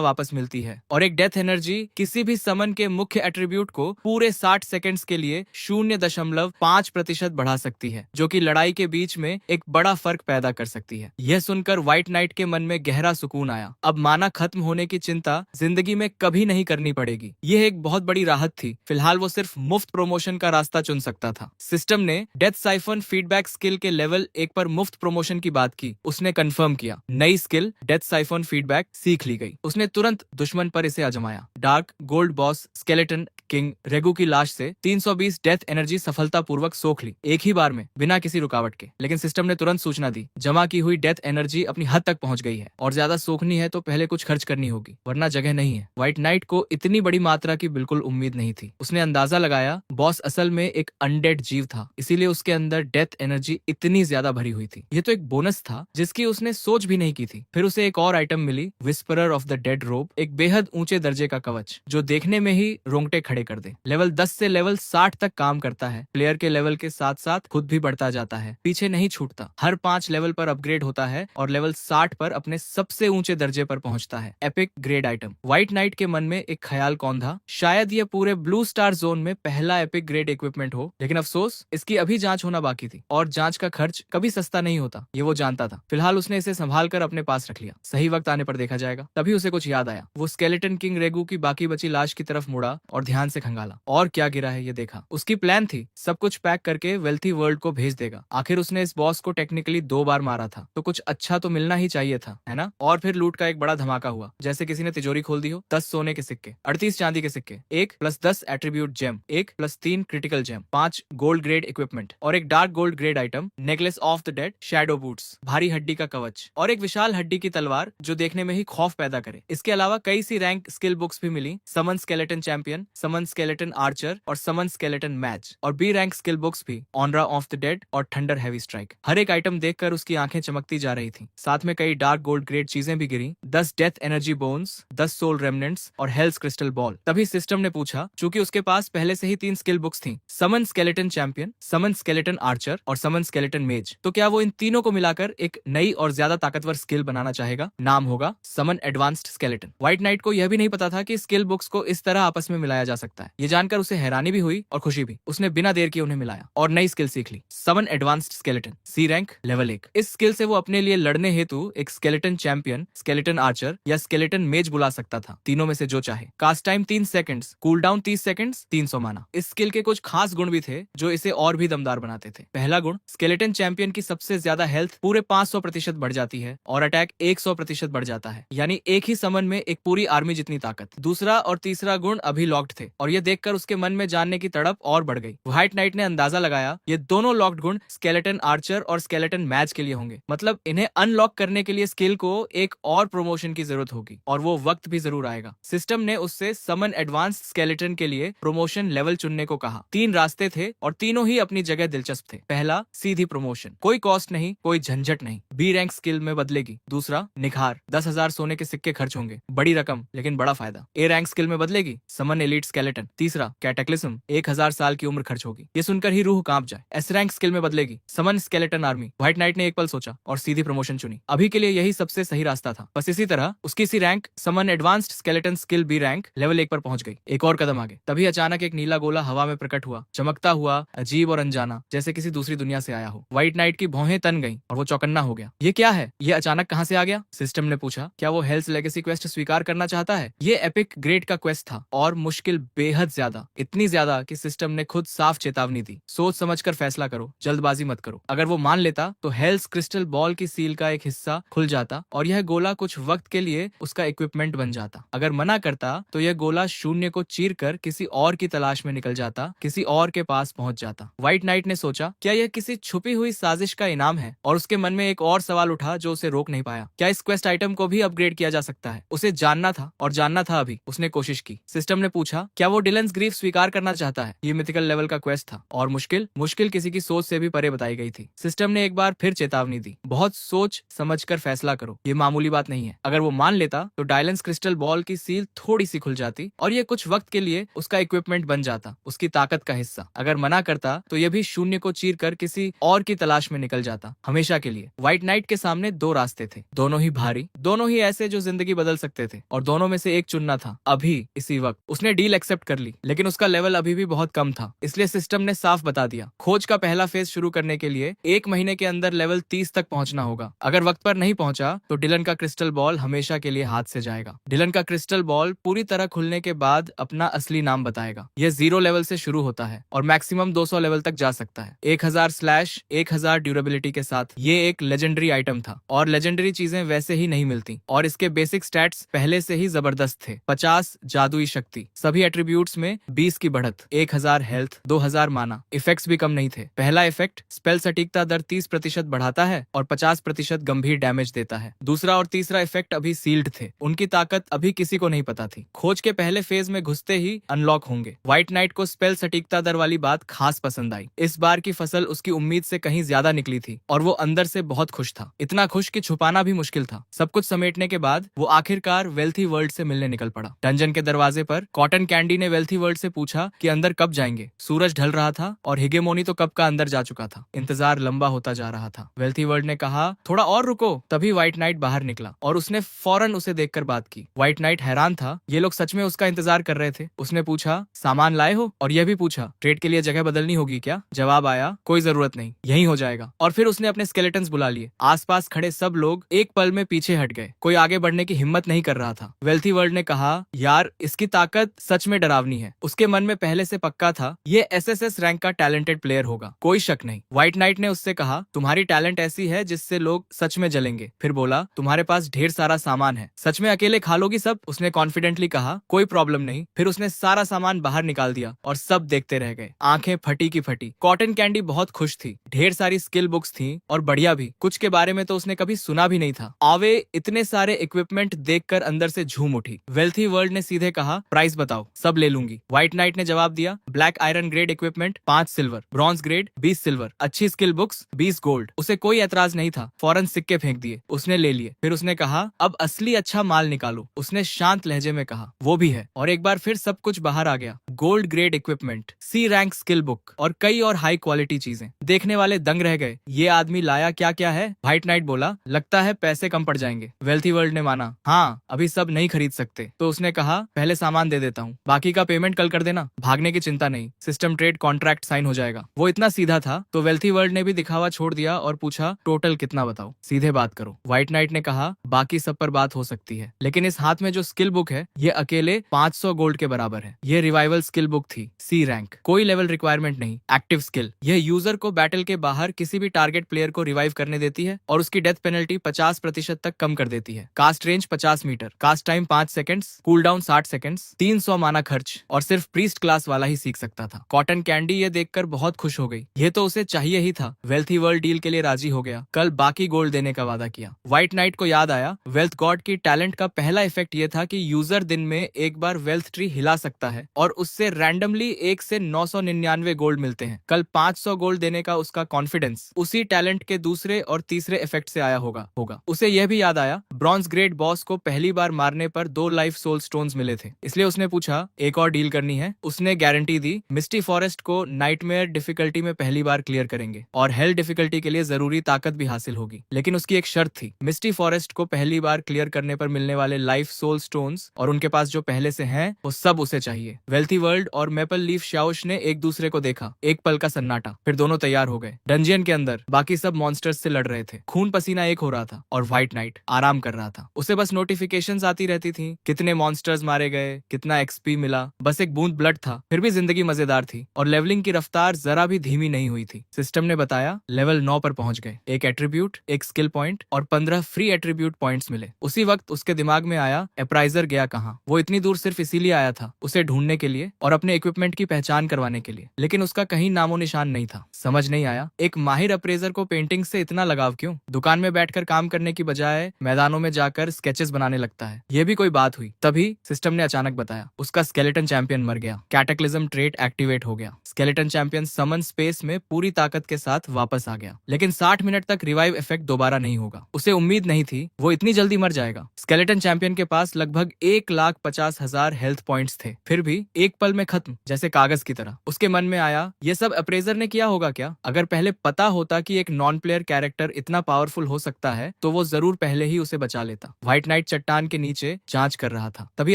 वापस मिलती है और एक डेथ एनर्जी किसी भी समन के मुख्य एट्रीब्यूट को पूरे 60 सेकंड्स के लिए 0.5% बढ़ा सकती है, जो कि लड़ाई के बीच में एक बड़ा फर्क पैदा कर सकती है। यह सुनकर व्हाइट नाइट के मन में गहरा सुकून आया। अब माना खत्म होने की चिंता जिंदगी में कभी नहीं करनी पड़ेगी। यह एक बहुत बड़ी राहत थी। फिलहाल वो सिर्फ मुफ्त प्रमोशन का रास्ता चुन सकता था। सिस्टम ने डेथ साइफन फीडबैक स्किल के लेवल 1 पर मुफ्त प्रमोशन की बात की। उसने कंफर्म किया, नई स्किल डेथ साइफन फीडबैक सीख ली गई। उसने तुरंत दुश्मन पर इसे आजमाया। Dark gold boss skeleton king रेगू की लाश से 320 डेथ एनर्जी सफलतापूर्वक सोख ली, एक ही बार में, बिना किसी रुकावट के। लेकिन सिस्टम ने तुरंत सूचना दी, जमा की हुई डेथ एनर्जी अपनी हद तक पहुंच गई है और ज्यादा सोखनी है तो पहले कुछ खर्च करनी होगी, वरना जगह नहीं है। व्हाइट नाइट को इतनी बड़ी मात्रा की बिल्कुल उम्मीद नहीं थी। उसने अंदाजा लगाया बॉस असल में एक अनडेड जीव था, इसीलिए उसके अंदर डेथ एनर्जी इतनी ज्यादा भरी हुई थी। ये तो एक बोनस था जिसकी उसने सोच भी नहीं की थी। फिर उसे एक और आइटम मिली, whisperer of the dead robe, एक बेहद ऊंचे दर्जे का कवच जो देखने में ही रोंगटे खड़े कर दे। लेवल 10 से लेवल 60 तक काम करता है। प्लेयर के लेवल के साथ साथ खुद भी बढ़ता जाता है, पीछे नहीं छूटता। हर 5 लेवल पर अपग्रेड होता है और लेवल 60 पर अपने सबसे ऊंचे दर्जे पर पहुंचता है। Epic grade item. White night के मन में एक ख्याल कौंधा, शायद ये पूरे ब्लू स्टार जोन में पहला एपिक ग्रेड इक्विपमेंट हो, लेकिन अफसोस इसकी अभी जांच होना बाकी थी और जांच का खर्च कभी सस्ता नहीं होता, ये वो जानता था। फिलहाल उसने इसे संभाल कर अपने पास रख लिया, सही वक्त आने पर देखा जाएगा। तभी उसे कुछ याद आया। वो स्केलेटन किंग रेगू की बाकी बची लाश की तरफ मुड़ा और ध्यान से खंगाला। और क्या गिरा है ये देखा। उसकी प्लान थी सब कुछ पैक करके वेल्थी वर्ल्ड को भेज देगा। आखिर उसने इस बॉस को टेक्निकली 2 बार मारा था, तो कुछ अच्छा तो मिलना ही चाहिए था, है ना। और फिर लूट का एक बड़ा धमाका हुआ, जैसे किसी ने तिजोरी खोल दी हो। 10 सोने के सिक्के, 38 चांदी के सिक्के, 1 + 10 attribute gem, 1 + 3 critical gem, 5 gold grade equipment और एक dark gold grade item, necklace of the dead, shadow boots, भारी हड्डी का कवच और एक विशाल हड्डी की तलवार जो देखने में ही खौफ पैदा करे। इसके अलावा कई सी रैंक स्किल बुक्स भी मिली, समन स्केलेटन चैंपियन, समन स्केलेटन आर्चर और समन स्केलेटन मैच, और बी रैंक स्किल बुक्स भी, ऑनरा ऑफ द डेड और थंडर हैवी स्ट्राइक। हर एक आइटम देखकर उसकी आंखें चमकती जा रही थी। साथ में कई डार्क गोल्ड ग्रेड चीजें भी गिरी, 10 death energy bones, 10 soul remnants और हेल्स क्रिस्टल बॉल। तभी सिस्टम ने पूछा, चूंकि उसके पास पहले से ही 3 स्किल बुक्स थी, समन स्केलेटन चैंपियन, समन स्केलेटन आर्चर और समन स्केलेटन मेज, तो क्या वो इन तीनों को मिलाकर एक नई और ज्यादा ताकतवर स्किल बनाना चाहेगा। नाम होगा समन एडवांस्ड स्केलेटन। व्हाइट नाइट को यह भी नहीं पता था कि स्किल बुक्स को इस तरह आपस में मिलाया जा सकता है। ये जानकर उसे हैरानी भी हुई और खुशी भी। उसने बिना देर किए उन्हें मिलाया और नई स्किल सीख ली, समन एडवांस्ड स्केलेटन, सी रैंक, लेवल 1। इस स्किल से वो अपने लिए लड़ने हेतु एक स्केलेटन चैंपियन, स्केलेटन आर्चर या स्केलेटन मेज बुला सकता था, तीनों में से जो चाहे। Cast time 3 seconds, cool down 30 seconds, 300 mana. इस स्किल के कुछ खास गुण भी थे जो इसे और भी दमदार बनाते थे। पहला गुण, स्केलेटन चैंपियन की सबसे ज्यादा हेल्थ पूरे 500% बढ़ जाती है और अटैक 100% बढ़ जाता है, यानी एक ही समन में एक पूरी आर्मी जितनी ताकत। दूसरा और तीसरा गुण अभी लॉक्ड थे और ये देखकर उसके मन में जानने की तड़प और बढ़ गई। व्हाइट नाइट ने अंदाजा लगाया ये दोनों लॉक्ड गुण स्केलेटन आर्चर और स्केलेटन मैच के लिए होंगे, मतलब इन्हें अनलॉक करने के लिए स्किल को एक और प्रमोशन की जरूरत होगी और वो वक्त भी जरूर आएगा। सिस्टम ने उससे समन एडवांस स्केलेटन के लिए प्रमोशन लेवल चुनने को कहा। 3 रास्ते थे और तीनों ही अपनी जगह दिलचस्प थे। पहला, सीधी प्रमोशन, कोई कॉस्ट नहीं, कोई झंझट नहीं, बी रैंक स्किल में बदलेगी। दूसरा, निखार, 10,000 सोने के सिक्के खर्च होंगे, बड़ी रकम लेकिन बड़ा फायदा। ए रैंक स्किल में बदलेगी, समन एलीट स्केलेटन। तीसरा, कैटेक्लिज्म, 1000 साल की उम्र खर्च होगी, ये सुनकर ही रूह कांप जाए। एस रैंक स्किल में बदलेगी, समन स्केलेटन आर्मी। व्हाइट नाइट ने एक पल सोचा और सीधी प्रमोशन चुनी। अभी के लिए यही सबसे सही रास्ता था। बस इसी तरह उसकी C rank summon advanced skeleton skill B rank level 1 पर पहुंच गई। एक और कदम आगे, तभी अचानक एक नीला गोला हवा में प्रकट हुआ, चमकता हुआ, अजीब और अनजाना, जैसे किसी दूसरी दुनिया से आया हो। व्हाइट नाइट की भौहें तन गईं और वो चौकन्ना हो गया। ये क्या है? ये अचानक कहां से आ गया? सिस्टम ने पूछा, क्या वो हेल्स लेगेसी क्वेस्ट स्वीकार करना चाहता है? ये एपिक ग्रेड का क्वेस्ट था और मुश्किल बेहद ज्यादा, इतनी ज्यादा कि सिस्टम ने खुद साफ चेतावनी दी, सोच समझकर फैसला करो, जल्दबाजी मत करो। अगर वो मान लेता तो हेल्स क्रिस्टल बॉल की सील का एक हिस्सा खुल जाता और यह गोला कुछ वक्त के लिए उसका इक्विपमेंट बन जाता। अगर मना करता तो यह गोला शून्य को चीर कर किसी और की तलाश में निकल जाता, किसी और के पास पहुंच जाता। व्हाइट नाइट ने सोचा, क्या यह किसी छुपी हुई साजिश का इनाम है? और उसके मन में एक और सवाल उठा जो उसे रोक नहीं पाया, क्या इस क्वेस्ट आइटम को भी अपग्रेड किया जा सकता है? उसे जानना था और जानना था। अभी उसने कोशिश की। सिस्टम ने पूछा, क्या क्या वो डिलन्स ग्रीफ स्वीकार करना चाहता है? ये मिथिकल लेवल का क्वेस्ट था और मुश्किल मुश्किल किसी की सोच से भी परे बताई गई थी। सिस्टम ने एक बार फिर चेतावनी दी, बहुत सोच समझकर फैसला करो, ये मामूली बात नहीं है। अगर वो मान लेता तो डायलेंस क्रिस्टल बॉल की सील थोड़ी सी खुल जाती और ये कुछ वक्त के लिए उसका इक्विपमेंट बन जाता, उसकी ताकत का हिस्सा। अगर मना करता तो ये भी शून्य को चीर कर किसी और की तलाश में निकल जाता, हमेशा के लिए। व्हाइट नाइट के सामने दो रास्ते थे, दोनों ही भारी, दोनों ही ऐसे जो जिंदगी बदल सकते थे, और दोनों में से एक चुनना था। अभी इसी वक्त उसने डील एक्सेप्ट कर ली, लेकिन उसका लेवल अभी भी बहुत कम था। इसलिए सिस्टम ने साफ बता दिया, खोज का पहला फेज शुरू करने के लिए 1 महीने के अंदर लेवल 30 तक पहुंचना होगा। अगर वक्त पर नहीं पहुंचा तो डिलन का क्रिस्टल बॉल हमेशा के लिए हाथ से जाएगा। डिलन का क्रिस्टल बॉल पूरी तरह खुलने के बाद अपना असली नाम बताएगा। यह 0 लेवल से शुरू होता है और मैक्सिमम 200 लेवल तक जा सकता है। 1000/1000 ड्यूरेबिलिटी के साथ ये एक लेजेंडरी आइटम था, और लेजेंडरी चीजें वैसे ही नहीं मिलती, और इसके बेसिक स्टैट्स पहले से ही जबरदस्त थे। 50 जादुई शक्ति, सभी एट्रीब्यूट्स में 20 की बढ़त, 1000 हेल्थ, 2000 माना। इफेक्ट्स भी कम नहीं थे। पहला इफेक्ट स्पेल सटीकता दर 30% बढ़ाता है और 50% गंभीर डैमेज देता है। दूसरा और तीसरा इफेक्ट अभी सील्ड थे, उनकी ताकत अभी किसी को नहीं पता थी। खोज के पहले फेज में घुसते ही अनलॉक होंगे। व्हाइट नाइट को स्पेल सटीकता दर वाली बात खास पसंद आई। इस बार की फसल उसकी उम्मीद से कहीं ज्यादा निकली थी और वो अंदर से बहुत खुश था, इतना खुश कि छुपाना भी मुश्किल था। सब कुछ समेटने के बाद वो आखिरकार वेल्थी वर्ल्ड से मिलने निकल पड़ा। डंजन के दरवाजे पर कॉटन कैंडी ने वेल्थी वर्ल्ड से पूछा कि अंदर कब जाएंगे। सूरज ढल रहा था और हिगेमोनी तो कब का अंदर जा चुका था। इंतजार लंबा होता जा रहा था। वेल्थी वर्ल्ड ने कहा, थोड़ा और रुको। तभी व्हाइट नाइट बाहर निकला और उसने फौरन उसे देखकर बात की। व्हाइट नाइट हैरान था, ये लोग सच में उसका इंतजार कर रहे थे। उसने पूछा, सामान लाए हो? और यह भी पूछा, ट्रेड के लिए जगह बदलनी होगी क्या? जवाब आया, कोई जरूरत नहीं, यही हो जाएगा। और फिर उसने अपने स्केलेटन्स बुला लिए। आसपास खड़े सब लोग एक पल में पीछे हट गए, कोई आगे बढ़ने की हिम्मत नहीं कर रहा था। वेल्थी वर्ल्ड ने कहा, यार इसकी ताकत सच में डरावनी है। उसके मन में पहले से पक्का था ये SSS रैंक का टैलेंटेड प्लेयर होगा, कोई शक नहीं। व्हाइट नाइट ने उससे कहा, तुम्हारी टैलेंट ऐसी है जिससे लोग सच में जलेंगे। फिर बोला, तुम्हारे पास ढेर सारा सामान है, सच में अकेले खा लोगी सब? उसने कॉन्फिडेंटली कहा, कोई प्रॉब्लम नहीं। फिर उसने सारा सामान बाहर निकाल दिया और सब देखते रह गए, आंखें फटी की फटी। कॉटन कैंडी बहुत खुश थी, ढेर सारी स्किल बुक्स थी और बढ़िया भी। कुछ के बारे में तो उसने कभी सुना भी नहीं था। आवे इतने सारे इक्विपमेंट देखकर अंदर से झूम उठी। वेल्थी वर्ल्ड ने सीधे कहा, प्राइस बताओ, सब ले लूंगी। व्हाइट नाइट ने जवाब दिया, black iron grade equipment 5 silver, bronze grade 20 silver, अच्छी स्किल बुक्स 20 गोल्ड। उसे कोई एतराज नहीं था, फौरन सिक्के फेंक दिए। उसने ले लिए। फिर उसने कहा, अब असली अच्छा माल निकालो। उसने शांत लहजे में कहा, वो भी है। और एक बार फिर सब कुछ बाहर आ गया। Gold grade equipment, C rank skill book और कई और हाई क्वालिटी चीजें। देखने वाले दंग रह गए, ये आदमी लाया क्या क्या है? व्हाइट नाइट बोला, लगता है पैसे कम पड़ जाएंगे। वेल्थी वर्ल्ड ने माना, हाँ अभी सब नहीं खरीद सकते। तो उसने कहा, पहले सामान दे देता हूँ, बाकी का पेमेंट कल कर देना। भागने की चिंता नहीं, सिस्टम ट्रेड कॉन्ट्रैक्ट साइन हो जाएगा। वो इतना सीधा था तो वेल्थी वर्ल्ड ने भी दिखावा छोड़ दिया और पूछा, टोटल कितना बताओ, सीधे बात करो। व्हाइट नाइट ने कहा, बाकी सब पर बात हो सकती है, लेकिन इस हाथ में जो स्किल बुक है ये अकेले 500 गोल्ड के बराबर है। ये रिवाइवल स्किल बुक थी, C रैंक, कोई लेवल रिक्वायरमेंट नहीं, एक्टिव स्किल। यह यूजर को बैटल के बाहर किसी भी टारगेट प्लेयर को रिवाइव करने देती है और उसकी डेथ पेनल्टी 50% तक कम कर देती है। Cast range 50 metre, cast time 5 seconds, cool down 60 seconds, 300 mana खर्च, और सिर्फ प्रीस्ट क्लास वाला ही सीख सकता था। कॉटन कैंडी ये देखकर बहुत खुश हो गई, ये तो उसे चाहिए ही था। वेल्थी वर्ल्ड डील के लिए राजी हो गया, कल बाकी गोल्ड देने का वादा किया। व्हाइट नाइट को याद आया, वेल्थ गॉड की टैलेंट का पहला इफेक्ट ये था कि यूजर दिन में एक बार वेल्थ ट्री हिला सकता है और उससे रैंडमली 1 से 999 गोल्ड मिलते हैं। कल 500 गोल्ड देने का उसका कॉन्फिडेंस उसी टैलेंट के दूसरे और तीसरे इफेक्ट से आया होगा। उसे यह भी याद आया, ब्रॉन्ज ग्रेड बॉस को पहली बार मारने पर 2 लाइफ सोल स्टोन्स मिले थे, इसलिए उसने पूछा, एक और डील करनी है? उसने गारंटी दी, मिस्टी फॉरेस्ट को नाइटमेयर डिफिकल्टी में पहली बार क्लियर करेंगे और हेल डिफिकल्टी के लिए जरूरी ताकत भी हासिल होगी, लेकिन उसकी एक शर्त थी, मिस्टी फॉरेस्ट को पहली बार क्लियर करने पर मिलने वाले लाइफ सोल स्टोन्स और उनके पास जो पहले से हैं वो सब उसे चाहिए। वेल्थी वर्ल्ड और मेपल लीफ शाओश ने एक दूसरे को देखा, एक पल का सन्नाटा, फिर दोनों तैयार हो गए। डंजियन के अंदर बाकी सब मॉन्स्टर्स से लड़ रहे थे, खून पसीना एक हो रहा था और व्हाइट नाइट आराम कर रहा था। उसे बस नोटिफिकेशंस आती रहती थी, कितने मॉन्स्टर्स मारे गए, कितना XP मिला, बस एक बूंद ब्लड था। फिर भी जिंदगी मजेदार थी और लेवलिंग की रफ्तार जरा भी धीमी नहीं हुई थी। सिस्टम ने बताया, लेवल 9 पर पहुंच गए, एक एट्रीब्यूट, एक स्किल पॉइंट और 15 फ्री एट्रीब्यूट पॉइंट्स मिले। उसी वक्त उसके दिमाग में आया, अप्राइजर गया कहाँ? वो इतनी दूर सिर्फ इसीलिए आया था, उसे ढूंढने के लिए और अपने इक्विपमेंट की पहचान करवाने के लिए, लेकिन उसका कहीं नामो निशान नहीं था। समझ नहीं आया, एक माहिर अप्रेजर को पेंटिंग से इतना लगाव क्यों? दुकान में बैठकर काम करने की बजाय मैदानों में जाकर स्केचेस बनाने लगता है, ये भी कोई बात हुई? तभी सिस्टम ने अचानक बताया, उसका स्केलेटन चैंपियन मर गया। कैटेक्लिज्म ट्रेट एक्टिवेट हो गया। स्केलेटन चैंपियन समन स्पेस में पूरी ताकत के साथ वापस आ गया, लेकिन 60 मिनट तक रिवाइव इफेक्ट दोबारा नहीं होगा। उसे उम्मीद नहीं थी वो इतनी जल्दी मर जाएगा। स्केलेटन चैंपियन के पास लगभग 1,50,000 हेल्थ पॉइंट्स थे, फिर भी एक पल में खत्म, जैसे कागज की तरह। उसके मन में आया, ये सब अप्रेजर ने किया होगा क्या? अगर पहले पता होता कि एक नॉन प्लेयर कैरेक्टर इतना पावरफुल हो सकता है तो वो जरूर पहले ही उसे बचा लेता। व्हाइट नाइट चट्टान के नीचे जांच कर रहा था, तभी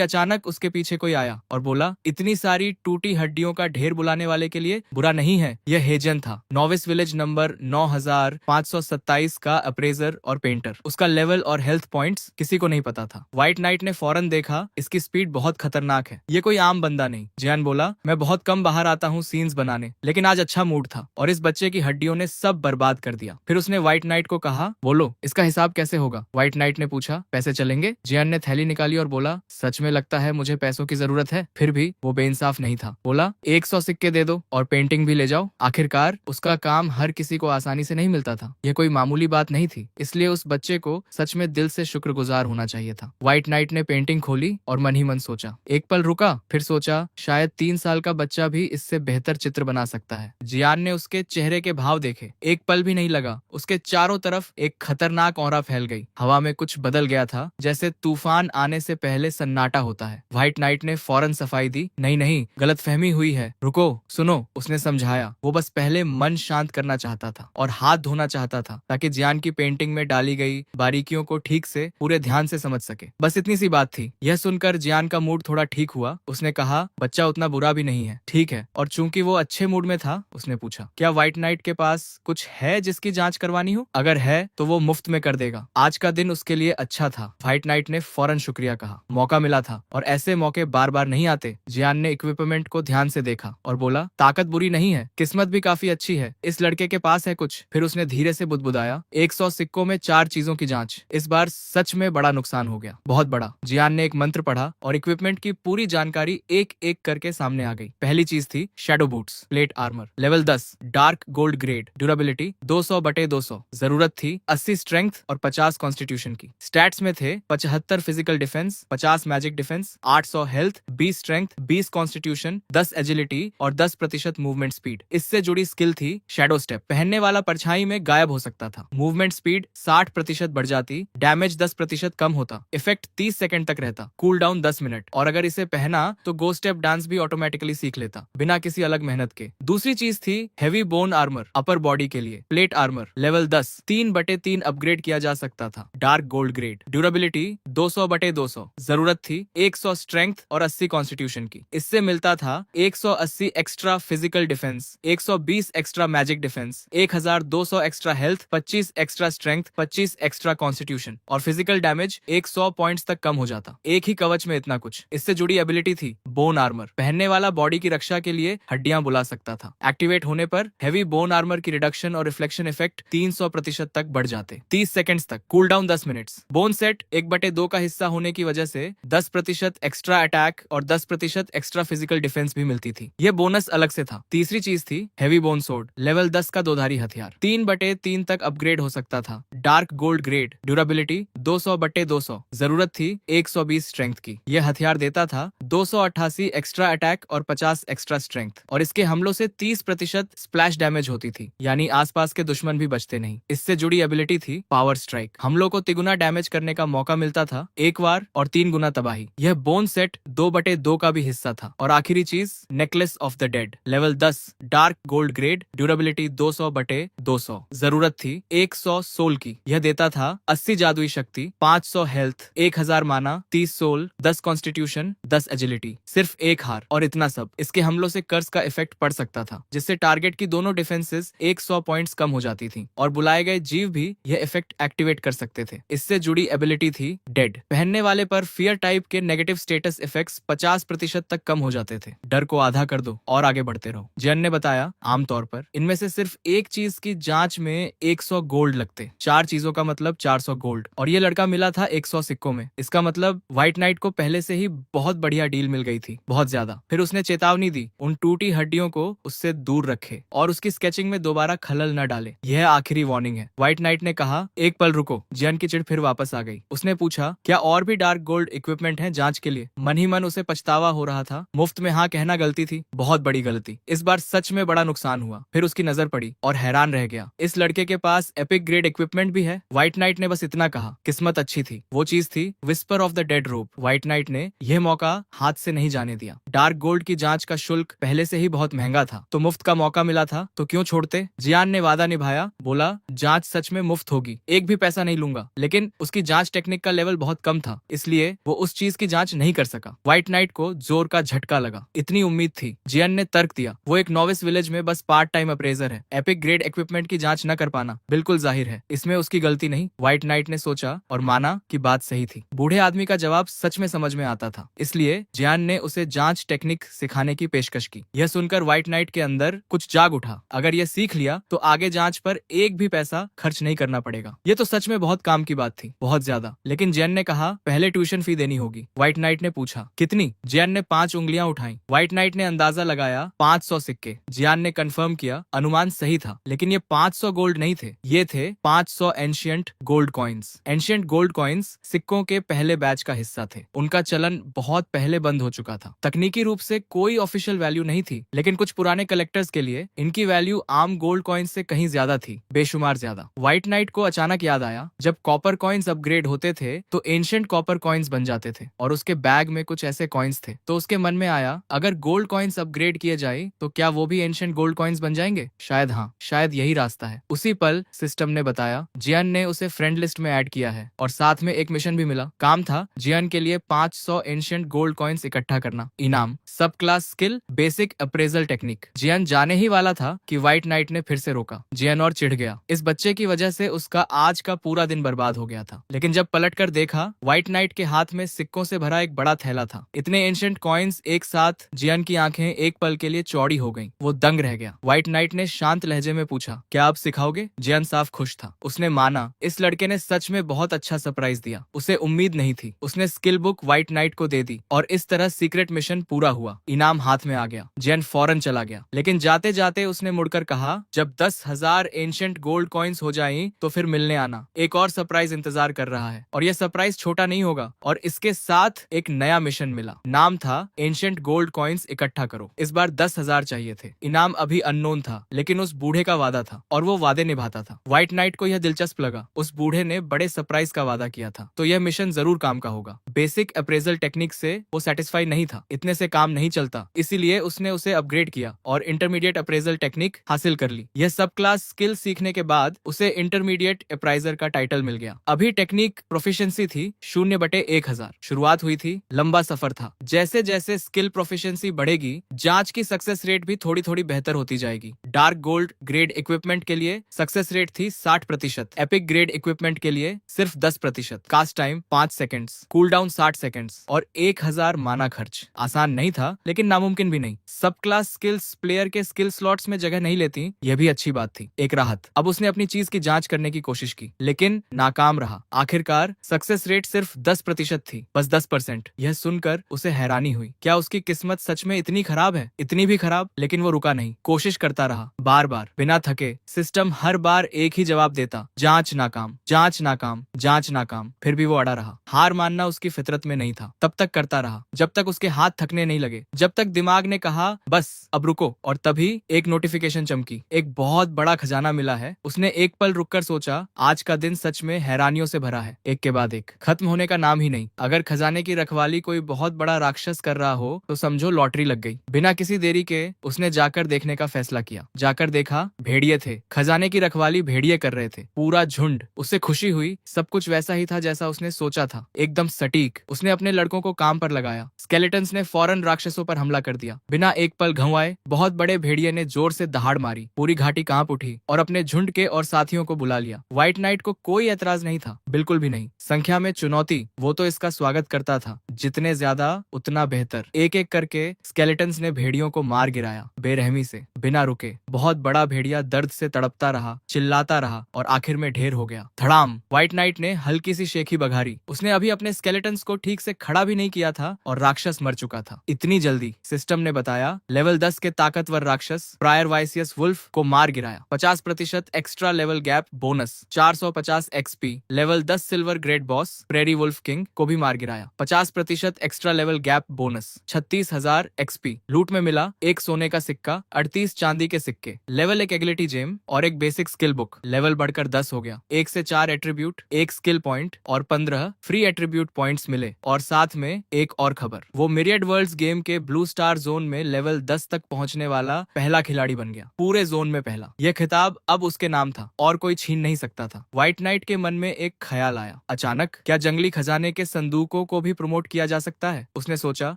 अचानक उसके पीछे कोई आया और बोला, इतनी सारी टूटी हड्डियों का ढेर बुलाने वाले के लिए बुरा नहीं है। यह हेजन था, नॉविस विलेज नंबर 9527 का अप्रेजर और पेंटर। उसका लेवल और हेल्थ पॉइंट्स किसी को नहीं पता था। व्हाइट नाइट ने फौरन देखा, इसकी स्पीड बहुत खतरनाक है, ये कोई आम बंदा नहीं। जियान बोला, मैं बहुत कम बाहर आता हूँ सीन्स बनाने, लेकिन आज अच्छा मूड था और इस बच्चे की हड्डियों ने सब बर्बाद कर दिया। फिर उसने व्हाइट नाइट को कहा, बोलो इसका हिसाब कैसे होगा? व्हाइट नाइट ने पूछा, पैसे चलेंगे? जियान ने थैली निकाली और बोला, सच में लगता है मुझे पैसों की जरूरत है। फिर भी वो बेइंसाफ नहीं था, बोला 100 सिक्के दे दो और पेंटिंग भी ले जाओ। आखिरकार उसका काम हर किसी को आसानी से नहीं मिलता था, यह कोई मामूली बात नहीं थी, इसलिए उस बच्चे को सच में दिल से शुक्रगुजार होना चाहिए था। व्हाइट नाइट ने पेंटिंग खोली और मन ही मन सोचा। एक पल रुका, फिर सोचा, शायद 3 साल का बच्चा भी इससे बेहतर चित्र बना सकता है। जियान ने उसके चेहरे के भाव देखे, एक पल भी नहीं लगा उसके चारों तरफ एक खतरनाक ऑरा फैल गई। हवा में कुछ बदल गया था, जैसे तूफान आने से पहले सन्नाटा होता है। व्हाइट नाइट ने फौरन सफाई दी, नहीं नहीं, गलतफहमी हुई है, रुको सुनो। उसने समझाया, वो बस पहले मन शांत करना चाहता था और हाथ धोना चाहता था, ताकि जियान की पेंटिंग में डाली गई बारीकियों को ठीक से पूरे ध्यान से समझ सके। बस इतनी सी बात थी। यह सुनकर जियान का मूड थोड़ा ठीक हुआ। उसने कहा, बच्चा उतना बुरा भी नहीं है, ठीक है। और चूंकि वो अच्छे मूड में था, उसने पूछा, क्या व्हाइट नाइट के पास कुछ है जिसकी जांच करवानी हो? अगर है तो वो मुफ्त में कर देगा। आज का दिन उसके लिए अच्छा था। व्हाइट नाइट ने फौरन शुक्रिया कहा, मौका मिला था और ऐसे मौके बार बार नहीं आते। जियान ने इक्विपमेंट को ध्यान से देखा और बोला, ताकत बुरी नहीं है, किस्मत भी काफी अच्छी है, इस लड़के के पास है कुछ। फिर उसने धीरे से बुदबुदाया, 100 सिक्कों में 4 चीजों की जांच। इस बार सच में बड़ा नुकसान हो गया, बहुत बड़ा। जियान ने एक मंत्र पढ़ा और इक्विपमेंट की पूरी जानकारी एक एक करके सामने आ गई। पहली चीज थी shadow boots, plate armour, level 10, dark gold grade, durability 200/200, जरूरत थी 80 स्ट्रेंथ और 50 कॉन्स्टिट्यूशन की। स्टैट्स में थे 75 physical defence, 50 magic defence, 800 health, 20 strength, 20 constitution, 10 agility और 10% मूवमेंट स्पीड। इससे जुड़ी स्किल थी शैडो स्टेप, पहनने वाला परछाई में गायब हो सकता था। मूवमेंट स्पीड 60% बढ़ जाती, डैमेज 10% कम होता, इफेक्ट 30 सेकंड तक रहता, कूल डाउन 10 मिनट, और अगर इसे पहना तो गो स्टेप डांस भी ऑटोमेटिकली सीख लेता बिना किसी अलग मेहनत के। दूसरी चीज थी heavy bone armour, upper body के लिए, प्लेट आर्मर, लेवल 10, 3/3 अपग्रेड किया जा सकता था, डार्क गोल्ड ग्रेड, ड्यूरेबिलिटी 200/200, जरूरत थी 100 स्ट्रेंथ और 80 कॉन्स्टिट्यूशन की। इससे मिलता था 180 extra physical defence, 120 extra magic defence, 1200 extra health, 25 extra strength, 25 extra constitution, और फिजिकल डैमेज 100 पॉइंट्स तक कम हो जाता। एक ही कवच में इतना कुछ। इससे जुड़ी एबिलिटी थी बोन आर्मर, पहनने वाला बॉडी की रक्षा के लिए हड्डियां बुला सकता था। एक्टिवेट होने पर हेवी बोन आर्मर की रिडक्शन और रिफ्लेक्शन इफेक्ट 300% तक बढ़ जाते, 30 सेकंड्स तक, cool down 10 minutes. Bone set 1/2 का हिस्सा होने की वजह से 10% एक्स्ट्रा अटैक और 10% एक्स्ट्रा फिजिकल डिफेंस भी मिलती थी। यह बोनस अलग से था। तीसरी चीज थी हेवी बोन सोर्ड, लेवल 10 का दोधारी हथियार, 3/3 तक अपग्रेड हो सकता था, डार्क गोल्ड ग्रेड, ड्यूरेबिलिटी 200/200, जरूरत थी 120 स्ट्रेंथ की। यह हथियार देता था 288 एक्स्ट्रा अटैक और 50 एक्स्ट्रा स्ट्रेंथ, और इसके हमलों से 30% स्प्लैश डैमेज होती थी, यानी आसपास के दुश्मन भी बचते नहीं। इससे जुड़ी एबिलिटी थी पावर स्ट्राइक, हमलों को तिगुना डैमेज करने का मौका मिलता था एक बार और 3 गुना तबाही। यह बोन सेट 2/2 का भी हिस्सा था। और आखिरी चीज, necklace of the dead, level 10, dark gold grade, durability 200/200, जरूरत थी 100 सोल की। यह देता था 80 जादुई शक्ति, 500 हेल्थ, 1000 माना, 30 सोल, 10 कॉन्स्टिट्यूशन, 10 एजिलिटी। सिर्फ एक हार, और इतना सब। इसके हमलों से कर्स का इफेक्ट पड़ सकता था, जिससे टारगेट की दोनों डिफेंसेस 100 पॉइंट्स कम हो जाती थी, और बुलाए गए जीव भी यह इफेक्ट एक्टिवेट कर सकते थे। इससे जुड़ी एबिलिटी थी डेड, पहनने वाले पर फियर टाइप के नेगेटिव स्टेटस इफेक्ट्स 50% तक कम हो जाते थे। डर को आधा कर दो और आगे बढ़ते रहो। जैन ने बताया, आमतौर पर इनमें से सिर्फ एक चीज की जांच में 100 गोल्ड लगते, 4 चीजों का मतलब 400 गोल्ड, और ये लड़का मिला था 100 सिक्कों में। इसका मतलब व्हाइट नाइट को पहले से ही बहुत बढ़िया डील मिल गई थी, बहुत ज्यादा। फिर उसने चेतावनी दी, उन टूटी हड्डियों को उससे दूर रखे और उसकी स्केचिंग में दोबारा खलल न डाले, यह आखिरी वार्निंग है। व्हाइट नाइट ने कहा, एक पल रुको। जियान की चिढ़ फिर वापस आ गई। उसने पूछा, क्या और भी डार्क गोल्ड इक्विपमेंट है जांच के लिए? मन ही मन उसे पछतावा हो रहा था। मुफ्त में हाँ कहना गलती थी, बहुत बड़ी गलती। इस बार सच में बड़ा नुकसान हुआ। फिर उसकी नजर पड़ी और हैरान रह गया, इस लड़के के पास एपिक ग्रेड इक्विपमेंट भी है। व्हाइट नाइट ने बस इतना कहा, किस्मत अच्छी थी। वो चीज थी whisper of the dead rope. White knight ने यह मौका हाथ से नहीं जाने दिया। डार्क गोल्ड की जांच का शुल्क पहले से ही बहुत महंगा था, तो मुफ्त का मौका मिला था तो क्यों छोड़ते। जियान ने वादा निभाया, बोला जांच सच में मुफ्त होगी, एक भी पैसा नहीं लूंगा। लेकिन उसकी जांच टेक्निक का लेवल बहुत कम था, इसलिए वो उस चीज की जांच नहीं कर सका। व्हाइट नाइट को जोर का झटका लगा। इतनी उम्मीद थी। जियान ने तर्क दिया, वो एक नॉविस विलेज में बस पार्ट टाइम अप्रेजर है, एपिक ग्रेड इक्विपमेंट की जांच न कर पाना बिल्कुल जाहिर है, इसमें उसकी गलती नहीं। व्हाइट नाइट ने सोचा और माना कि बात सही थी। बूढ़े आदमी का जवाब सच में समझ में आता था, इसलिए जियान ने उसे जांच टेक्निक सिखाने की पेशकश की। यह सुनकर व्हाइट नाइट के अंदर कुछ जाग उठा। अगर यह सीख लिया तो आगे जांच पर एक भी पैसा खर्च नहीं करना पड़ेगा। ये तो सच में बहुत काम की बात थी, बहुत ज्यादा। लेकिन जियान ने कहा, पहले ट्यूशन फी देनी होगी। व्हाइट नाइट ने पूछा, कितनी? जियान ने 5 उंगलियां उठाई। व्हाइट नाइट ने अंदाजा लगाया, 500 सिक्के। जियान ने कंफर्म किया, अनुमान सही था, लेकिन ये 500 गोल्ड नहीं थे, ये थे 500 ancient gold coins. Ancient gold coins सिक्कों के पहले बैच का हिस्सा थे। उनका चलन बहुत पहले बंद हो चुका था। तकनीकी रूप से कोई ऑफिशियल वैल्यू नहीं थी, लेकिन कुछ पुराने कलेक्टर्स के लिए इनकी वैल्यू आम गोल्ड कॉइन्स से कहीं ज्यादा थी, बेशुमार ज्यादा। व्हाइट नाइट को अचानक याद आया, जब कॉपर कॉइन्स अपग्रेड होते थे तो एंशियंट कॉपर कॉइन्स बन जाते थे, और उसके बैग में कुछ ऐसे कॉइन्स थे। तो उसके मन में आया, अगर गोल्ड कॉइन्स अपग्रेड किए जाए तो क्या वो भी एंशियंट गोल्ड कॉइन्स बन जाएंगे? शायद हाँ, शायद यही रास्ता है। उसी पल सिस्टम ने बताया, जियान ने उसे फ्रेंड लिस्ट में ऐड किया है, और साथ में एक मिशन भी मिला। काम था जियान के लिए 500 एंशियंट गोल्ड कॉइन्स इकट्ठा करना। इनाम, सब class skill, basic appraisal technique. Jian जाने ही वाला था कि व्हाइट नाइट ने फिर से रोका। जियान और चिढ़ गया। इस बच्चे की वजह से उसका आज का पूरा दिन बर्बाद हो गया था। लेकिन जब पलट कर देखा, व्हाइट नाइट के हाथ में सिक्कों से भरा एक बड़ा थैला था। इतने एंशियंट कॉइन्स एक साथ, जियान की आंखें एक पल के लिए चौड़ी हो गईं। वो दंग रह गया। व्हाइट नाइट ने शांत लहजे में पूछा, क्या आप सिखाओगे? जियान साफ खुश था। उसने माना, इस लड़के ने सच में बहुत अच्छा सरप्राइज दिया। उसे उम्मीद नहीं थी। उसने स्किल बुक व्हाइट नाइट को दे दी, और इस तरह सीक्रेट मिशन पूरा हुआ। इनाम हाथ में आ गया। जियान फौरन चला गया, लेकिन जाते जाते उसने मुड़कर कहा, जब 10,000 एंशियंट गोल्ड कॉइन्स हो जाएं तो फिर मिलने आना। एक और सरप्राइज इंतजार कर रहा है, और यह सरप्राइज छोटा नहीं होगा। और इसके साथ एक नया मिशन मिला। नाम था एंशियंट गोल्ड कॉइन्स इकट्ठा करो। इस बार 10,000 चाहिए थे। इनाम अभी अननोन था, लेकिन उस बूढ़े का वादा था, और वो वादे निभाता था। व्हाइट नाइट को यह दिलचस्प लगा। उस बूढ़े ने बड़े सरप्राइज का वादा किया था, तो यह मिशन जरूर काम का होगा। बेसिक अप्रेजल टेक्निक से वो सेटिस्फाई नहीं था, इतने से काम नहीं चलता, इसीलिए उसने उसे अपग्रेड किया और इंटरमीडिएट अप्रेजल टेक्निक हासिल कर ली। यह सब क्लास स्किल सीखने के बाद उसे इंटरमीडिएट अप्राइजर का टाइटल मिल गया। अभी टेक्निक प्रोफिशिएंसी थी 0/1000। शुरुआत हुई थी, लंबा सफर था। जैसे जैसे स्किल प्रोफिशिएंसी बढ़ेगी, जांच की सक्सेस रेट भी थोड़ी थोड़ी बेहतर होती जाएगी। डार्क गोल्ड ग्रेड इक्विपमेंट के लिए सक्सेस रेट थी 60%, एपिक ग्रेड इक्विपमेंट के लिए सिर्फ 10%। Cast time 5 seconds, cool down 60 seconds, और 1000 माना खर्च। आसान नहीं था, लेकिन नामुमकिन भी नहीं। सब क्लास स्किल्स प्लेयर के स्किल स्लॉट्स में जगह नहीं लेती, यह भी अच्छी बात थी, एक राहत। अब उसने अपनी चीज की जांच करने की कोशिश की, लेकिन नाकाम रहा। आखिरकार सक्सेस रेट सिर्फ 10% थी, बस 10%। यह सुनकर उसे हैरानी हुई। क्या उसकी किस्मत सच में इतनी खराब है? इतनी भी खराब? लेकिन वो रुका नहीं, कोशिश करता रहा, बार बार, बिना थके। सिस्टम हर बार एक ही जवाब देता, जांच नाकाम, जांच नाकाम, जांच नाकाम। फिर भी वो अड़ा रहा। हार मानना उसकी फितरत में नहीं था। तब तक करता रहा, जब तक उसके हाथ थकने नहीं लगे, जब तक दिमाग ने कहा, बस अब रुको। और तभी एक नोटिफिकेशन चमकी, एक बहुत बड़ा खजाना मिला है। उसने एक पल रुककर सोचा, आज का दिन सच में हैरानियों से भरा है, एक के बाद एक, खत्म होने का नाम ही नहीं। अगर खजाने की रखवाली कोई बहुत बड़ा राक्षस कर रहा हो तो समझो लॉटरी लग गई। बिना किसी देरी के उसने जाकर देखने का फैसला किया। जाकर देखा, भेड़िए थे। खजाने की रखवाली भेड़िए कर रहे थे, पूरा झुंड। उससे खुशी हुई, सब कुछ वैसा ही था जैसा उसने सोचा था, एकदम सटीक। उसने अपने लड़कों को काम पर लगाया। स्केलेटन्स ने फौरन राक्षसों पर हमला कर दिया। बिना एक पल घुमाए बहुत बड़े भेड़िए ने जोर से दहाड़ मारी। पूरी घाटी कांप उठी, और अपने झुंड के और साथियों को बुला लिया। व्हाइट नाइट को कोई एतराज नहीं था, बिल्कुल भी नहीं। संख्या में चुनौती, वो तो इसका स्वागत करता था, जितने ज्यादा उतना बेहतर। एक एक करके स्केलेटन्स ने भेड़ियों को मार गिराया, बेरहमी से, बिना रुके। बहुत बड़ा भेड़िया दर्द से तड़पता रहा, चिल्लाता रहा, और आखिर में ढेर हो गया। धड़ाम। व्हाइट नाइट ने हल्की सी शेखी बघारी। उसने अभी अपने स्केलेटन्स को ठीक से खड़ा भी नहीं किया था, और राक्षस मर चुका था। इतनी जल्दी? सिस्टम ने बताया, लेवल 10 के ताकतवर राक्षस प्रायर वाइसियस वुल्फ को मार गिराया। 50% extra level gap bonus, 450 XP। Level 10 silver great boss prairie wolf king को भी मार गिराया। 50% extra level gap bonus 36,000 XP। लूट में मिला एक सोने का सिक्का, 38 चांदी के सिक्के, लेवल एक एगिलिटी जेम और एक बेसिक स्किल बुक। लेवल बढ़कर 10 हो गया। 1 से 4 एट्रीब्यूट, एक स्किल पॉइंट और 15 फ्री एट्रीब्यूट पॉइंट्स मिले और साथ में एक और खबर, वो मिरियड वर्ल्ड्स गेम के ब्लू स्टार जोन में लेवल 10 तक पहुंचने वाला पहला खिलाड़ी बन गया, पूरे जोन में पहला। यह खिताब अब उसके नाम था और कोई छीन नहीं सकता था। व्हाइट नाइट के मन में एक ख्याल आया, अचानक क्या जंगली खजाने के संदूकों को भी प्रमोट किया जा सकता है? उसने सोचा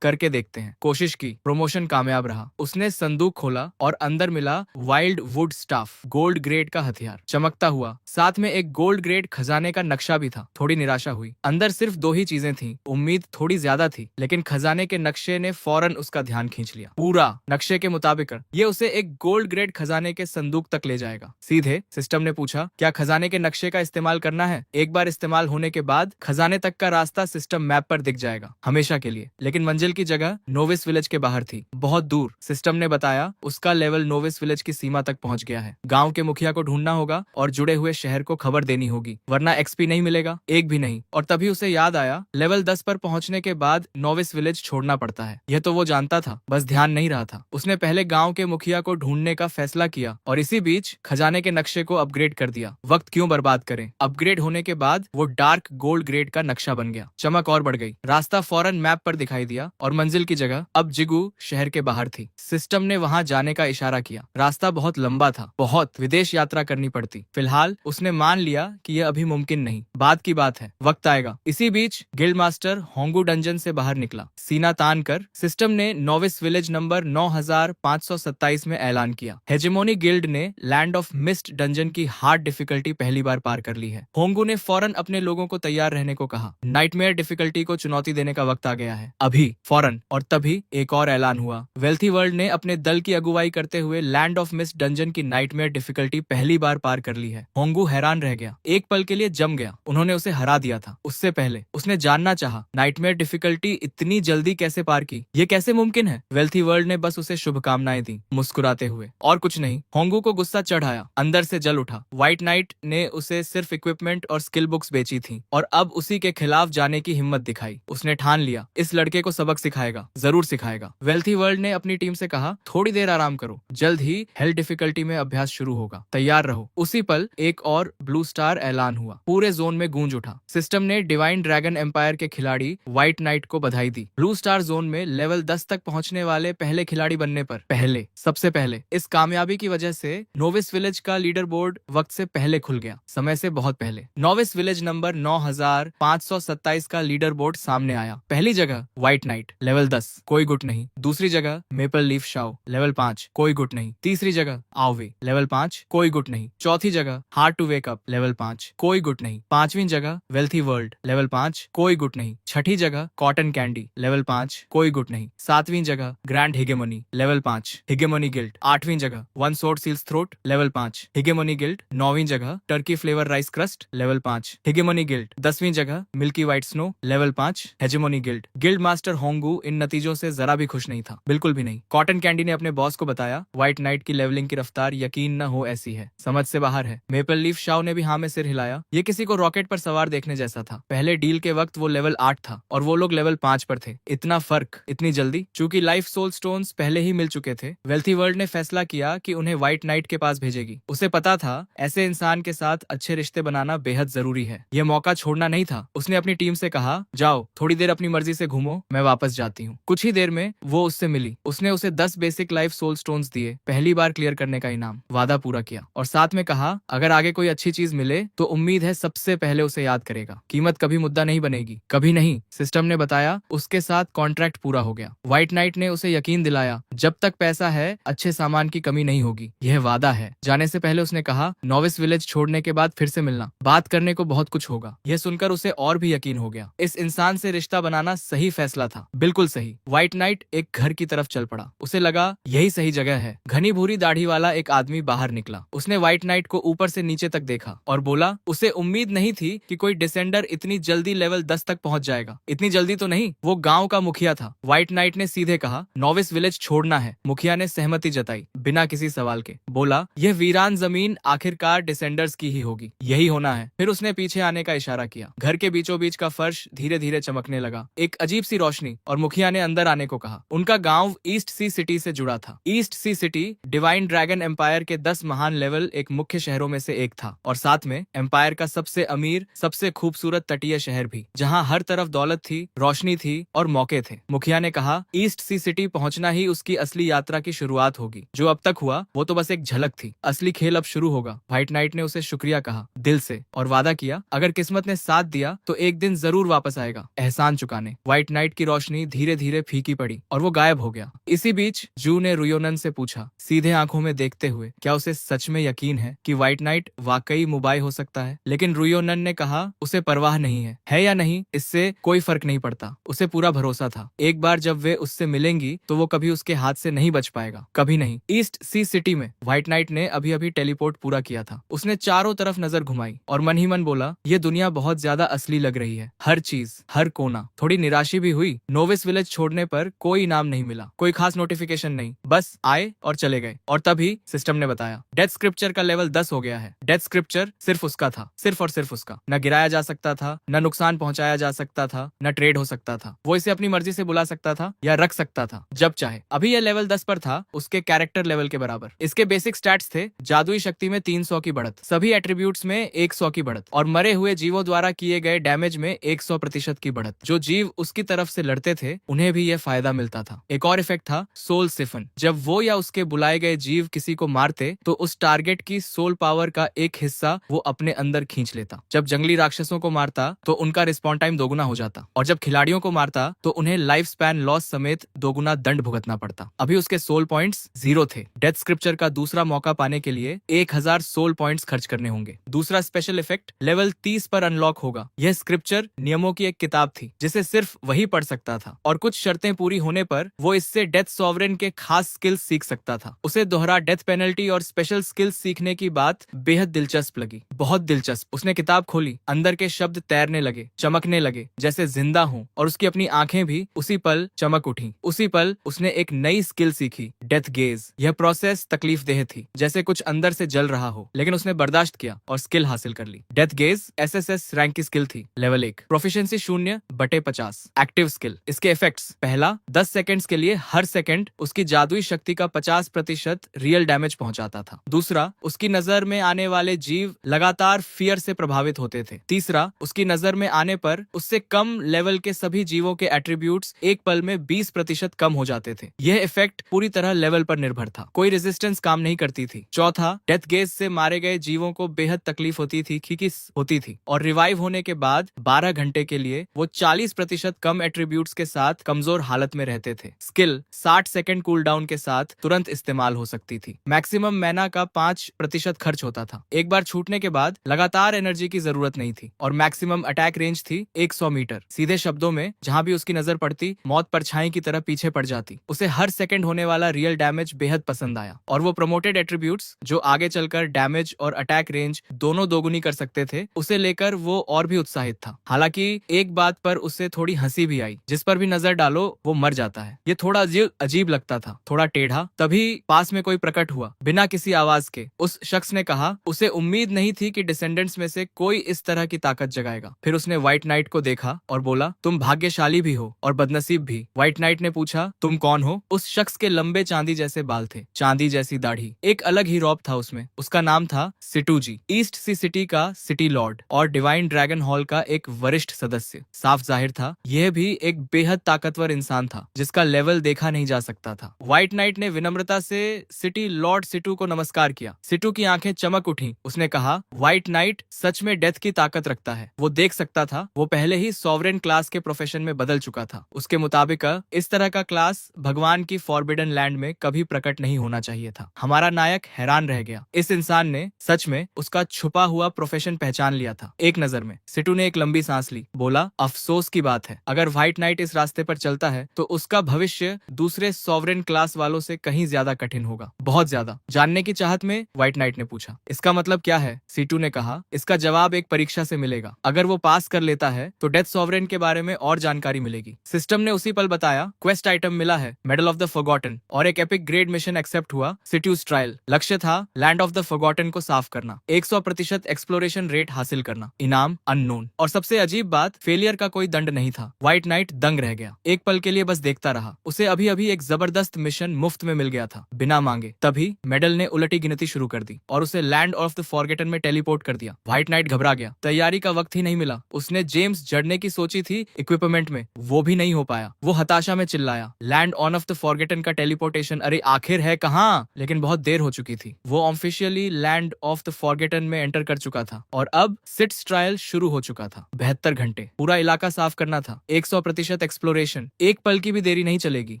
करके देखते हैं। कोशिश की, प्रमोशन कामयाब रहा। उसने संदूक खोला और अंदर मिला wild wood staff, gold grade का हथियार, चमकता हुआ। साथ में एक गोल्ड ग्रेड खजाने का नक्शा भी था। थोड़ी निराशा हुई। अंदर सिर्फ 2 ही चीजें थी। उम्मीद थोड़ी ज्यादा थी, लेकिन खजाने के नक्शे ने फौरन उसका ध्यान खींच लिया। पूरा नक्शे के मुताबिक ये उसे एक गोल्ड ग्रेड खजाने के संदूक तक ले जाएगा। सीधे सिस्टम ने पूछा, क्या खजाने के नक्शे का इस्तेमाल करना है? एक बार इस्तेमाल होने के बाद खजाने तक का रास्ता सिस्टम मैप पर दिख जाएगा, हमेशा के लिए। लेकिन मंजिल की जगह नोविस विलेज के बाहर थी, बहुत दूर। सिस्टम ने बताया उसका लेवल नोविस विलेज की सीमा तक पहुंच गया है। गांव के मुखिया को ढूंढना होगा और जुड़े हुए शहर को खबर देनी होगी, वरना XP नहीं मिलेगा, एक भी नहीं। और तभी उसे याद आया, लेवल 10 पर पहुंचने के बाद नोविस विलेज छोड़ना पड़ता है। यह तो वो जानता था, बस ध्यान नहीं रहा था। उसने पहले गांव के मुखिया को ढूंढने का फैसला किया और इसी बीच खजाने के नक्शे को अपग्रेड कर दिया। वक्त क्यों बर्बाद करें? अपग्रेड होने के बाद वो डार्क गोल्ड ग्रेड का नक्शा बन गया। चमक और बढ़ गई। रास्ता फौरन मैप पर दिखाई दिया और मंजिल की जगह अब जिगू शहर के बाहर थी। सिस्टम ने वहां जाने का इशारा किया। रास्ता बहुत लंबा था, बहुत विदेश यात्रा करनी पड़ती। फिलहाल उसने मान लिया कि यह अभी मुमकिन नहीं, बाद की बात है, वक्त आएगा। इसी बीच गिल्ड मास्टर होंगू डंजन से बाहर निकला, सीना तान कर। सिस्टम ने नोविस विलेज नंबर 9527 में ऐलान किया, हेजेमोनी गिल्ड ने लैंड ऑफ मिस्ट डंजन की हार्ड डिफिकल्टी पहली बार पार कर ली है। होंगू ने फौरन अपने लोगों को तैयार रहने को कहा। नाइटमेयर डिफिकल्टी को चुनौती देने का वक्त आ गया है, अभी, फौरन। और तभी एक और ऐलान हुआ। वेल्थी वर्ल्ड ने अपने दल की अगुवाई करते हुए लैंड ऑफ मिस्ट डंजन की नाइटमेयर डिफिकल्टी पहली बार पार कर ली है। होंगू हैरान रह गया, एक पल के लिए जम गया। उन्होंने उसे हरा दिया था। उससे पहले उसने जानना चाहा, नाइटमेयर डिफिकल्टी इतनी जल्दी कैसे पार की? ये कैसे मुमकिन है? वेल्थी वर्ल्ड ने बस उसे शुभकामनाएं दी, मुस्कुराते हुए, और कुछ नहीं। होंगू को गुस्सा चढ़ाया, अंदर से जल उठा। व्हाइट नाइट ने उसे सिर्फ इक्विपमेंट और स्किल बुक्स बेची थी और अब उसी के खिलाफ जाने की हिम्मत दिखाई। उसने ठान लिया, इस लड़के को सबक सिखाएगा, जरूर सिखाएगा। वेल्थी वर्ल्ड ने अपनी टीम से कहा, थोड़ी देर आराम करो, जल्द ही हेल डिफिकल्टी में अभ्यास शुरू होगा, तैयार रहो। उसी पल एक और ब्लू स्टार ऐलान हुआ। पूरे जोन में गूंज उठा। सिस्टम ने डिवाइन ड्रैगन एम्पायर के खिलाड़ी व्हाइट नाइट को बधाई दी। ब्लू स्टार जोन में लेवल 10 तक पहुंचने वाले पहले खिलाड़ी बनने पर, सबसे पहले। इस कामयाबी की वजह से नोविस विलेज का लीडर बोर्ड वक्त से पहले खुल गया, समय से बहुत पहले। नोविस विलेज नंबर 9527 का लीडर बोर्ड सामने आया। पहली जगह व्हाइट नाइट, लेवल 10, कोई गुट नहीं। दूसरी जगह मेपल लीफ शाओ, लेवल 5, कोई गुट नहीं। तीसरी जगह आवे, लेवल 5, कोई गुट नहीं। चौथी जगह hard to wake up, level 5, कोई गुट नहीं। पांचवी जगह वेल्थी वर्ल्ड, लेवल 5, कोई गुट नहीं। छठी जगह कॉटन कैंडी, लेवल 5, कोई गुट नहीं। सातवीं जगह grand hegemony, level 5, hegemony guild. आठवीं जगह one sword seals throat, level 5, hegemony guild. नौवीं जगह turkey flavour rice crust, level 5, hegemony guild. 10वीं जगह milky white snow, level 5, hegemony guild. Guild master होंगू इन नतीजों से जरा भी खुश नहीं था, बिल्कुल भी नहीं। कॉटन कैंडी ने अपने बॉस को बताया, व्हाइट नाइट की लेवलिंग की रफ्तार यकीन न हो ऐसी है, समझ से बाहर है। मेपल लीफ शाओ ने भी हाँ में सिर हिलाया। ये किसी को रॉकेट पर सवार देखने जैसा था। पहले डील के वक्त वो लेवल 8 था और वो लोग लेवल 5 पर थे। इतना फर्क इतनी जल्दी? चूंकि लाइफ सोल स्टोन्स पहले ही मिल चुके थे, वेल्थी वर्ल्ड ने फैसला किया कि उन्हें व्हाइट नाइट के पास भेजेगी। उसे पता था ऐसे इंसान के साथ अच्छे रिश्ते बनाना बेहद जरूरी है। यह मौका छोड़ना नहीं था। उसने अपनी टीम से कहा, जाओ थोड़ी देर अपनी मर्जी से घूमो, मैं वापस जाती हूँ। कुछ ही देर में वो उससे मिली। उसने उसे 10 बेसिक लाइफ सोल स्टोन्स दिए, पहली बार क्लियर करने का इनाम। वादा पूरा किया और साथ में कहा, अगर आगे कोई अच्छी चीज मिले तो उम्मीद है सबसे पहले उसे याद करेगा। कीमत कभी मुद्दा नहीं बनेगी, कभी नहीं। सिस्टम ने बताया, उसके साथ कॉन्ट्रैक्ट पूरा हो गया। व्हाइट नाइट ने उसे यकीन दिलाया, जब तक पैसा है अच्छे सामान की कमी नहीं होगी, यह वादा है। जाने से पहले उसने कहा, नोविस विलेज छोड़ने के बाद फिर से मिलना, बात करने को बहुत कुछ होगा। यह सुनकर उसे और भी यकीन हो गया, इस इंसान से रिश्ता बनाना सही फैसला था, बिल्कुल सही। व्हाइट नाइट एक घर की तरफ चल पड़ा। उसे लगा यही सही जगह है। घनी भूरी दाढ़ी वाला एक आदमी बाहर निकला। उसने व्हाइट नाइट को ऊपर से नीचे तक देखा और बोला, उसे उम्मीद नहीं थी कि कोई डिसेंडर इतनी जल्दी लेवल 10 तक पहुंच जाएगा। इतनी जल्दी तो नहीं। वो गांव का मुखिया था। व्हाइट नाइट ने सीधे कहा, नोविस विलेज छोड़ना है। मुखिया ने सहमति जताई, बिना किसी सवाल के। बोला, यह वीरान जमीन आखिरकार डिसेंडर्स की ही होगी, यही होना है। फिर उसने पीछे आने का इशारा किया। घर के बीचों बीच का फर्श धीरे धीरे चमकने लगा। एक अजीब सी रोशनी और मुखिया ने अंदर आने को कहा। उनका गांव ईस्ट सी सिटी से जुड़ा था। East sea city divine dragon empire के 10 महान लेवल एक मुख्य शहरों में से एक था और साथ में एम्पायर का सबसे अमीर, सबसे खूबसूरत तटीय शहर भी, जहां हर तरफ दौलत थी, रोशनी थी और मौके थे। मुखिया ने कहा, ईस्ट सी सिटी पहुंचना ही उसकी असली यात्रा की शुरुआत होगी। जो अब तक हुआ वो तो बस एक झलक थी, असली खेल अब शुरू होगा। व्हाइट नाइट ने उसे शुक्रिया कहा दिल से और वादा किया अगर किस्मत ने साथ दिया तो एक दिन जरूर वापस आएगा एहसान चुकाने। व्हाइट नाइट की रोशनी धीरे धीरे फीकी पड़ी और वो गायब हो गया। इसी बीच जू ने रुयोनन से पूछा, सीधे आंखों में देखते हुए, क्या उसे सच में यकीन है कि व्हाइट नाइट वाकई मुबाई हो सकता है? लेकिन रुयोनन ने कहा उसे परवाह नहीं है या नहीं, इससे कोई फर्क नहीं पड़ता। उसे पूरा भरोसा था एक बार जब वे उससे मिलेंगी तो वो कभी उसके हाथ से नहीं बच पाएगा, कभी नहीं। ईस्ट सी सिटी में व्हाइट नाइट ने अभी अभी टेलीपोर्ट पूरा किया था। उसने चारों तरफ नजर घुमाई और मन ही मन बोला, ये दुनिया बहुत ज्यादा असली लग रही है। हर चीज, हर कोना। थोड़ी निराशा भी हुई। नोविस विलेज छोड़ने पर कोई इनाम नहीं मिला, कोई खास नोटिफिकेशन नहीं, बस आए और चले गए। और तभी सिस्टम ने बताया, डेथ स्क्रिप्चर का लेवल 10 हो गया है। डेथ स्क्रिप्चर सिर्फ उसका था, सिर्फ और सिर्फ उसका। न गिराया जा सकता था, न नुकसान पहुंचाया जा सकता था, न ट्रेड हो सकता था। वो इसे अपनी मर्जी से बुला सकता था या रख सकता था जब चाहे। अभी यह लेवल 10 पर था, उसके कैरेक्टर लेवल के बराबर। इसके बेसिक स्टैट्स थे, जादुई शक्ति में 300 की बढ़त, सभी एट्रीब्यूट्स में 100 की बढ़त और मरे हुए जीवों द्वारा किए गए डैमेज में 100% की बढ़त। जो जीव उसकी तरफ से लड़ते थे उन्हें भी यह फायदा मिलता था। एक और इफेक्ट था सोल सिफन। जब वो या उसके बुलाए गए जीव किसी को मारते तो उस टारगेट की सोल पावर का एक हिस्सा वो अपने अंदर खींच लेता। जब जंगली राक्षसों को मारता तो उनका रिस्पॉन्ड टाइम दोगुना हो जाता और जब खिलाड़ियों को मारता तो उन्हें लाइफ स्पैन लॉस समेत दोगुना दंड भुगतना पड़ता। अभी उसके सोल पॉइंट्स 0 थे। डेथ स्क्रिप्चर का दूसरा मौका पाने के लिए 1000 सोल पॉइंट्स खर्च करने होंगे। दूसरा स्पेशल इफेक्ट लेवल 30 पर अनलॉक होगा। यह स्क्रिप्चर नियमों की एक किताब थी जिसे सिर्फ वही पढ़ सकता था और कुछ शर्तें पूरी होने पर वो इससे डेथ सॉवरेन के खास स्किल्स सीख सकता था। उसे दोहरा डेथ पेनल्टी और स्पेशल स्किल्स सीखने की बात बेहद दिलचस्प लगी, बहुत दिलचस्प। उसने किताब खोली, अंदर के शब्द तैरने लगे, चमकने लगे जैसे जिंदा हों और उसकी अपनी आंखें भी उसी पल चमक उठी। उसी पल उसने एक नई स्किल सीखी, डेथ गेज। यह प्रोसेस तकलीफ देह थी, जैसे कुछ अंदर से जल रहा हो, लेकिन उसने बर्दाश्त किया और स्किल हासिल कर ली। डेथ गेज एसएसएस रैंक की स्किल थी, लेवल 1, प्रोफिशिएंसी 0/50। Active skill. इसके इफेक्ट्स, पहला, 10 सेकंड्स के लिए हर सेकंड उसकी जादुई शक्ति का 50% रियल डैमेज पहुंचाता था। दूसरा, उसकी नजर में आने वाले जीव लगातार फियर से प्रभावित होते थे। तीसरा, उसकी नजर में आने पर उससे कम लेवल के सभी जीवों के एट्रीब्यूट्स एक पल में 20% कम हो जाते थे। यह इफेक्ट पूरी तरह लेवल पर निर्भर था, कोई रेजिस्टेंस काम नहीं करती थी। चौथा, डेथ गेज से मारे गए जीवों को बेहद तकलीफ होती थी, खिकिस होती थी और रिवाइव होने के बाद 12 घंटे के लिए वो 40% कम एट्रीब्यूट्स के साथ कमजोर हालत में रहते थे। स्किल 60 सेकंड कूल डाउन के साथ तुरंत इस्तेमाल हो सकती थी। मैक्सिमम मैना का 5% खर्च होता था। एक बार छूटने के बाद लगातार एनर्जी की जरूरत नहीं थी और मैक्सिमम अटैक रेंज थी 100 मीटर। सीधे शब्दों में, जहां भी उसकी नजर पड़ती मौत परछाई की तरह पीछे पड़ जाती। उसे हर सेकंड होने वाला रियल डैमेज बेहद पसंद आया और वो प्रमोटेड एट्रीब्यूट्स जो आगे चलकर डैमेज और अटैक रेंज दोनों दोगुनी कर सकते थे, उसे लेकर वो और भी उत्साहित था। हालांकि एक बात पर उसे थोड़ी हंसी भी आई, जिस पर भी नजर डालो वो मर जाता है। ये थोड़ा अजीब लगता था, थोड़ा टेढ़ा। तभी पास में कोई प्रकट हुआ, बिना किसी आवाज के। उस शख्स ने कहा उसे उम्मीद नहीं थी कि डिसेंडेंट्स में से कोई इस तरह की ताकत जगाएगा। फिर उसने व्हाइट नाइट को देखा और बोला, तुम भाग्यशाली भी हो और बदनसीब भी। व्हाइट नाइट ने पूछा, तुम कौन हो? उस शख्स के लंबे चांदी जैसे बाल थे, चांदी जैसी दाढ़ी, एक अलग ही रौब था उसमें। उसका नाम था सिटूजी, ईस्ट सी सिटी का सिटी लॉर्ड और डिवाइन ड्रैगन हॉल का एक वरिष्ठ सदस्य। साफ जाहिर था यह भी एक बेहद ताकतवर इंसान था जिसका लेवल देखा नहीं जा सकता था। व्हाइट नाइट ने विनम्रता से सिटी लॉर्ड सिटू को नमस्कार किया। सिटू की आंखें चमक उठी। उसने कहा, व्हाइट नाइट सच में डेथ की ताकत रखता है। वो देख सकता था, वो पहले ही सॉवरेन क्लास के प्रोफेशन में बदल चुका था। उसके मुताबिक इस तरह का क्लास भगवान की फॉरबिडन लैंड में कभी प्रकट नहीं होना चाहिए था। हमारा नायक हैरान रह गया। इस इंसान ने सच में उसका छुपा हुआ प्रोफेशन पहचान लिया था एक नजर में। सिटू ने एक लंबी सांस ली, बोला, अफसोस की बात है, अगर व्हाइट नाइट इस रास्ते पर चलता है तो उसका भविष्य दूसरे सॉवरेन क्लास वालों से कहीं ज्यादा कठिन होगा, बहुत ज्यादा। जानने की चाहत में व्हाइट नाइट ने पूछा, इसका मतलब क्या है? सीटू ने कहा, इसका जवाब एक परीक्षा से मिलेगा। अगर वो पास कर लेता है तो डेथ सॉवरेन के बारे में और जानकारी मिलेगी। सिस्टम ने उसी पल बताया, क्वेस्ट आइटम मिला है, मेडल ऑफ द फॉरगॉटन, और एक एपिक ग्रेड मिशन एक्सेप्ट हुआ, सिट्यूज ट्रायल। लक्ष्य था लैंड ऑफ द फॉरगॉटन को साफ करना, 100% एक्सप्लोरेशन रेट हासिल करना, इनाम अननोन। और सबसे अजीब बात, फेलियर का कोई दंड नहीं था। व्हाइट नाइट दंग रह गया, एक पल के लिए बस देखता रहा। उसे अभी अभी एक जबरदस्त मिशन मुफ्त में मिल गया था, बिना मांगे। तभी मेडल ने उलटी गिनती शुरू कर दी और उसे लैंड ऑफ द फॉरगेटन में टेलीपोर्ट कर दिया। व्हाइट नाइट घबरा गया, तैयारी का वक्त ही नहीं मिला। उसने जेम्स जड़ने की सोची थी इक्विपमेंट में, वो भी नहीं हो पाया। वो हताशा में चिल्लाया, land on off the forgotten का टेलीपोर्टेशन अरे आखिर है कहाँ? लेकिन बहुत देर हो चुकी थी। वो officially land of the forgotten में एंटर कर चुका था और अब सिट्स ट्रायल शुरू हो चुका था। 72 घंटे, पूरा इलाका साफ करना था, 100% एक्सप्लोरेशन, एक पल की भी देरी नहीं चलेगी।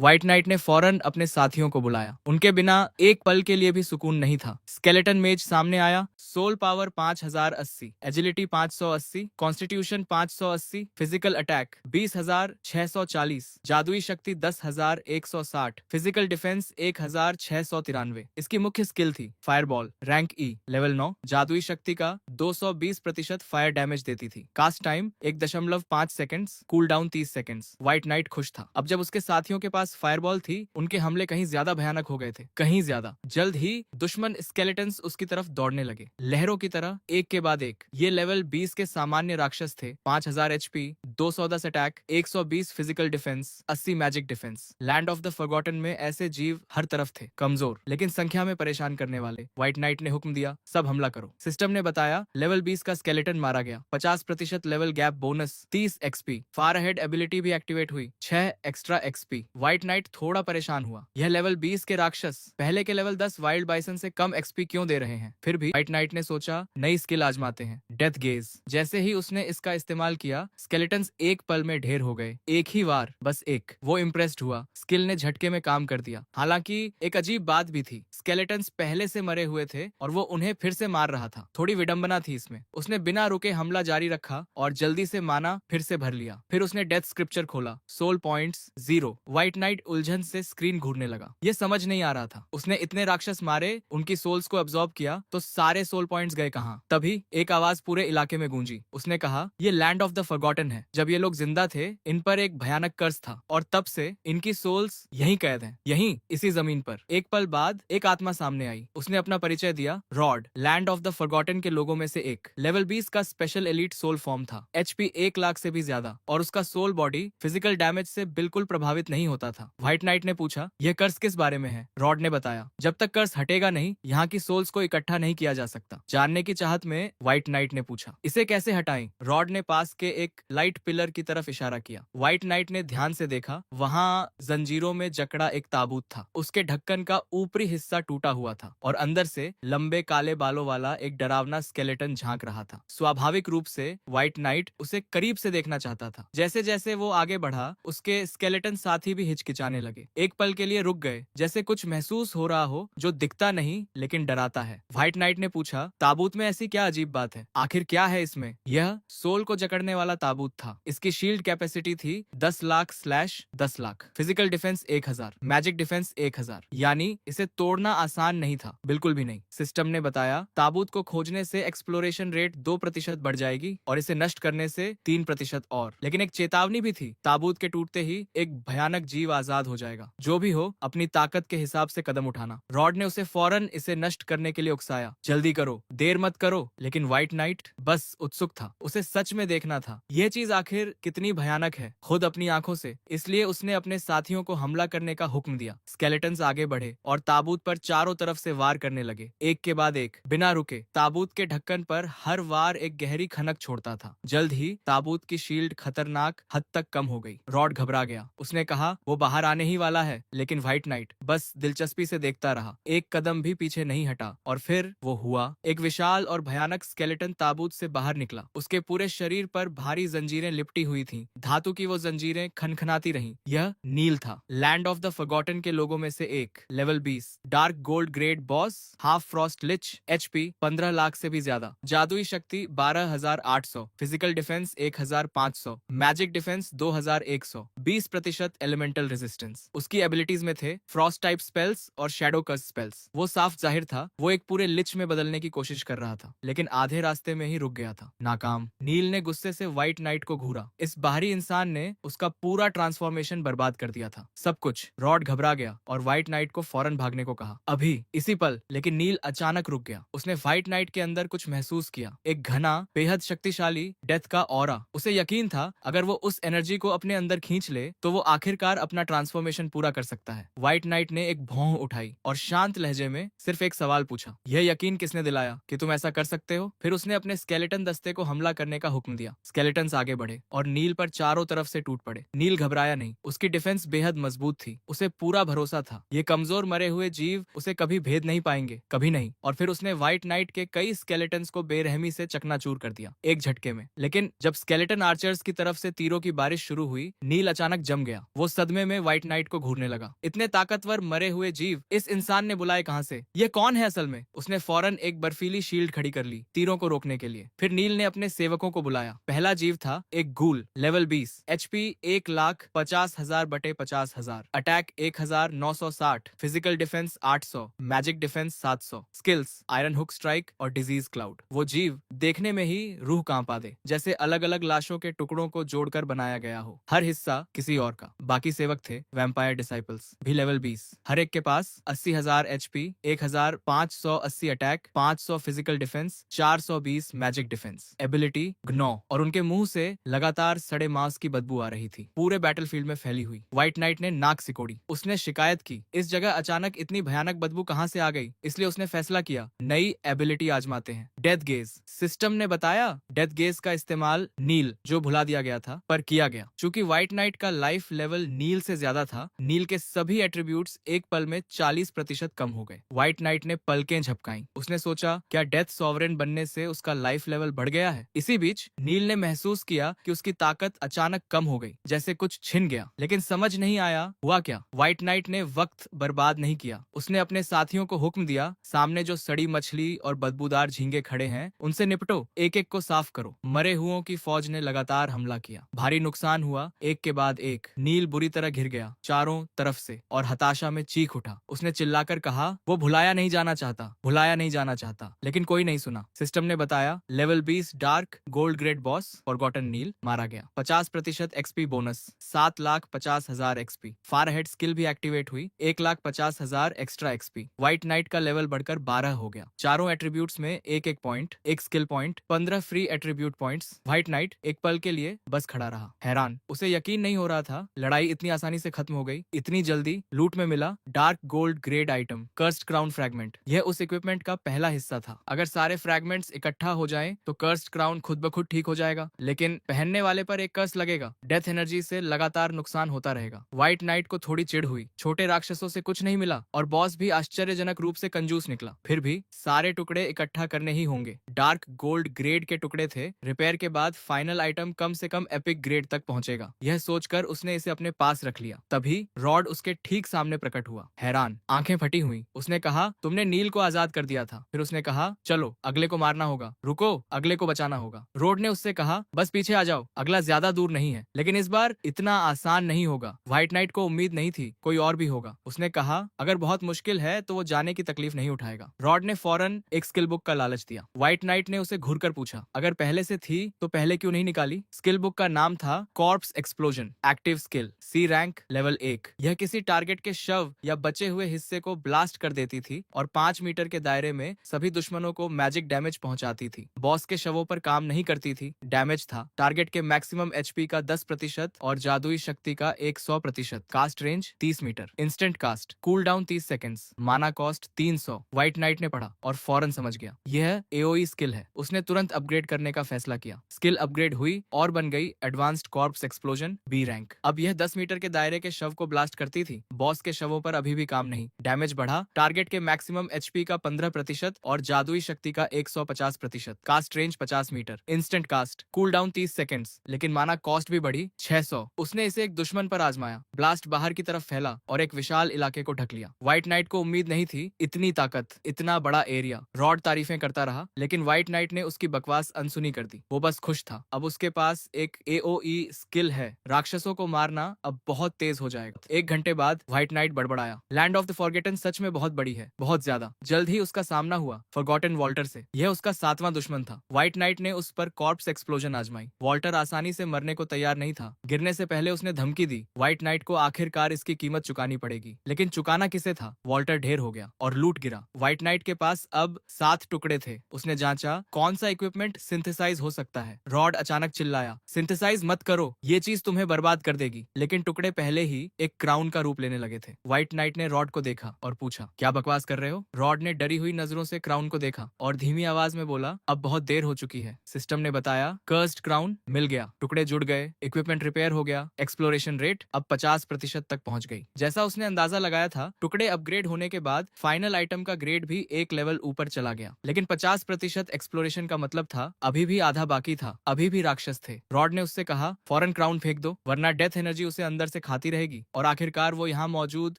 व्हाइट नाइट ने फौरन अपने साथियों को बुलाया, उनके बिना एक पल के लिए भी सुकून नहीं था। स्केलेटन मेज सामने आया, soul power 5080, agility 580, constitution 580, physical attack 20,640, जादुई शक्ति 10,160, फिजिकल डिफेंस 1,693। इसकी मुख्य स्किल थी फायरबॉल, रैंक ई, लेवल 9, जादुई शक्ति का 220% फायर डैमेज देती थी। Cast time 1.5 seconds, cool down 30 seconds. White knight खुश था, अब जब उसके साथियों के पास फायरबॉल थी, उनके हमले कहीं ज्यादा भयानक हो गए थे, कहीं ज्यादा। जल्द ही दुश्मन स्केलेटन्स उसकी तरफ दौड़ने लगे, लहरों की तरह, एक के बाद एक। ये लेवल 20 के सामान्य राक्षस थे, 5000 HP, 210 attack, 120 physical defence, 80 magic defence. Land of the forgotten में ऐसे जीव हर तरफ थे, कमजोर लेकिन संख्या में परेशान करने वाले। व्हाइट नाइट ने हुक्म दिया, सब हमला करो। सिस्टम ने बताया, लेवल 20 का स्केलेटन मारा गया, 50% level gap bonus, 30 XP. Far ahead ability भी एक्टिवेट हुई, 6 एक्स्ट्रा एक्सपी। व्हाइट नाइट थोड़ा परेशान हुआ, यह लेवल 20 के राक्षस पहले के लेवल 10 वाइल्ड बाइसन से कम एक्सपी क्यों दे रहे हैं? फिर भी व्हाइट नाइट ने सोचा, नई स्किल आजमाते हैं, डेथ गेज। जैसे ही उसने इसका इस्तेमाल किया, स्केलेटन्स एक पल में ढेर हो गए, एक ही बार, बस एक। वो इम्प्रेस्ड हुआ, स्किल ने झटके में काम कर दिया। हालांकि एक अजीब बात भी थी, स्केलेटन्स पहले से मरे हुए थे और वो उन्हें फिर से मार रहा था। थोड़ी विडंबना थी इसमें। उसने बिना रुके हमला जारी रखा और जल्दी से माना फिर से भर लिया। फिर उसने डेथ स्क्रिप्चर खोला, सोल पॉइंट्स 0। व्हाइट नाइट उलझन से स्क्रीन घूरने लगा, ये समझ नहीं आ रहा था। उसने इतने राक्षस मारे, उनकी सोल्स को अब्सॉर्ब किया, तो सारे सोल पॉइंट्स गए कहाँ? तभी एक आवाज पूरे इलाके में गूंजी। उसने कहा, ये लैंड ऑफ द फॉरगॉटन है। जब ये लोग जिंदा थे, इन पर एक भयानक कर्स था और तब से इनकी सोल्स यहीं कैद हैं, यहीं इसी जमीन पर। एक पल बाद एक आत्मा सामने आई, उसने अपना परिचय दिया, rod, land of the forgotten के लोगों में से एक। लेवल 20 का स्पेशल एलीट सोल फॉर्म था, एचपी 1 लाख से भी ज्यादा, और उसका सोल बॉडी फिजिकल डैमेज से बिल्कुल प्रभावित नहीं होता था। व्हाइट नाइट ने पूछा, यह कर्स किस बारे में है? रॉड ने बताया, जब तक कर्स हटेगा नहीं, यहाँ की सोल्स को इकट्ठा नहीं किया जा सकता। जानने की चाहत में व्हाइट नाइट ने पूछा, इसे कैसे हटाएं? रॉड ने पास के एक लाइट पिलर की तरफ इशारा किया। व्हाइट नाइट ने ध्यान से देखा, वहाँ जंजीरों में जकड़ा एक ताबूत था। उसके ढक्कन का ऊपरी हिस्सा टूटा हुआ था और अंदर से लंबे काले बालों वाला एक डरावना स्केलेटन झांक रहा था। स्वाभाविक रूप से व्हाइट नाइट उसे करीब से देखना चाहता था। जैसे जैसे वो आगे बढ़ा, उसके स्केलेटन साथी भी हिचकिचाने लगे, एक पल के लिए रुक गए, जैसे कुछ महसूस हो रहा हो जो दिखता नहीं लेकिन डराता है। व्हाइट नाइट ने पूछा, ताबूत में ऐसी क्या अजीब बात है? आखिर क्या है इसमें? यह सोल को जकड़ने वाला ताबूत था। इसकी शील्ड कैपेसिटी थी 10 lakh lakh, physical defence 1000, magic defence 1000, यानी इसे तोड़ना आसान नहीं था, बिल्कुल भी नहीं। सिस्टम ने बताया, ताबूत को खोजने से एक्सप्लोरेशन रेट 2% बढ़ जाएगी और इसे नष्ट करने से 3% और। लेकिन एक चेतावनी भी थी, ताबूत के टूटते ही एक भयानक जीव आजाद हो जाएगा। जो भी हो, अपनी ताकत के हिसाब से कदम उठाना। रॉड ने उसे फौरन इसे नष्ट करने के लिए उकसाया, जल्दी करो, देर मत करो। लेकिन व्हाइट नाइट बस उत्सुक था, उसे सच में देखना था, यह चीज आखिर कितनी भयानक है, खुद अपनी आंखों से। इसलिए उसने अपने साथियों को हमला करने का हुक्म दिया। स्केलेटन्स आगे बढ़े और ताबूत पर चारों तरफ से वार करने लगे, एक के बाद एक, बिना रुके। ताबूत के ढक्कन पर हर वार एक गहरी खनक छोड़ता था। जल्द ही ताबूत की शील्ड खतरनाक हद तक कम हो गई। रॉड घबरा गया, उसने कहा, वो बाहर आने ही वाला है। लेकिन व्हाइट नाइट बस दिलचस्पी से देखता रहा, एक कदम भी पीछे नहीं हटा। और फिर वो हुआ, एक विशाल और भयानक स्केलेटन ताबूत से बाहर निकला। उसके पूरे शरीर पर भारी जंजीरें लिपटी हुई थीं। धातु की वो जंजीरें खनखनाती रहीं। यह नील था, लैंड ऑफ द फॉरगॉटन के लोगों में से एक, level 20, dark gold grade boss, half frost lich, HP 15 lakh से भी ज्यादा, जादुई शक्ति 12,800, physical defence 1,500, magic defence 2,100, 20% elemental resistance. उसकी एबिलिटीज में थे फ्रॉस्ट टाइप स्पेल्स और शैडो कर्स स्पेल्स। वो साफ जाहिर था, वो एक पूरे लिच में बदलने की कोशिश कर रहा था, लेकिन आधे रास्ते में ही रुक गया था, नाकाम। नील ने गुस्से से व्हाइट नाइट को घूरा। इस बाहरी इंसान ने उसका पूरा ट्रांसफॉर्मेशन बर्बाद कर दिया था, सब कुछ। रॉड घबरा गया और व्हाइट नाइट को फौरन भागने को कहा, अभी, इसी पल। लेकिन नील अचानक रुक गया। उसने व्हाइट नाइट के अंदर कुछ महसूस किया, एक घना, बेहद शक्तिशाली डेथ का ऑरा। उसे यकीन था, अगर अगर वो उस एनर्जी को अपने अंदर खींच ले तो वो आखिरकार अपना ट्रांसफॉर्मेशन पूरा कर सकता है। व्हाइट नाइट ने एक भौं उठाई और शांत लहजे में सिर्फ एक सवाल पूछा, यह यकीन किसने दिलाया कि तुम ऐसा कर सकते हो? फिर उसने अपने स्केलेटन दस्ते को हमला करने का हुक्म दिया। स्केलेटन्स आगे बढ़े और नील पर चारों तरफ से टूट पड़े। नील घबराया नहीं, उसकी डिफेंस बेहद मजबूत थी। उसे पूरा भरोसा था ये कमजोर मरे हुए जीव उसे कभी भेद नहीं पाएंगे, कभी नहीं। और फिर उसने व्हाइट नाइट के कई स्केलेटन्स को बेरहमी से चकनाचूर कर दिया, एक झटके में। लेकिन जब स्केलेटन आर्चर्स की तरफ से तीरों की बारिश शुरू हुई, नील अचानक जम गया। वो सदमे में व्हाइट नाइट को घूरने लगा। इतने ताकतवर मरे हुए जीव इस इंसान ने बुलाए कहां से? ये कौन है असल में? उसने फौरन एक बर्फीली शील्ड खड़ी कर ली तीरों को रोकने के लिए। फिर नील ने अपने सेवकों को बुलाया। पहला जीव था एक गूल, लेवल 20, HP 1,50,000 बटे 50,000, attack 1,960, physical defence 800, magic defence 700, skills iron hook strike और डिजीज क्लाउड। वो जीव देखने में ही रूह कांपा दे, जैसे अलग अलग लाशों के टुकड़ों को जोड़कर बनाया गया हो, हर हिस्सा किसी और का। बाकी सेवक थे वैम्पायर डिसाइपल्स, भी लेवल 20। हर एक के पास 80,000 HP, 1,580 attack, 500 physical defence, 420 magic defence, ability ग्नो। और उनके मुंह से लगातार सड़े मांस की बदबू आ रही थी, पूरे बैटलफील्ड में फैली हुई। व्हाइट नाइट ने नाक सिकोड़ी। उसने शिकायत की, इस जगह अचानक इतनी भयानक बदबू कहां से आ गई? इसलिए उसने फैसला किया, नई एबिलिटी आजमाते हैं, डेथ गेज। सिस्टम ने बताया डेथ गेज का इस्तेमाल नील, जो भुला दिया गया था, पर किया गया। चूंकि व्हाइट नाइट का लाइफ लेवल नील से ज्यादा था, नील के सभी एट्रीब्यूट्स एक पल में 40% कम हो गए। व्हाइट नाइट ने पलकें झपकाई। उसने सोचा, क्या डेथ सॉवरेन बनने से उसका लाइफ लेवल बढ़ गया है? इसी बीच नील ने महसूस किया कि उसकी ताकत अचानक कम हो गई, जैसे कुछ छिन गया। लेकिन समझ नहीं आया हुआ क्या। व्हाइट नाइट ने वक्त बर्बाद नहीं किया। उसने अपने साथियों को हुक्म दिया, सामने जो सड़ी मछली और बदबूदार झींगे खड़े हैं उनसे निपटो, एक एक को साफ करो। मरे हुओं की फौज ने लगातार हमला किया। भारी नुकसान हुआ, एक के बाद एक। नील बुरी तरह घिर गया चारों तरफ से और हताशा में चीख उठा। उसने चिल्लाकर कहा, वो भुलाया नहीं जाना चाहता, भुलाया नहीं जाना चाहता। लेकिन कोई नहीं सुना। सिस्टम ने बताया, level 20 dark gold grade boss forgotten नील मारा गया। 50% XP bonus, 7,50,000 XP। Far head skill भी एक्टिवेट हुई, 1,50,000 एक्स्ट्रा XP। व्हाइट नाइट का लेवल बढ़कर 12 हो गया। चारों एट्रीब्यूट्स में एक एक पॉइंट, एक skill point, 15 free attribute points. White night एक पल के लिए बस खड़ा रहा, हैरान। उसे यकीन नहीं हो रहा था लड़ाई इतनी आसानी से खत्म हो गई, इतनी जल्दी। लूट में मिला dark gold grade item, cursed crown fragment. यह उस इक्विपमेंट का पहला हिस्सा था। अगर सारे फ्रैगमेंट्स इकट्ठा हो जाएं तो कर्स्ड क्राउन खुद ब खुद ठीक हो जाएगा, लेकिन पहनने वाले पर एक कर्स लगेगा। डेथ एनर्जी से लगातार नुकसान होता रहेगा। व्हाइट नाइट को थोड़ी चिढ़ हुई। छोटे राक्षसों से कुछ नहीं मिला और बॉस भी आश्चर्यजनक रूप से कंजूस निकला। फिर भी सारे टुकड़े इकट्ठा करने ही होंगे। डार्क गोल्ड ग्रेड के टुकड़े थे। रिपेयर के बाद फाइनल आइटम कम से कम एपिक ग्रेड तक पहुंचेगा। यह सोचकर उसने इसे अपने पास रख लिया। तभी रॉड उसके ठीक सामने प्रकट हुआ, हैरान, आंखें फटी हुई। उसने कहा, तुमने नील को आजाद कर दिया था। फिर उसने कहा, चलो अगले को मारना होगा। रुको, अगले को बचाना होगा। रोड ने उससे कहा, बस पीछे आ जाओ, अगला ज्यादा दूर नहीं है। लेकिन इस बार इतना आसान नहीं होगा। व्हाइट नाइट को उम्मीद नहीं थी कोई और भी होगा। उसने कहा, अगर बहुत मुश्किल है तो वो जाने की तकलीफ नहीं उठाएगा। रॉड ने फौरन एक स्किल बुक का लालच दिया। व्हाइट नाइट ने उसे घूरकर पूछा, अगर पहले से थी तो पहले क्यों नहीं निकाली? स्किल बुक का नाम था corps explosion, active skill, C rank, level 1। यह किसी टारगेट के शव या बचे हुए हिस्से को ब्लास्ट कर देती थी और 5 मीटर के दायरे में सभी दुश्मनों को मैजिक डैमेज पहुंचाती थी। बॉस के शवों पर काम नहीं करती थी, डैमेज था। टारगेट के मैक्सिमम HP का 10% और जादुई शक्ति का 100%। Cast range 30 metre, instant cast, cool down 30 seconds, mana cost 300। White knight ने पढ़ा और फौरन समझ गया, यह AOE स्किल है। उसने तुरंत अपग्रेड करने का फैसला किया। स्किल अपग्रेड हुई और बन गई advanced corps explosion, B rank. अब यह 10 मीटर के दायरे के शव को ब्लास्ट करती थी। बॉस के शवों पर अभी भी काम नहीं, डैमेज बढ़ा। टारगेट के मैक्सिमम HP का 15% और जादुई शक्ति का 150%। Cast range 50 metre, instant cast, cool down 30 seconds, लेकिन माना कॉस्ट भी बढ़ी 600। उसने इसे एक दुश्मन पर आजमाया। ब्लास्ट बाहर की तरफ फैला और एक विशाल इलाके को ढक लिया। व्हाइट नाइट को उम्मीद नहीं थी इतनी ताकत, इतना बड़ा एरिया। रॉड तारीफें करता रहा, लेकिन व्हाइट नाइट ने उसकी बकवास अनसुनी कर दी। वो बस खुश था। अब उसके पास एक AOE स्किल है। राक्षसों को मारना अब बहुत तेज हो जाएगा। 1 घंटे बाद व्हाइट नाइट बड़बड़ाया, लैंड ऑफ द फॉरगेटन सच में बहुत बड़ी है, बहुत ज्यादा। जल्द ही उसका सामना हुआ फॉरगॉटन वॉल्टर से। यह उसका 7वां दुश्मन था। व्हाइट नाइट ने उस पर कॉर्प्स एक्सप्लोजन आजमाई। वॉल्टर आसानी से मरने को तैयार नहीं था। गिरने से पहले उसने धमकी दी, व्हाइट नाइट को आखिरकार इसकी कीमत चुकानी पड़ेगी। लेकिन चुकाना किसे था? वॉल्टर ढेर हो गया और लूट गिरा। व्हाइट नाइट के पास अब 7 टुकड़े थे। उसने जांचा कौन सा इक्विपमेंट सिंथेसाइज हो सकता है। रॉड अचानक चिल्लाया, सिंथेसाइज मत करो, ये चीज तुम्हें बर्बाद कर देगी। लेकिन टुकड़े पहले ही एक क्राउन का रूप लेने लगे थे। व्हाइट नाइट ने रॉड को देखा और पूछा, क्या बकवास कर रहे हो? रॉड ने डरी हुई नजरों से क्राउन को देखा और धीमी आवाज में बोला, अब बहुत देर हो चुकी है। सिस्टम ने बताया, कर्स्ड क्राउन मिल गया, टुकड़े जुड़ गए, इक्विपमेंट रिपेयर हो गया, एक्सप्लोरेशन रेट अब 50% तक पहुंच गई। जैसा उसने अंदाजा लगाया था, टुकड़े अपग्रेड होने के बाद फाइनल आइटम का ग्रेड भी एक लेवल ऊपर चला गया। लेकिन 50% एक्सप्लोरेशन का मतलब था अभी भी आधा बाकी था, अभी भी राक्षस थे। रॉड ने उससे कहा, फौरन क्राउन फेंक दो, वरना डेथ एनर्जी उसे अंदर से खाती रहेगी और आखिरकार वो यहाँ मौजूद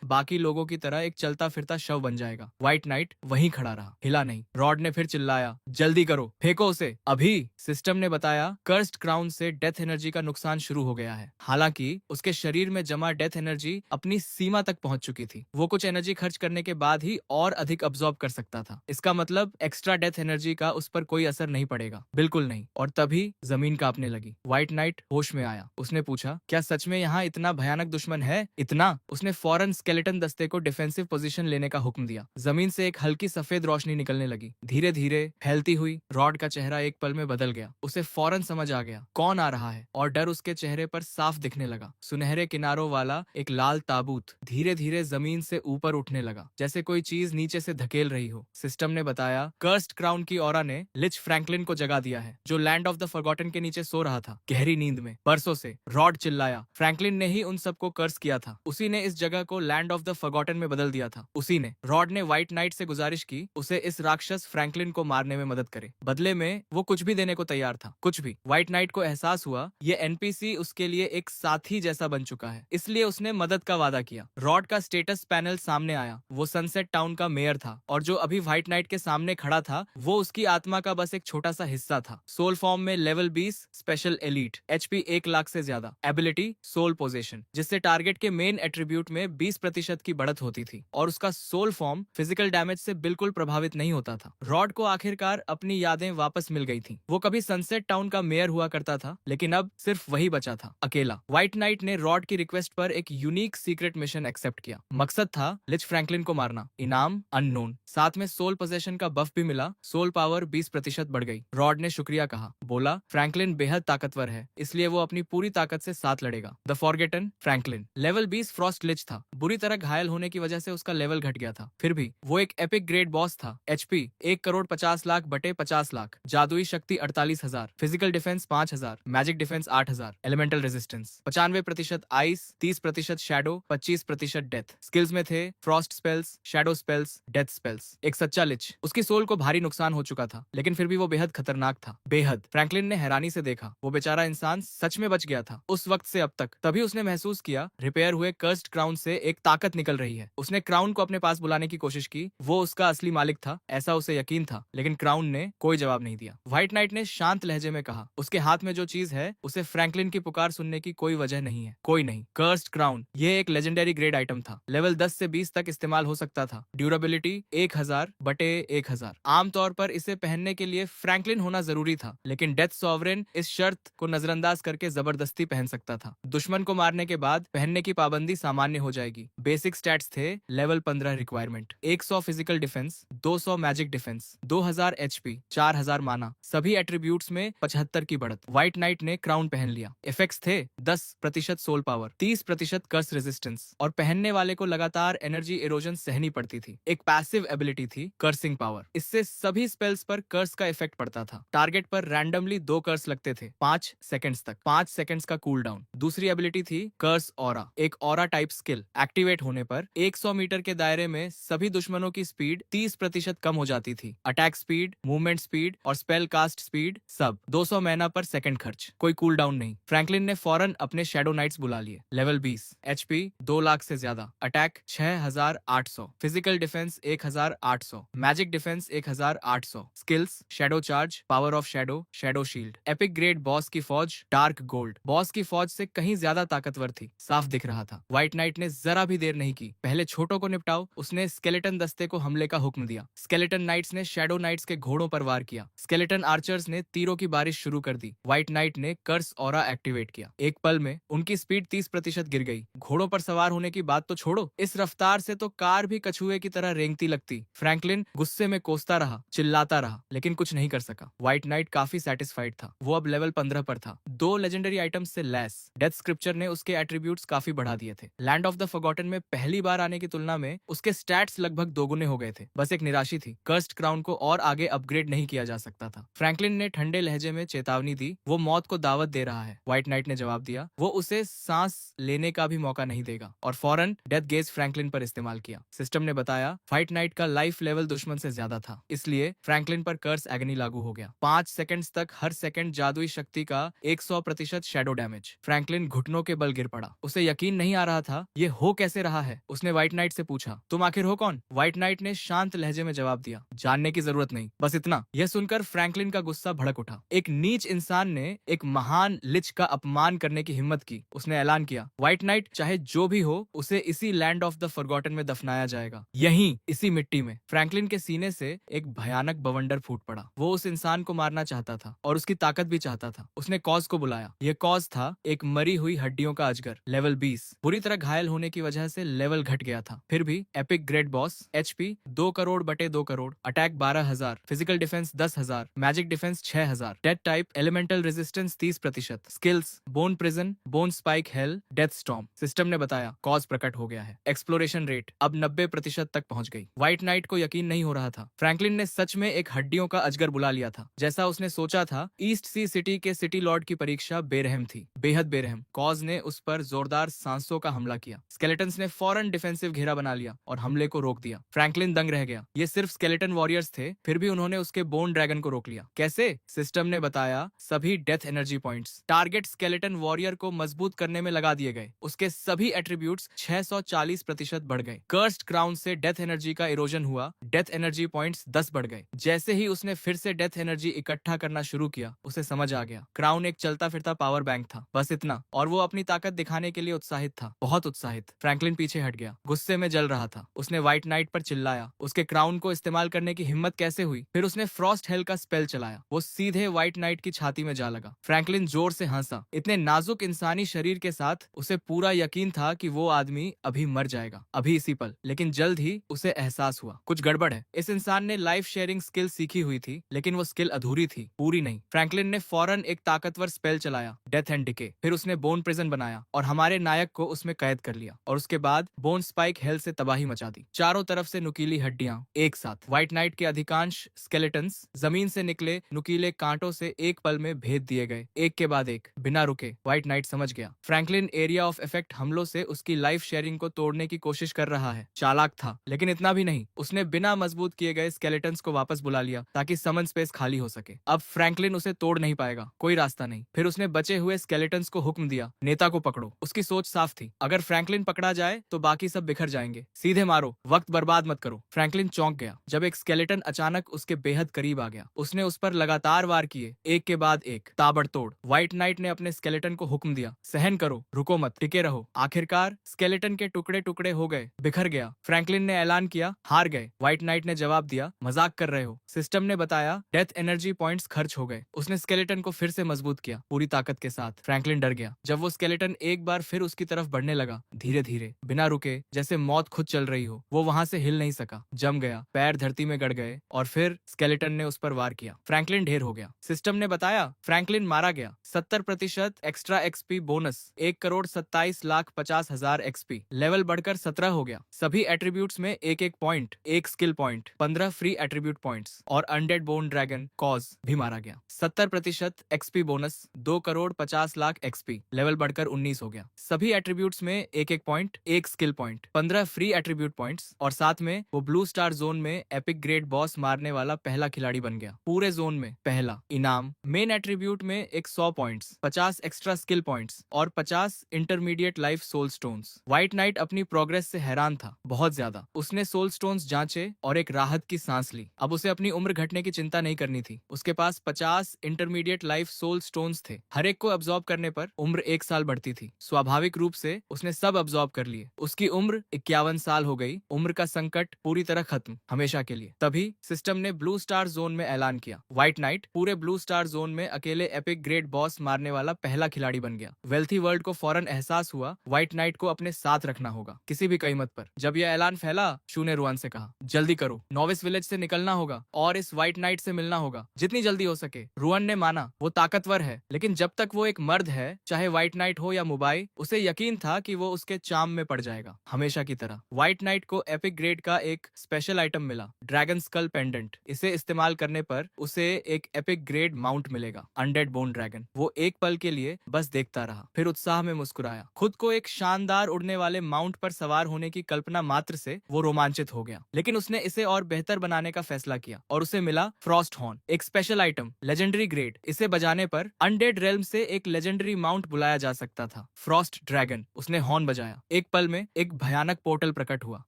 बाकी लोगों की तरह एक चलता फिरता शव बन जाएगा। व्हाइट नाइट वहीं खड़ा रहा, हिला नहीं। रॉड ने फिर चिल्लाया, जल्दी करो, फेंको उसे अभी। सिस्टम ने बताया, कर्स्ड क्राउन से डेथ एनर्जी का नुकसान शुरू हो गया है। हालांकि उसके शरीर में जमा डेथ एनर्जी अपनी सीमा तक पहुंच चुकी थी। वो कुछ एनर्जी खर्च करने के बाद ही और अधिक अब्सॉर्ब कर सकता था। इसका मतलब एक्स्ट्रा डेथ एनर्जी का उस पर कोई असर नहीं पड़ेगा, बिल्कुल नहीं। और तभी जमीन कांपने लगी। व्हाइट नाइट होश में आया। उसने पूछा, क्या सच में यहाँ इतना भयानक दुश्मन है? इतना? उसने फौरन स्केलेटन दस्ते को डिफेंसिव पोजीशन लेने का हुक्म दिया। जमीन से एक हल्की सफेद रोशनी निकलने लगी, धीरे धीरे फैलती हुई। रॉड का चेहरा एक पल में बदल गया। उसे फौरन समझ आ गया कौन आ रहा है और डर उसके चेहरे पर साफ दिखने लगा। सुनहरे किनारों वाला एक लाल ताबूत धीरे धीरे जमीन से ऊपर उठने लगा, जैसे कोई चीज नीचे से धकेल रही हो। सिस्टम ने बताया, कर्स्ड क्राउन की ऑरा ने लिच फ्रैंकलिन को जगा दिया है, जो लैंड ऑफ द फॉरगॉटन के नीचे सो रहा था गहरी नींद में बरसों से। रॉड चिल्लाया, फ्रैंकलिन ने ही उन सबको कर्स किया था, उसी ने इस जगह को लैंड ऑफ द फॉरगॉटन में बदल दिया था, उसी ने। रॉड ने व्हाइट नाइट से गुजारिश की उसे इस राक्षस फ्रैंकलिन को मारने में मदद करे। बदले में वो कुछ भी देने को तैयार था, कुछ भी। व्हाइट नाइट को एहसास हुआ ये एनपीसी उसके लिए एक साथी जैसा बन चुका है, इसलिए उसने मदद का वादा किया। रॉड का स्टेटस पैनल सामने आया। वो सनसेट टाउन का मेयर था और जो अभी व्हाइट नाइट के सामने खड़ा था वो उसकी आत्मा का बस एक छोटा सा हिस्सा था। सोल फॉर्म में level 20 special elite, HP 1 lakh से ज्यादा, एबिलिटी सोल पोजेशन, जिससे टारगेट के मेन एट्रीब्यूट में 20% की बढ़त होती थी और उसका सोल फॉर्म फिजिकल डैमेज से बिल्कुल प्रभावित नहीं होता था। रॉड को आखिरकार अपनी यादें वापस मिल गई थी। वो कभी सनसेट टाउन का मेयर हुआ करता था, लेकिन अब सिर्फ वही बचा था, अकेला। व्हाइट नाइट ने रॉड की रिक्वेस्ट पर एक यूनिक सीक्रेट मिशन एक्सेप्ट किया। मकसद था लिच फ्रैंकलिन को मारना, इनाम अननोन, साथ में सोल पोजेशन का बफ भी मिला, सोल पावर 20% बढ़ गई। रॉड ने शुक्रिया कहा, बोला, फ्रैंकलिन बेहद ताकतवर है, इसलिए वो अपनी पूरी ताकत से साथ लड़ेगा। The forgotten Franklin level 20 frost lich था, बुरी तरह घायल होने की वजह से उसका लेवल घट गया था, फिर भी वो एक एपिक ग्रेड बॉस था। एचपी 1,50,00,000 बटे 50 लाख, जादुई शक्ति 48,000, physical defence 5,000, magic defence 8,000, elemental resistance 95% ice, 30% shadow, 25% death. Skills में थे Frost spells, shadow spells, death spells. एक सच्चा लिच। उसकी सोल को भारी नुकसान हो चुका था, लेकिन फिर भी वो बेहद खतरनाक था, बेहद। फ्रैंकलिन ने हैरानी से देखा, वो बेचारा इंसान सच में बच गया था उस वक्त से अब तक। तभी उसने महसूस किया रिपेयर हुए कर्स्ड क्राउन से एक ताकत निकल रही है। उसने क्राउन को अपने पास बुलाने की कोशिश की, वो उसका असली मालिक था ऐसा उसे यकीन था, लेकिन क्राउन ने कोई जवाब नहीं दिया। व्हाइट नाइट ने शांत लहजे में कहा, उसके हाथ में जो चीज है उसे फ्रैंकलिन की पुकार सुनने की कोई वजह नहीं है, कोई नहीं। कर्स्ड क्राउन, ये एक लेजेंडरी ग्रेड आइटम था, लेवल 10 से 20 तक इस्तेमाल हो सकता था, ड्यूरेबिलिटी 1000 बटे 1000। आमतौर पर इसे पहनने के लिए फ्रैंकलिन होना जरूरी था, लेकिन डेथ सॉवरेन इस शर्त को नजरअंदाज करके जबरदस्ती पहन सकता था। दुश्मन को मारने के बाद पहनने की पाबंदी सामान्य हो जाएगी। बेसिक स्टैट्स थे level 15 requirement, 100 physical defence, 200 magic defence, 2000 HP, 4000 माना, सभी एट्रीब्यूट्स में 75 की बढ़त। व्हाइट नाइट ने क्राउन पहन लिया। इफेक्ट्स थे 10% सोल पावर, 30% कर्स रेजिस्टेंस और पहनने वाले को लगातार एनर्जी इरोजन सहनी पड़ती थी। एक पैसिव एबिलिटी थी कर्सिंग पावर, इससे सभी स्पेल्स पर कर्स का इफेक्ट पड़ता था। टारगेट पर रैंडमली 2 कर्स लगते थे 5 सेकंड्स तक, 5 सेकंड्स का कूल डाउन। दूसरी एबिलिटी थी कर्स ऑरा, एक ऑरा टाइप स्किल, एक्टिवेट होने पर 100 मीटर के दायरे में सभी दुश्मनों की स्पीड 30% कम हो जाती थी। अटैक स्पीड, मूवमेंट स्पीड और स्पेल कास्ट स्पीड सब 200 मैना पर सेकंड खर्च, कोई कूल डाउन नहीं। फ्रैंकलिन ने फौरन अपने शैडो नाइट्स बुला लिए। लेवल 20, एचपी 2 लाख से ज्यादा, attack 6800, physical defence 1800, magic defence 1800, skills shadow charge, power of shadow, shadow shield. Epic grade boss की फौज डार्क गोल्ड, बॉस की फौज से कहीं ज्यादा ताकतवर थी, साफ दिख रहा था। व्हाइट नाइट ने जरा भी देर नहीं की, पहले छोटों को निपटाओ। उसने स्केलेटन दस्ते को हमले का हुक्म दिया। स्केलेटन नाइट्स ने शैडो नाइट्स के घोड़ों पर वार किया, स्केलेटन आर्चर्स ने तीरों की बारिश शुरू कर दी। व्हाइट नाइट ने कर्स ऑरा एक्टिवेट किया। एक पल में उनकी स्पीड 30% गिर गई। घोड़ों पर सवार होने की बात तो छोड़ो, इस रफ्तार से तो कार भी कछुए की तरह रेंगती लगती। फ्रैंकलिन गुस्से में कोसता रहा, चिल्लाता रहा, लेकिन कुछ नहीं कर सका। व्हाइट नाइट काफी सेटिस्फाइड था, वो अब लेवल 15 पर था, 2 लेजेंडरी आइटम्स से लेस। डेथ स्क्रिप्चर ने उसके एट्रीब्यूट्स काफी बढ़ा दिए थे। लैंड ऑफ द फॉरगॉटन में पहली बार आने की तुलना में उसके स्टैट्स लगभग दोगुने हो गए थे। बस एक निराशा थी, कर्स्ड क्राउन को और आगे अपग्रेड नहीं किया जा सकता था। फ्रैंकलिन ने ठंडे लहजे में चेतावनी दी, वो मौत को दावत दे रहा है। व्हाइट नाइट ने जवाब दिया, वो उसे सांस लेने का भी मौका नहीं देगा, और फौरन डेथ गेज फ्रैंकलिन पर इस्तेमाल किया। सिस्टम ने बताया व्हाइट नाइट का लाइफ लेवल दुश्मन से ज्यादा था, इसलिए फ्रैंकलिन पर कर्स एगनी लागू हो गया। 5 सेकंड्स तक हर सेकंड जादुई शक्ति का 100% शैडो डैमेज। फ्रैंकलिन घुटनों के बल गिर पड़ा। उसे यकीन नहीं आ रहा था ये हो कैसे रहा है। उसने व्हाइट नाइट से पूछा, तुम आखिर हो कौन? व्हाइट नाइट ने शांत लहजे में जवाब दिया, जानने की जरूरत नहीं, बस इतना। यह सुनकर फ्रैंकलिन का गुस्सा भड़क उठा। एक नीच इंसान ने एक महान लिच का अपमान करने की हिम्मत की। उसने ऐलान किया, व्हाइट नाइट चाहे जो भी हो, उसे इसी लैंड ऑफ द फॉरगॉटन में दफनाया जाएगा, यहीं इसी मिट्टी में। फ्रैंकलिन के सीने से एक भयानक बवंडर फूट पड़ा। वो उस इंसान को मारना चाहता था और उसकी ताकत भी चाहता था। उसने कॉज को बुलाया। यह कॉज था एक मरी हुई हड्डियों का अजगर, लेवल 20। बुरी तरह घायल होने की वजह से लेवल घट गया था, फिर भी epic great boss. HP 2 crore बटे 2 crore, attack 12,000, physical defence 10,000, magic defence 6,000, death type elemental resistance 30%, skills bone prison, bone spike hello, death storm. System ने बताया कॉज प्रकट हो गया है। एक्सप्लोरेशन रेट अब 90% तक पहुंच गई। व्हाइट नाइट को यकीन नहीं हो रहा था, फ्रैंकलिन ने सच में एक हड्डियों का अजगर बुला लिया था। जैसा उसने सोचा था, ईस्ट सी सिटी के सिटी लॉर्ड की परीक्षा बेरहम थी, बेहद बेरहम। कॉज ने उस पर जोरदार सांसों का हमला किया। स्केलेटन्स ने फौरन डिफेंसिव घेरा बना लिया और हमले को रोक दिया। फ्रैंकलिन दंग रह गया। ये सिर्फ स्केलेटन वॉरियर्स थे, फिर भी उन्होंने उसके बोन ड्रैगन को रोक लिया। कैसे? सिस्टम ने बताया, सभी death energy points target skeleton warrior को मजबूत करने में लगा दिए गए। उसके सभी एट्रीब्यूट्स 640% बढ़ गए। कर्स्ड क्राउन से डेथ एनर्जी का इरोजन हुआ, डेथ एनर्जी पॉइंट्स 10 बढ़ गए। जैसे ही उसने फिर से डेथ एनर्जी इकट्ठा करना शुरू किया, उसे समझ आ गया क्राउन एक चलता फिरता पावर बैंक था, बस इतना। और वो अपनी ताकत दिखाने के लिए उत्साहित था, बहुत उत्साहित। फ्रैंकलिन पीछे हट गया, गुस्से में जल रहा था। उसने व्हाइट नाइट पर चिल्लाया, उसके क्राउन को इस्तेमाल करने की हिम्मत कैसे हुई? फिर उसने फ्रॉस्ट हेल का स्पेल चलाया, वो सीधे व्हाइट नाइट की छाती में जा लगा। फ्रैंकलिन जोर से हंसा। इतने नाजुक इंसानी शरीर के साथ उसे पूरा यकीन था कि वो आदमी अभी मर जाएगा, अभी इसी पल। लेकिन जल्द ही उसे एहसास हुआ कुछ गड़बड़ है। इस इंसान ने लाइफ शेयरिंग स्किल सीखी हुई थी, लेकिन वो स्किल अधूरी थी, पूरी नहीं। फ्रैंकलिन ने फौरन एक ताकतवर स्पेल चलाया, डेथ एंड डिके। फिर उसने बोन प्रिजन बनाया और हमारे नायक को उसमें कैद कर लिया, और उसके बाद बोन स्पाइक हेल से तबाही मचा दी। चारों तरफ से नुकीली हड्डियां एक साथ। व्हाइट नाइट के अधिकांश स्केलेटन्स जमीन से निकले नुकीले कांटों से एक पल में भेद दिए गए, एक के बाद एक, बिना रुके। व्हाइट नाइट समझ गया, फ्रैंकलिन एरिया ऑफ इफेक्ट हमलों से उसकी लाइफ शेयरिंग को तोड़ने की कोशिश कर रहा है। चालाक था, लेकिन इतना भी नहीं। उसने बिना मजबूत किए गए स्केलेटन्स को वापस बुला लिया ताकि समन स्पेस खाली हो सके। अब फ्रैंकलिन उसे तोड़ नहीं पाएगा, कोई रास्ता नहीं। फिर उसने बचे हुए स्केलेटन्स को हुक्म दिया, नेता को पकड़ो। उसकी सोच साफ थी, अगर फ्रैंकलिन पकड़ा जाए तो बाकी सब बिखर जाएंगे, सीधे मारो, वक्त बर्बाद मत करो। फ्रैंकलिन चौंक गया जब एक स्केलेटन अचानक उसके बेहद करीब आ गया। उसने उस पर लगातार वार किए, एक के बाद एक, ताबड़तोड़। व्हाइट नाइट ने अपने स्केलेटन को हुक्म दिया, सहन करो, रुको मत, टिके रहो। आखिरकार स्केलेटन के टुकड़े टुकड़े हो गए, बिखर गया। फ्रैंकलिन ने ऐलान किया, हार गए। व्हाइट नाइट ने जवाब दिया, मजाक कर रहे हो। सिस्टम ने बताया, डेथ एनर्जी पॉइंट्स खर्च हो गए। उसने स्केलेटन को फिर से मजबूत किया, पूरी ताकत के साथ। फ्रैंकलिन डर गया जब वो स्केलेटन एक बार फिर उसकी तरफ बढ़ने लगा, धीरे धीरे, बिना रुके, जैसे मौत खुद चल रही हो। वो वहां से हिल नहीं सका, जम गया, पैर धरती में गड़ गए, और फिर स्केलेटन ने उस पर वार किया। फ्रैंकलिन ढेर हो गया। सिस्टम ने बताया, फ्रैंकलिन मारा गया। 70% extra XP bonus, 1,27,50,000 XP. Level बढ़कर 17 हो गया। सभी एट्रीब्यूट्स में एक एक पॉइंट, एक skill point, 15 free attribute points, और अनडेड बोन ड्रैगन कॉज भी मारा गया। 70% एक्सपी बोनस, 2,50,00,000 एक्सपी। लेवल बढ़कर 19 हो गया। सभी एट्रीब्यूट्स में एक एक पॉइंट, एक skill point, 15 free attribute points, और साथ में वो ब्लू स्टार जोन में एपिक ग्रेट बॉस मारने वाला पहला खिलाड़ी बन गया, पूरे जोन में पहला। इनाम, मेन एट्रीब्यूट में एक 100 पॉइंट्स, 50 एक्स्ट्रा स्किल पॉइंट्स, और 50 intermediate life soul stones. White knight अपनी प्रोग्रेस से हैरान था, बहुत ज्यादा। उसने सोल स्टोन्स जांचे और एक राहत की सांस ली। अब उसे अपनी उम्र घटने की चिंता नहीं करनी थी। उसके पास 50 इंटरमीडिएट लाइफ सोल स्टोन्स थे। हर एक को अब्सॉर्ब करने पर उम्र 1 साल बढ़ती थी। स्वाभाविक रूप से उसने सब अब्सॉर्ब कर लिए। उसकी उम्र 51 साल हो गई। उम्र का संकट पूरी तरह खत्म, हमेशा के लिए। तभी सिस्टम ने ब्लू स्टार जोन में ऐलान किया, व्हाइट नाइट पूरे ब्लू स्टार जोन में अकेले एपिक ग्रेट बॉस मारने वाला पहला खिलाड़ी बन गया। वेल्थी वर्ल्ड को फौरन एहसास हुआ, व्हाइट नाइट को अपने साथ रखना होगा, किसी भी कीमत पर। जब यह ऐलान फैला, शू ने रुआन से कहा, जल्दी करो, नोविस विलेज से निकलना होगा और इस व्हाइट नाइट से मिलना होगा, जितनी जल्दी हो सके। रुआन ने माना। वो ताकत ताकतवर है, लेकिन जब तक वो एक मर्द है, चाहे व्हाइट नाइट हो या मुबाई, उसे यकीन था कि वो उसके चाम में पड़ जाएगा हमेशा की तरह। व्हाइट नाइट को एपिक ग्रेड का एक स्पेशल आइटम मिला, ड्रैगन स्कल पेंडेंट। इसे इस्तेमाल करने पर उसे एक एपिक ग्रेड माउंट मिलेगा, अनडेड बोन ड्रैगन। वो एक पल के लिए बस देखता रहा, फिर उत्साह में मुस्कुराया। खुद को एक शानदार उड़ने वाले माउंट पर सवार होने की कल्पना मात्र से वो रोमांचित हो गया। लेकिन उसने इसे और बेहतर बनाने का फैसला किया और उसे मिला फ्रॉस्ट हॉर्न, एक स्पेशल आइटम, लेजेंडरी ग्रेड। इसे बजाने पर अनडेड रेल्म से एक लेजेंडरी माउंट बुलाया जा सकता था, फ्रॉस्ट ड्रैगन। उसने हॉर्न बजाया, एक पल में एक भयानक पोर्टल प्रकट हुआ।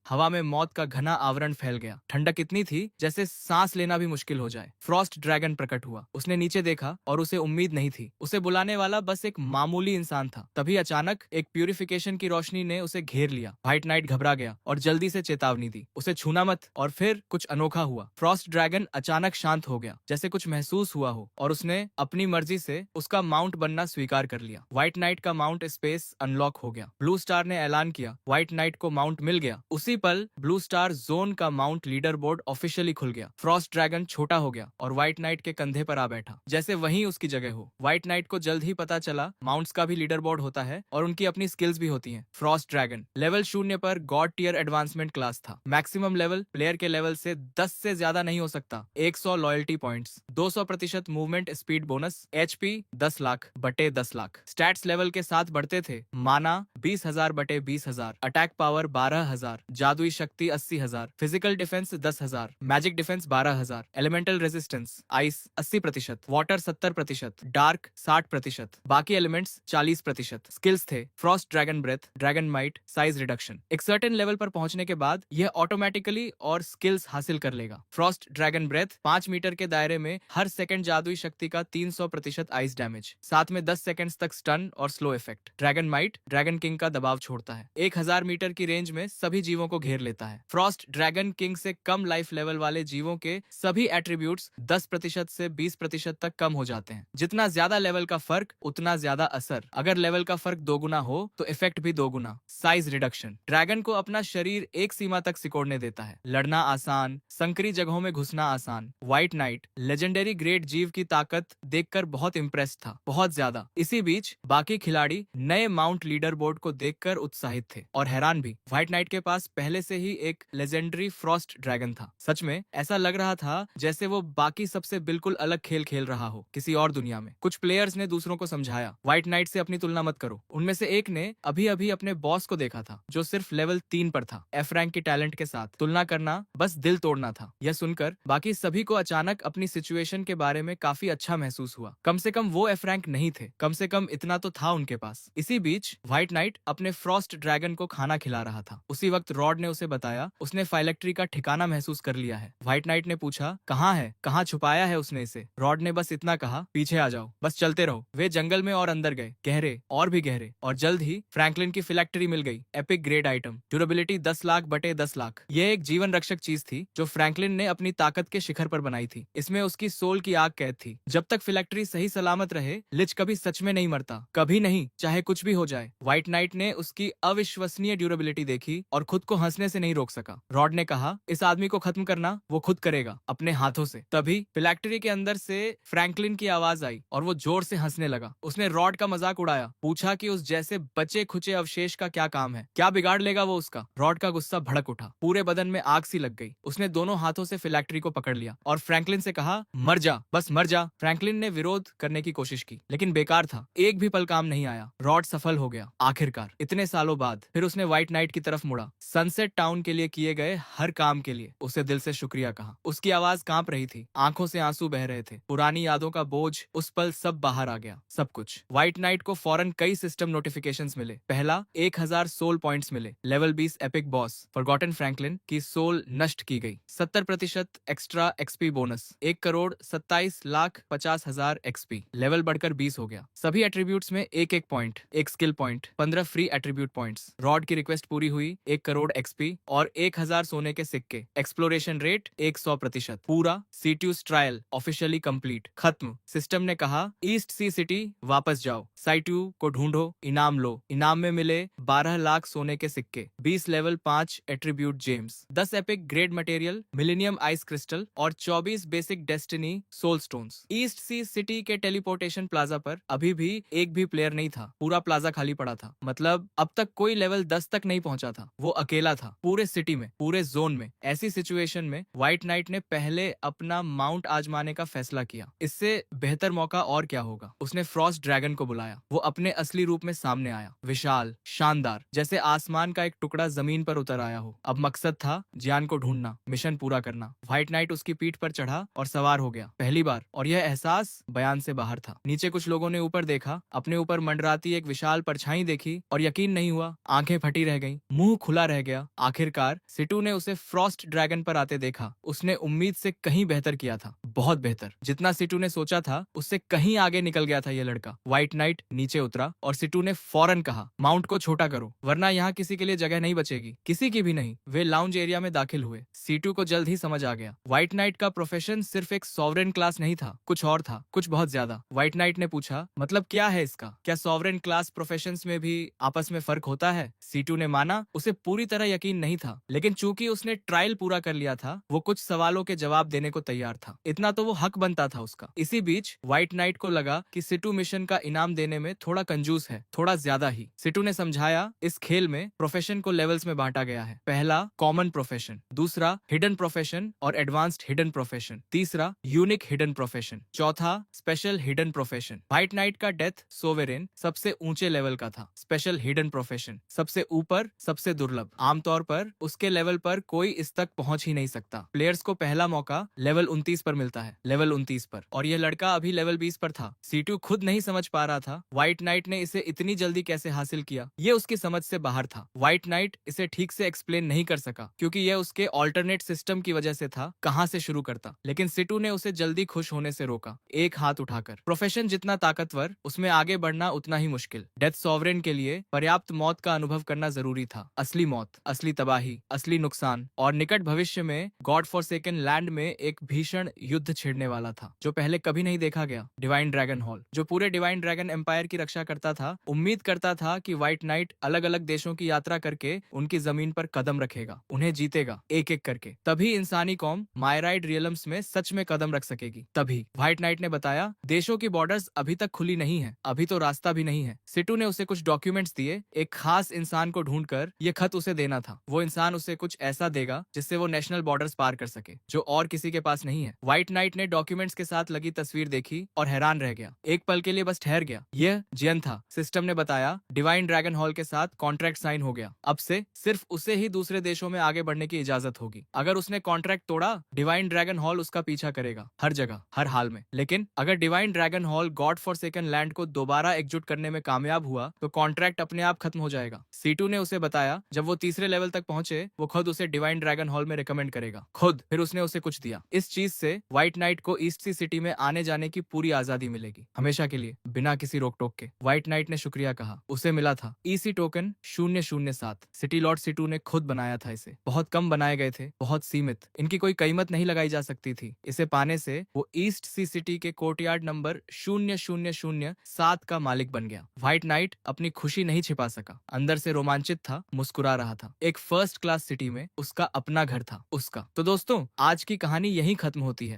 हवा में मौत का घना आवरण फैल गया। ठंडक इतनी थी जैसे सांस लेना भी मुश्किल हो जाए। फ्रॉस्ट ड्रैगन प्रकट हुआ। उसने नीचे देखा और उसे उम्मीद नहीं थी। उसे बुलाने वाला बस एक मामूली इंसान था। तभी अचानक एक प्यूरिफिकेशन की रोशनी ने उसे घेर लिया। व्हाइट नाइट घबरा गया और जल्दी से चेतावनी दी, उसे छूना मत। और फिर कुछ अनोखा हुआ। फ्रॉस्ट ड्रैगन अचानक शांत हो गया, जैसे कुछ महसूस हुआ हो, और उसने अपनी मर्जी से उसका माउंट बनना स्वीकार कर लिया। व्हाइट नाइट का माउंट स्पेस अनलॉक हो गया। ब्लू स्टार ने ऐलान किया, व्हाइट नाइट को माउंट मिल गया। उसी पल ब्लू स्टार जोन का माउंट लीडर बोर्ड ऑफिशियली खुल गया। फ्रॉस्ट ड्रैगन छोटा हो गया और व्हाइट नाइट के कंधे पर आ बैठा, जैसे वहीं उसकी जगह हो। व्हाइट नाइट को जल्द ही पता चला माउंट्स का भी लीडर बोर्ड होता है और उनकी अपनी स्किल्स भी होती हैं। फ्रॉस्ट ड्रैगन लेवल 0 पर गॉड टियर एडवांसमेंट क्लास था। मैक्सिमम लेवल प्लेयर के लेवल से 10 से ज्यादा नहीं हो सकता। 100 loyalty points, 200% movement speed bonus, HP 10 lakh बटे 10 लाख। स्टैट्स लेवल के साथ बढ़ते थे। माना 20,000 बटे 20,000, अटैक पावर 12,000, जादुई शक्ति 80,000, physical defence 10,000, magic defence 12,000, elemental resistance ice 80%, water 70%, dark 60%, बाकी एलिमेंट्स 40%। स्किल्स थे frost dragon breath, dragon might, size reduction. एक सर्टेन लेवल पर पहुंचने के बाद यह ऑटोमेटिकली और स्किल्स हासिल कर लेगा। फ्रॉस्ट ड्रैगन ब्रेथ 5 मीटर के दायरे में हर सेकंड जादुई शक्ति का 300% आइस डैमेज, साथ में 10 सेकंड्स तक स्टन और slow effect. Dragon might dragon king का दबाव छोड़ता है, 1000 मीटर की रेंज में सभी जीवों को घेर लेता है। फ्रॉस्ट ड्रैगन किंग से कम लाइफ लेवल वाले जीवों के सभी एट्रीब्यूट्स 10% से 20% तक कम हो जाते हैं। जितना ज्यादा लेवल का फर्क उतना ज्यादा असर। अगर लेवल का फर्क 2 गुना हो तो इफेक्ट भी 2 गुना। साइज रिडक्शन ड्रैगन को अपना शरीर एक सीमा तक सिकोड़ने देता है। लड़ना आसान, संकरी जगहों में घुसना आसान। व्हाइट नाइट लेजेंडरी ग्रेट जीव की ताकत देखकर बहुत इम्प्रेस था, बहुत ज्यादा। इसी बीच बाकी खिलाड़ी नए माउंट लीडर बोर्ड को देखकर उत्साहित थे और हैरान भी। व्हाइट नाइट के पास पहले से ही एक लेजेंडरी फ्रॉस्ट ड्रैगन था। सच में ऐसा लग रहा था जैसे वो बाकी सबसे बिल्कुल अलग खेल खेल रहा हो, किसी और दुनिया में। कुछ प्लेयर्स ने दूसरों को समझाया, व्हाइट नाइट से अपनी तुलना मत करो। उनमें से एक ने अभी अभी अपने बॉस को देखा था जो सिर्फ लेवल 3 पर था। एफ रैंक के टैलेंट के साथ तुलना करना बस दिल तोड़ना था। यह सुनकर बाकी सभी को अचानक अपनी सिचुएशन के बारे में काफी अच्छा महसूस हुआ। कम से कम वो एफ रैंक नहीं थे, कम से कम इतना तो था उनके पास। इसी बीच व्हाइट नाइट अपने फ्रॉस्ट ड्रैगन को खाना खिला रहा था। उसी वक्त रॉड ने उसे बताया उसने फाइलेक्ट्री का ठिकाना महसूस कर लिया है। व्हाइट नाइट ने पूछा, कहाँ है, कहाँ छुपाया है उसने इसे? रॉड ने बस इतना कहा, पीछे आ जाओ, बस चलते रहो। वे जंगल में और अंदर गए, गहरे और भी गहरे, और जल्द ही फ्रैंकलिन की फिलैक्ट्री मिल गई। Epic grade item, durability 10 lakh बटे 10 लाख। यह एक जीवन रक्षक चीज थी जो फ्रैंकलिन ने अपनी ताकत के शिखर पर बनाई थी। इसमें उसकी सोल की आग कैद थी। जब तक फिलैक्ट्री सही सलामत रहे, लिच कभी सच में नहीं मरता, कभी नहीं, चाहे कुछ भी हो जाए। व्हाइट नाइट ने उसकी अविश्वसनीय ड्यूरेबिलिटी देखी और खुद को हंसने से नहीं रोक सका। रॉड ने कहा, इस आदमी को खत्म करना वो खुद करेगा, अपने हाथों से। तभी फिलैक्ट्री के अंदर से फ्रैंकलिन की आवाज आई और वो जोर से हंसने लगा। उसने रॉड का मजाक उड़ाया, पूछा कि उस जैसे बचे खुचे अवशेष का क्या काम है, क्या बिगाड़ लेगा वो उसका। रॉड का गुस्सा भड़क उठा, पूरे बदन में आग सी लग गई। उसने दोनों हाथों से फिलैक्ट्री को पकड़ लिया और फ्रैंकलिन से कहा, मर जा, बस मर जा। फ्रैंकलिन ने विरोध करने की कोशिश की, लेकिन बेकार था, एक भी पल काम नहीं आया। रॉड सफल हो गया आखिरकार, इतने सालों बाद। फिर उसने व्हाइट नाइट की तरफ मुड़ा, सनसेट टाउन के लिए किए गए हर काम के लिए उसे दिल से शुक्रिया कहा। उसकी आवाज कांप रही थी, आंखों से आंसू बह रहे थे। पुरानी यादों का बोझ उस पल सब बाहर आ गया, सब कुछ। व्हाइट नाइट को फौरन कई सिस्टम नोटिफिकेशंस मिले। पहला, 1000 सोल पॉइंट्स मिले। Level 20 epic boss forgotten Franklin की सोल नष्ट की गई। 70% extra XP bonus, 1,27,50,000 XP. Level बढ़कर 20 हो गया। सभी एट्रीब्यूट्स में एक पॉइंट, एक skill point, 15 free attribute points. Rod की रिक्वेस्ट पूरी हुई, 1 करोड़ एक्सपी और 1000 सोने के सिक्के। Exploration rate 100%। पूरा सीट्यूस ट्रायल ऑफिशियली कंप्लीट, खत्म। सिस्टम ने कहा, ईस्ट सी सिटी वापस जाओ, साइट्यू को ढूंढो, इनाम लो। इनाम में मिले 12 लाख सोने के सिक्के, 20 level 5 attribute gems, 10 epic grade material, millennium ice crystal और 24 basic destiny soul stones. East sea city city के टेलीपोर्टेशन प्लाजा पर अभी भी एक भी प्लेयर नहीं था। पूरा प्लाजा खाली पड़ा था। मतलब अब तक कोई लेवल 10 तक नहीं पहुंचा था। वो अकेला था पूरे सिटी में, पूरे जोन में। ऐसी सिचुएशन में व्हाइट नाइट ने पहले अपना माउंट आजमाने का फैसला किया। इससे बेहतर मौका और क्या होगा। उसने फ्रॉस्ट ड्रैगन को बुलाया। वो अपने असली रूप में सामने आया, विशाल, शानदार, जैसे आसमान का एक टुकड़ा जमीन पर उतर आया हो। अब मकसद था जियान को ढूंढना, मिशन पूरा करना। व्हाइट नाइट उसकी पीठ पर चढ़ा और सवार हो गया पहली बार, और यह एहसास बयान से बाहर था। नीचे कुछ लोगों ने ऊपर देखा, अपने ऊपर मंडराती एक विशाल परछाई देखी और यकीन नहीं हुआ। आंखें फटी रह गईं, मुंह खुला रह गया। आखिरकार सिटू ने उसे फ्रॉस्ट ड्रैगन पर आते देखा। उसने उम्मीद से कहीं बेहतर किया था, बहुत बेहतर। जितना सिटू ने सोचा था उससे कहीं आगे निकल गया था यह लड़का। व्हाइट नाइट नीचे उतरा और सिटू ने फौरन कहा, माउंट को छोटा करो वरना यहाँ किसी के लिए जगह नहीं बचेगी, किसी की भी नहीं। वे लाउंज एरिया में दाखिल हुए। सीटू को जल्द ही समझ आ गया, व्हाइट नाइट का प्रोफेशन सिर्फ एक सॉवरेन क्लास नहीं था, कुछ और था, कुछ बहुत ज्यादा। व्हाइट नाइट ने पूछा, मतलब क्या है इसका? क्या सॉवरेन क्लास प्रोफेशंस में भी आपस में फर्क होता है? सीटू ने माना उसे पूरी तरह यकीन नहीं था, लेकिन चूंकि उसने ट्रायल पूरा कर लिया था, वो कुछ सवालों के जवाब देने को तैयार था। इतना तो वो हक बनता था उसका। इसी बीच व्हाइट नाइट को लगा कि सिटू मिशन का इनाम देने में थोड़ा कंजूस है, थोड़ा ज्यादा ही। सिटू ने समझाया, इस खेल में प्रोफेशन को लेवल्स में बांटा गया है। पहला कॉमन प्रोफेशन, दूसरा हिडन प्रोफेशन और एडवांस्ड हिडन प्रोफेशन, तीसरा यूनिक हिडन प्रोफेशन, चौथा special hidden profession. White knight का डेथ सोवेरेन सबसे ऊंचे लेवल का था। स्पेशल हिडन प्रोफेशन सबसे ऊपर, सबसे दुर्लभ। आमतौर पर उसके लेवल पर कोई इस तक पहुंच ही नहीं सकता। प्लेयर्स को पहला मौका लेवल 29 पर मिलता है, लेवल 29 पर, और यह लड़का अभी लेवल 20 पर था। सीटू खुद नहीं समझ पा रहा था व्हाइट नाइट ने इसे इतनी जल्दी कैसे हासिल किया। ये उसकी समझ से बाहर था। व्हाइट नाइट इसे ठीक से एक्सप्लेन नहीं कर सका, क्योंकि यह उसके ऑल्टरनेट सिस्टम की वजह से था। कहां से शुरू करता, लेकिन सिटू ने उसे जल्दी खुश होने से रोका, एक हाथ उठाकर। प्रोफेशन जितना ताकतवर, उसमें आगे बढ़ना उतना ही मुश्किल। डेथ सॉवरेन के लिए पर्याप्त मौत का अनुभव करना जरूरी था। असली मौत, असली तबाही, असली नुकसान। और निकट भविष्य में गॉड फॉरसेकन लैंड में एक भीषण युद्ध छिड़ने वाला था, जो पहले कभी नहीं देखा गया। डिवाइन ड्रैगन हॉल, जो पूरे डिवाइन ड्रैगन एम्पायर की रक्षा करता था, उम्मीद करता था कि व्हाइट नाइट अलग अलग देशों की यात्रा करके उनकी जमीन पर कदम रखेगा, उन्हें जीतेगा एक एक करके। तभी इंसानी कौम मायराइड रियलम्स में सच में कदम रख सकेगी। तभी व्हाइट नाइट ने बताया, देशों की बॉर्डर्स अभी तक खुली नहीं है, अभी तो रास्ता भी नहीं है। सिटू ने उसे कुछ डॉक्यूमेंट्स दिए। एक खास इंसान को ढूंढकर ये खत उसे देना था। वो इंसान उसे कुछ ऐसा देगा जिससे वो नेशनल बॉर्डर्स पार कर सके, जो और किसी के पास नहीं है। व्हाइट नाइट ने डॉक्यूमेंट्स के साथ लगी तस्वीर देखी और हैरान रह गया। एक पल के लिए बस ठहर गया। यह जियन था। सिस्टम ने बताया, डिवाइन ड्रैगन हॉल के साथ कॉन्ट्रैक्ट साइन हो गया। अब से सिर्फ उसे ही दूसरे देशों में आगे बढ़ने की इजाजत होगी। अगर उसने कॉन्ट्रैक्ट तोड़ा, डिवाइन ड्रैगन हॉल उसका पीछा करेगा, हर जगह, हर हाल में। लेकिन अगर divine dragon hall God forsaken land को दोबारा एकजुट करने में कामयाब हुआ, तो कॉन्ट्रैक्ट अपने आप खत्म हो जाएगा। सीटू ने उसे बताया, जब वो तीसरे लेवल तक पहुंचे, वो खुद उसे डिवाइन ड्रैगन हॉल में रिकमेंड करेगा, खुद। फिर उसने उसे कुछ दिया। इस चीज से व्हाइट नाइट को ईस्ट सी सिटी में आने जाने की पूरी आजादी मिलेगी, हमेशा के लिए, बिना किसी रोक टोक के। व्हाइट नाइट ने शुक्रिया कहा। उसे मिला था EC token 007। City Lord Situ ने खुद बनाया था इसे। बहुत कम बनाए गए थे, बहुत सीमित। इनकी कोई कीमत नहीं लगाई जा सकती थी। इसे पाने से वो ईस्ट सी सिटी के कोर्टयार्ड नंबर 0007 का मालिक बन गया। व्हाइट नाइट अपनी खुशी नहीं छिपा सका, अंदर से रोमांचित था, मुस्कुरा रहा था। एक फर्स्ट क्लास सिटी में उसका अपना घर था, उसका। तो दोस्तों, आज की कहानी यहीं खत्म होती है।